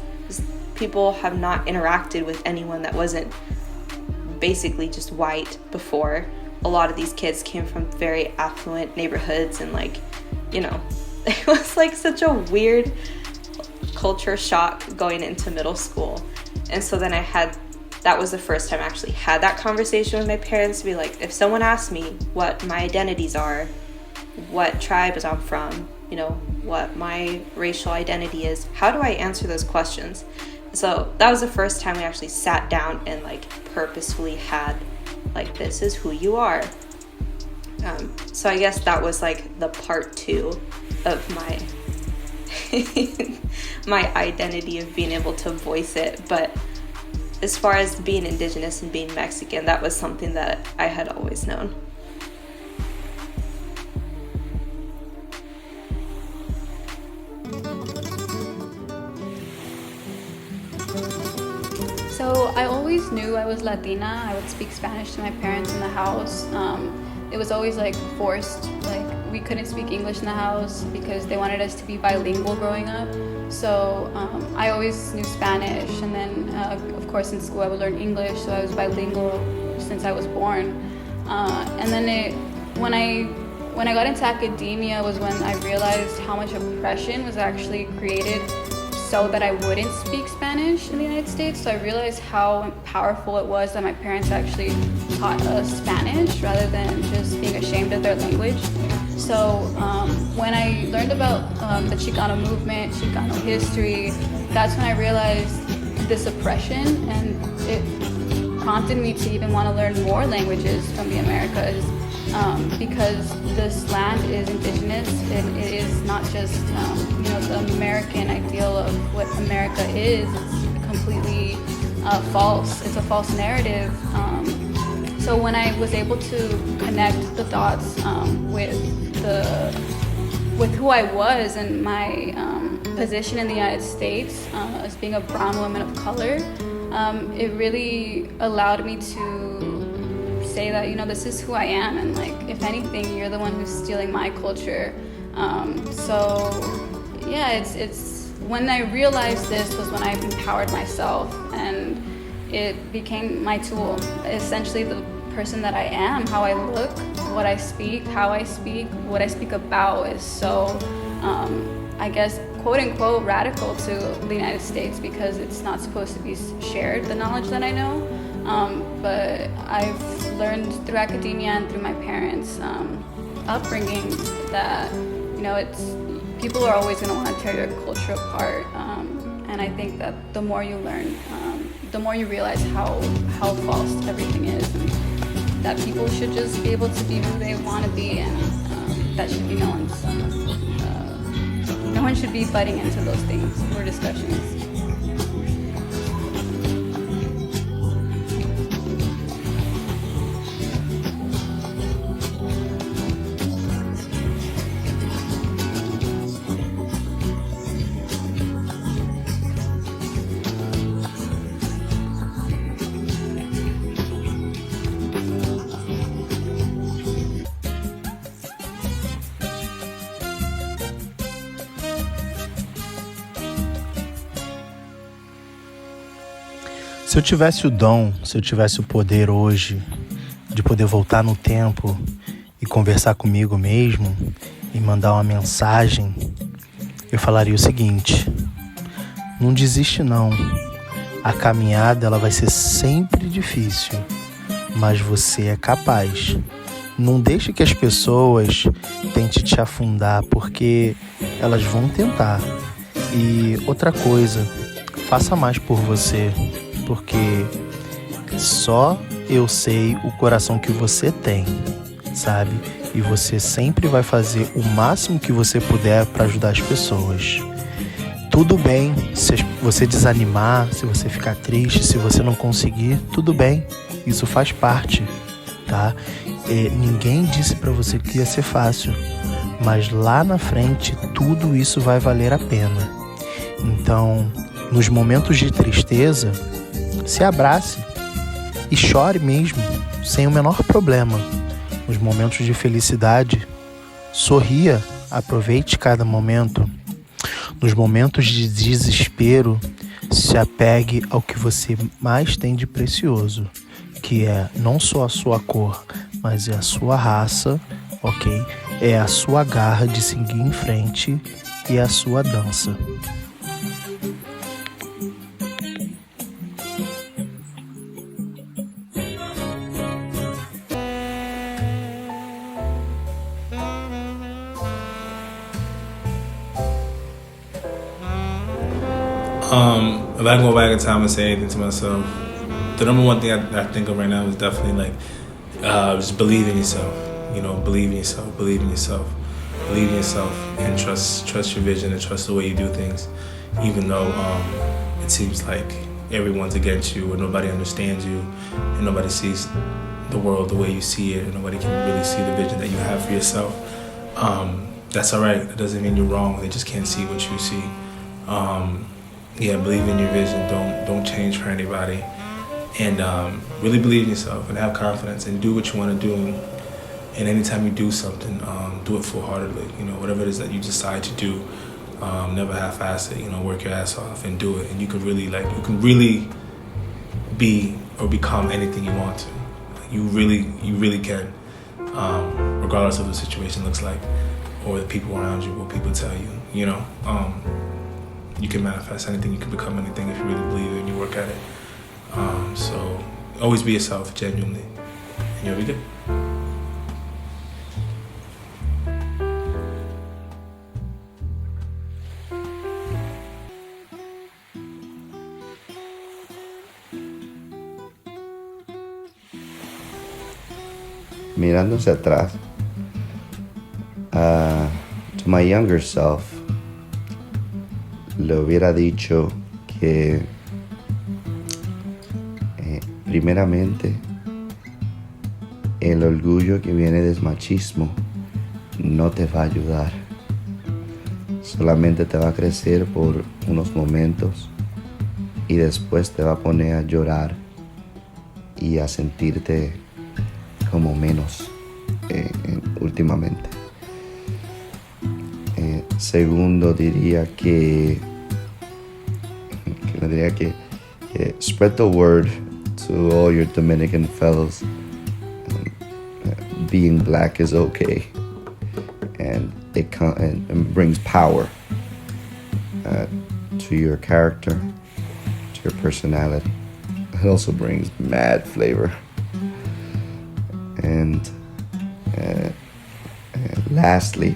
people have not interacted with anyone that wasn't basically just white before. A lot of these kids came from very affluent neighborhoods, and like, it was like such a weird culture shock going into middle school. And so then that was the first time I actually had that conversation with my parents to be like, if someone asks me what my identities are, what tribes I'm from, what my racial identity is, how do I answer those questions? So that was the first time we actually sat down and like purposefully had like, this is who you are. So I guess that was like the part 2 of my my identity of being able to voice it. But as far as being Indigenous and being Mexican, that was something that I had always known. So I always knew I was Latina. I would speak Spanish to my parents in the house. It was always like forced, like we couldn't speak English in the house because they wanted us to be bilingual growing up. So I always knew Spanish, and then of course in school I would learn English, so I was bilingual since I was born. And then when I got into academia was when I realized how much oppression was actually created so that I wouldn't speak Spanish in the United States. So I realized how powerful it was that my parents actually taught us Spanish rather than just being ashamed of their language. So when I learned about the Chicano movement, Chicano history, that's when I realized this oppression, and it prompted me to even want to learn more languages from the Americas, because this land is indigenous. It is not just the American ideal of what America is. It's completely false. It's a false narrative. So when I was able to connect the dots with who I was and my position in the United States as being a brown woman of color, it really allowed me to say that, this is who I am, and like, if anything, you're the one who's stealing my culture. So yeah, it's when I realized this was when I empowered myself, and it became my tool. Essentially, the person that I am, how I look, what I speak, how I speak, what I speak about is so, I guess, quote unquote, radical to the United States, because it's not supposed to be shared, the knowledge that I know. But I've learned through academia and through my parents' upbringing that, it's, people are always going to want to tear your culture apart. And I think that the more you learn, the more you realize how false everything is, and that people should just be able to be who they want to be, and that should be no one should be butting into those things or discussions. Se eu tivesse o dom, se eu tivesse o poder hoje de poder voltar no tempo e conversar comigo mesmo e mandar uma mensagem, eu falaria o seguinte: não desiste não. A caminhada ela vai ser sempre difícil, mas você é capaz. Não deixe que as pessoas tentem te afundar, porque elas vão tentar. E outra coisa, faça mais por você, porque só eu sei o coração que você tem, sabe? E você sempre vai fazer o máximo que você puder para ajudar as pessoas. Tudo bem se você desanimar, se você ficar triste, se você não conseguir, tudo bem. Isso faz parte, tá? Ninguém disse para você que ia ser fácil, mas lá na frente tudo isso vai valer a pena. Então, nos momentos de tristeza, se abrace e chore mesmo, sem o menor problema. Nos momentos de felicidade, sorria, aproveite cada momento. Nos momentos de desespero, se apegue ao que você mais tem de precioso, que é não só a sua cor, mas é a sua raça, ok? É a sua garra de seguir em frente e a sua dança. If I can go back in time and say anything to myself, the number one thing I think of right now is definitely just believe in yourself. Believe in yourself, believe in yourself, believe in yourself, and trust your vision and trust the way you do things, even though it seems like everyone's against you or nobody understands you and nobody sees the world the way you see it, and nobody can really see the vision that you have for yourself. That's all right. It doesn't mean you're wrong. They just can't see what you see. Believe in your vision. Don't change for anybody, and really believe in yourself and have confidence and do what you want to do. And anytime you do something, do it full-heartedly. Whatever it is that you decide to do, never half-ass it. Work your ass off and do it. And you can really be or become anything you want to. You really can, regardless of what the situation looks like or the people around you, what people tell you. you can manifest anything, you can become anything if you really believe it and you work at it. So always be yourself, genuinely, and you'll be good. Mirando hacia atrás, to my younger self, le hubiera dicho que primeramente el orgullo que viene del machismo no te va a ayudar. Solamente te va a crecer por unos momentos y después te va a poner a llorar y a sentirte como menos últimamente. Segundo, diría que spread the word to all your Dominican fellows. Being black is okay, and it brings power to your character, to your personality. It also brings mad flavor. And lastly,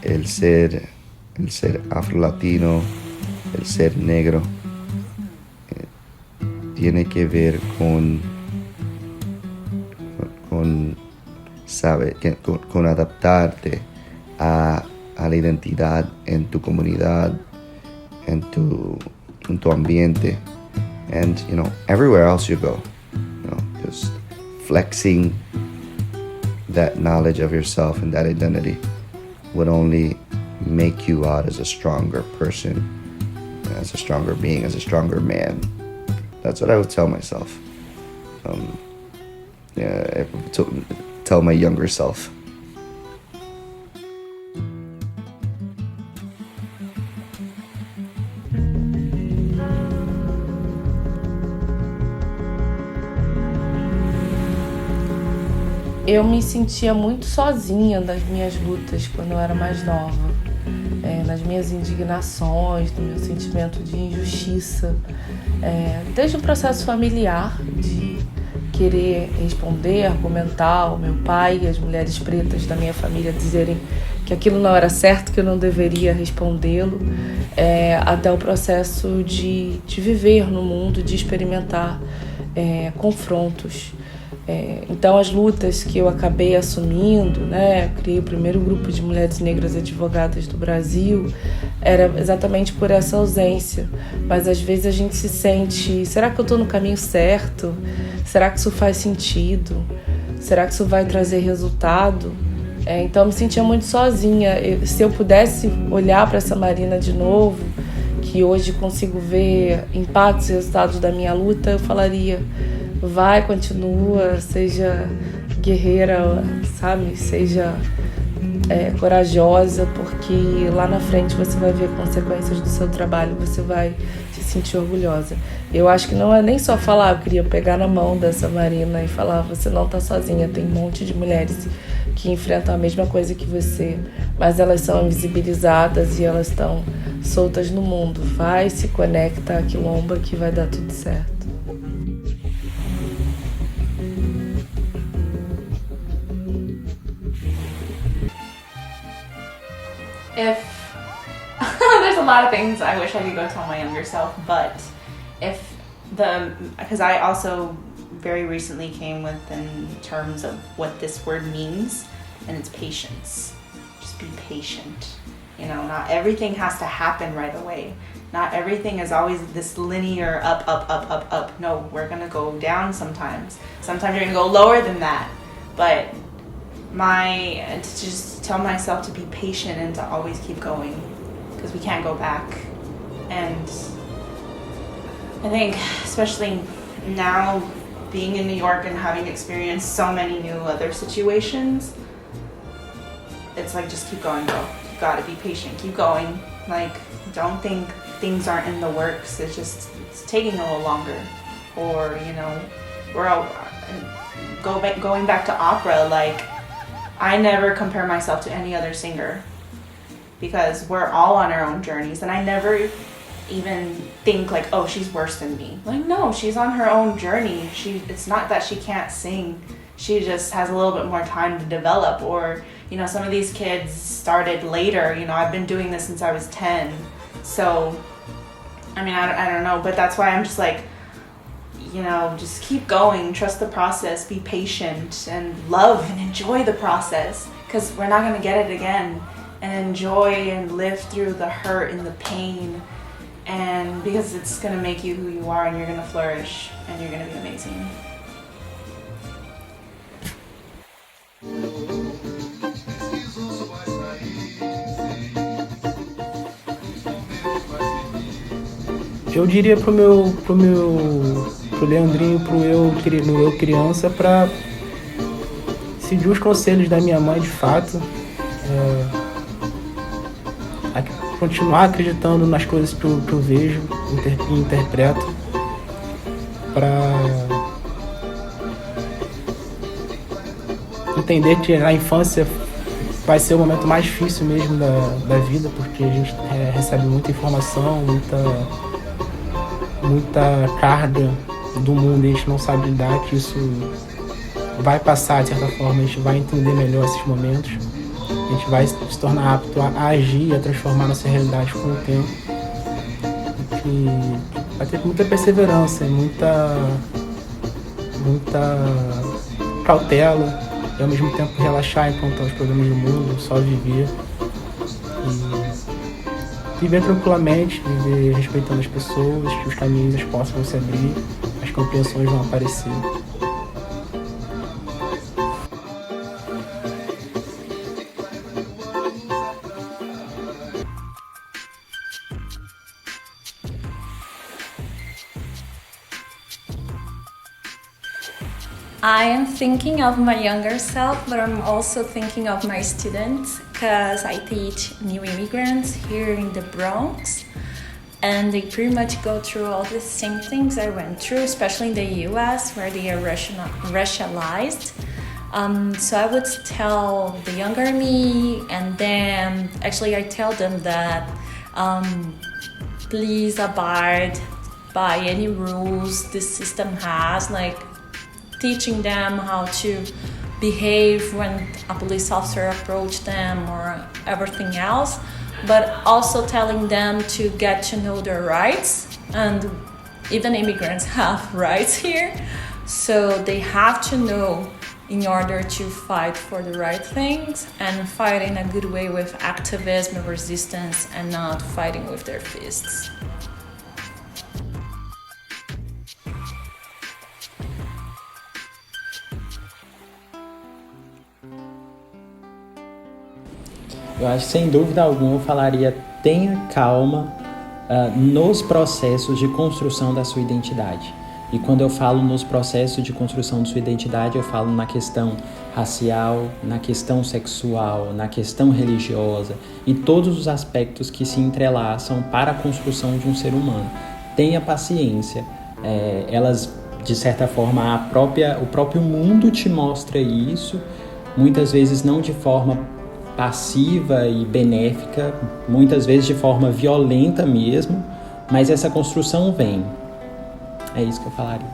el ser afro-latino, el ser negro, tiene que ver con adaptarte a la identidad en tu comunidad, en tu ambiente, and everywhere else you go. Just flexing that knowledge of yourself and that identity would only make you out as a stronger person, as a stronger being, as a stronger man. That's what I would tell myself. Tell my younger self. Eu me sentia muito sozinha nas minhas lutas quando eu era mais nova, nas minhas indignações, no meu sentimento de injustiça, desde o processo familiar, de querer responder, argumentar, o meu pai e as mulheres pretas da minha família dizerem que aquilo não era certo, que eu não deveria respondê-lo, até o processo de viver no mundo, de experimentar confrontos. Então as lutas que eu acabei assumindo, eu criei o primeiro grupo de mulheres negras advogadas do Brasil, era exatamente por essa ausência. Mas às vezes a gente se sente, será que eu estou no caminho certo? Será que isso faz sentido? Será que isso vai trazer resultado? Então eu me sentia muito sozinha. Se eu pudesse olhar para essa Marina de novo, que hoje consigo ver impactos e resultados da minha luta, eu falaria: vai, continua, seja guerreira, sabe? Seja corajosa, porque lá na frente você vai ver consequências do seu trabalho, você vai se sentir orgulhosa. Eu acho que não é nem só falar, eu queria pegar na mão dessa Marina e falar: você não tá sozinha, tem um monte de mulheres que enfrentam a mesma coisa que você, mas elas são invisibilizadas e elas estão soltas no mundo. Vai, se conecta a quilomba que vai dar tudo certo. If there's a lot of things I wish I could go tell my younger self, but because I also very recently came within terms of what this word means, and it's patience. Just be patient. Not everything has to happen right away. Not everything is always this linear up, up, up, up, up. No, we're gonna go down sometimes. Sometimes you're gonna go lower than that. But to just tell myself to be patient and to always keep going, because we can't go back. And I think especially now, being in New York and having experienced so many new other situations, it's like, just keep going, girl. You gotta be patient, keep going. Like, don't think things aren't in the works. It's taking a little longer. Or, we're all going back to opera. Like, I never compare myself to any other singer. because we're all on our own journeys. And I never even think like, oh, she's worse than me. Like, no, she's on her own journey. It's not that she can't sing. She just has a little bit more time to develop. Or, you know, some of these kids started later. You know, I've been doing this since I was 10. So, I mean, I don't know, but that's why I'm just like, you know, just keep going, trust the process, be patient, and love and enjoy the process, because we're not going to get it again. And enjoy and live through the hurt and the pain, and because it's going to make you who you are, and you're going to flourish, and you're going to be amazing. Eu diria pro Leandrinho, no eu criança, para seguir os conselhos da minha mãe de fato, continuar acreditando nas coisas que eu vejo e interpreto, para entender que a infância vai ser o momento mais difícil mesmo da vida, porque a gente recebe muita informação, muita carga do mundo, e a gente não sabe lidar, que isso vai passar de certa forma, a gente vai entender melhor esses momentos, a gente vai se tornar apto a agir e a transformar nossa realidade com o tempo, e vai ter muita perseverança, muita cautela, e ao mesmo tempo relaxar enquanto os problemas do mundo, só viver e viver tranquilamente, viver respeitando as pessoas, que os caminhos possam se abrir, as compreensões vão aparecer. I am thinking of my younger self, but I'm also thinking of my students, because I teach new immigrants here in the Bronx, and they pretty much go through all the same things I went through, especially in the US, where they are racialized. So I would tell the younger me, and then actually I tell them that please abide by any rules the system has, like teaching them how to behave when a police officer approaches them or everything else, but also telling them to get to know their rights. And even immigrants have rights here, so they have to know in order to fight for the right things, and fight in a good way with activism and resistance, and not fighting with their fists. Eu acho que, sem dúvida alguma, eu falaria: tenha calma nos processos de construção da sua identidade. E quando eu falo nos processos de construção de sua identidade, eu falo na questão racial, na questão sexual, na questão religiosa, e todos os aspectos que se entrelaçam para a construção de um ser humano. Tenha paciência. Elas, de certa forma, o próprio mundo te mostra isso, muitas vezes não de forma passiva e benéfica, muitas vezes de forma violenta mesmo, mas essa construção vem. É isso que eu falaria.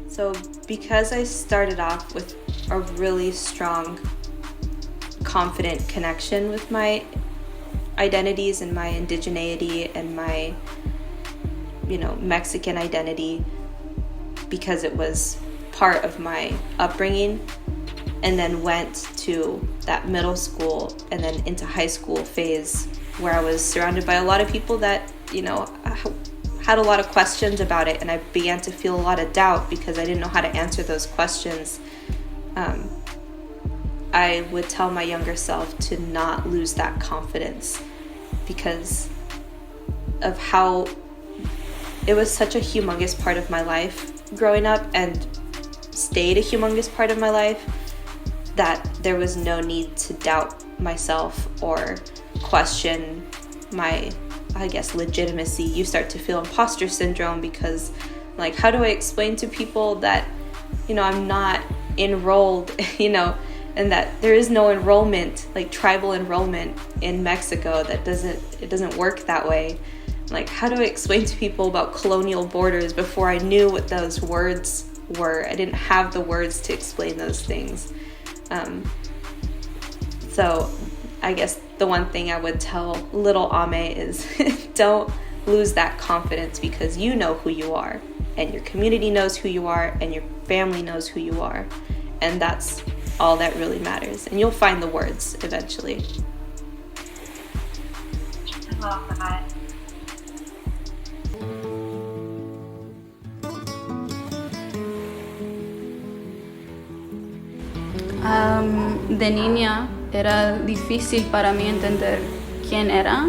So because I started off with a really strong, confident connection with my identities and my indigeneity and my, Mexican identity, because it was part of my upbringing, and then went to that middle school and then into high school phase where I was surrounded by a lot of people that, had a lot of questions about it, and I began to feel a lot of doubt because I didn't know how to answer those questions. I would tell my younger self to not lose that confidence because of how it was such a humongous part of my life growing up, and stayed a humongous part of my life, that there was no need to doubt myself or question my, legitimacy. You start to feel imposter syndrome because Like, how do I explain to people that, I'm not enrolled, and that there is no enrollment, like tribal enrollment in Mexico, it doesn't work that way. Like, how do I explain to people about colonial borders before I knew what those words were? I didn't have the words to explain those things. So I guess the one thing I would tell little Ame is don't lose that confidence, because you know who you are, and your community knows who you are, and your family knows who you are. And that's all that really matters. And you'll find the words eventually. I love that. De niña era difícil para mí entender quién era,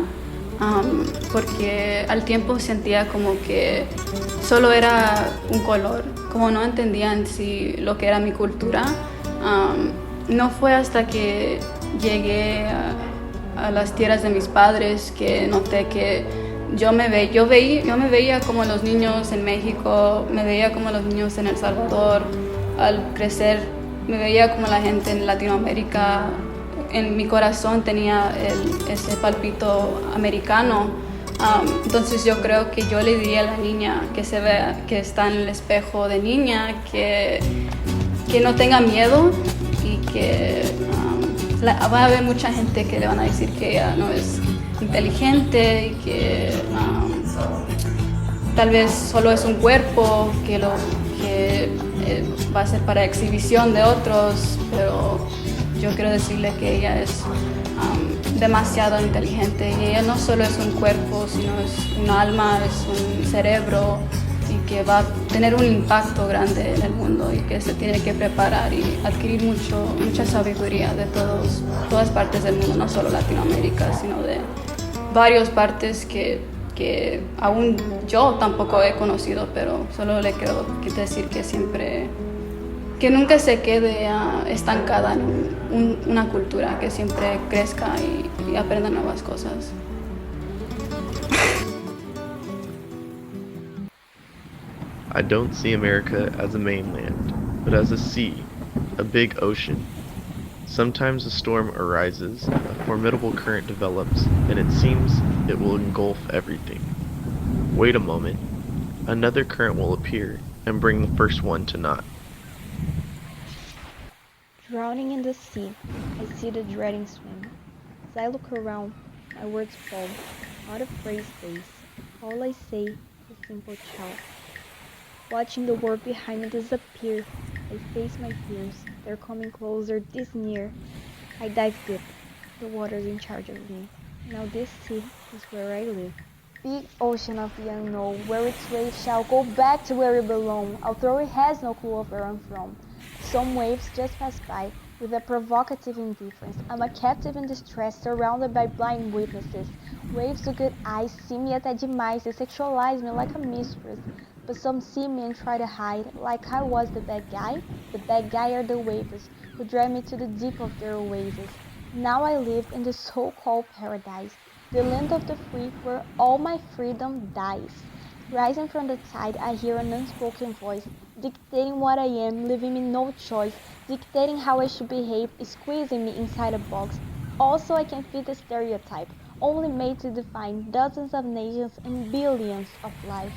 porque al tiempo sentía como que solo era un color, como no entendía en sí lo que era mi cultura. No fue hasta que llegué a las tierras de mis padres que noté que yo me veía como los niños en México, me veía como los niños en El Salvador. Al crecer me veía como la gente en Latinoamérica. En mi corazón tenía ese palpito americano. Entonces yo creo que yo le diría a la niña que se vea, que está en el espejo de niña, que no tenga miedo, y que va a haber mucha gente que le van a decir que ella no es inteligente y que tal vez solo es un cuerpo que va a ser para exhibición de otros, pero yo quiero decirle que ella es demasiado inteligente, y ella no solo es un cuerpo, sino es un alma, es un cerebro, y que va a tener un impacto grande en el mundo, y que se tiene que preparar y adquirir mucha sabiduría de todas partes del mundo, no solo Latinoamérica, sino de varias partes que aún yo tampoco he conocido, pero solo le quiero decir que nunca se quede estancada en una cultura, que siempre crezca y aprenda nuevas cosas. I don't see America as a mainland, but as a sea, a big ocean. Sometimes a storm arises, a formidable current develops, and it seems it will engulf everything. Wait a moment. Another current will appear and bring the first one to naught. Drowning in the sea, I see the dreading swim. As I look around, my words fall, not a phrase stays. All I say is simple ciao. Watching the world behind me disappear, I face my fears. They're coming closer, this near. I dive deep. The water's in charge of me. Now this sea is where I live. Big ocean of the unknown, where its waves shall go back to where it belongs, although it has no clue of where I'm from. Some waves just pass by with a provocative indifference. I'm a captive in distress, surrounded by blind witnesses. Waves with good eyes see me até demais. They sexualize me like a mistress. But some see me and try to hide, like I was the bad guy. The bad guy are the waves, who drag me to the deep of their oasis. Now I live in the so-called paradise, the land of the free, where all my freedom dies. Rising from the tide, I hear an unspoken voice, dictating what I am, leaving me no choice, dictating how I should behave, squeezing me inside a box. Also, I can fit a stereotype, only made to define dozens of nations and billions of lives.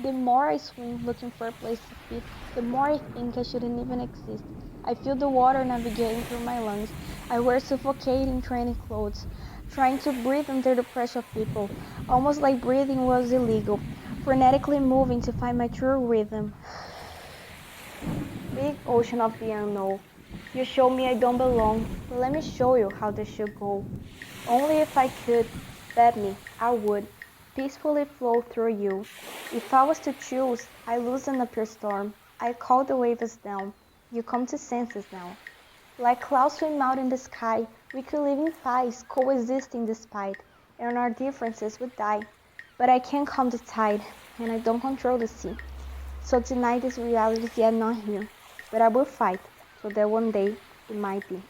The more I swim looking for a place to fit, the more I think I shouldn't even exist. I feel the water navigating through my lungs. I wear suffocating training clothes, trying to breathe under the pressure of people, almost like breathing was illegal, frenetically moving to find my true rhythm. Big ocean of the unknown. You show me I don't belong, but let me show you how this should go. Only if I could, bet me, I would peacefully flow through you. If I was to choose, I loosen up your storm. I call the waves down. You come to senses now. Like clouds swim out in the sky, we could live in peace, coexisting despite, and our differences would die. But I can't calm the tide, and I don't control the sea. So tonight this reality is yet not here, but I will fight, so that one day it might be.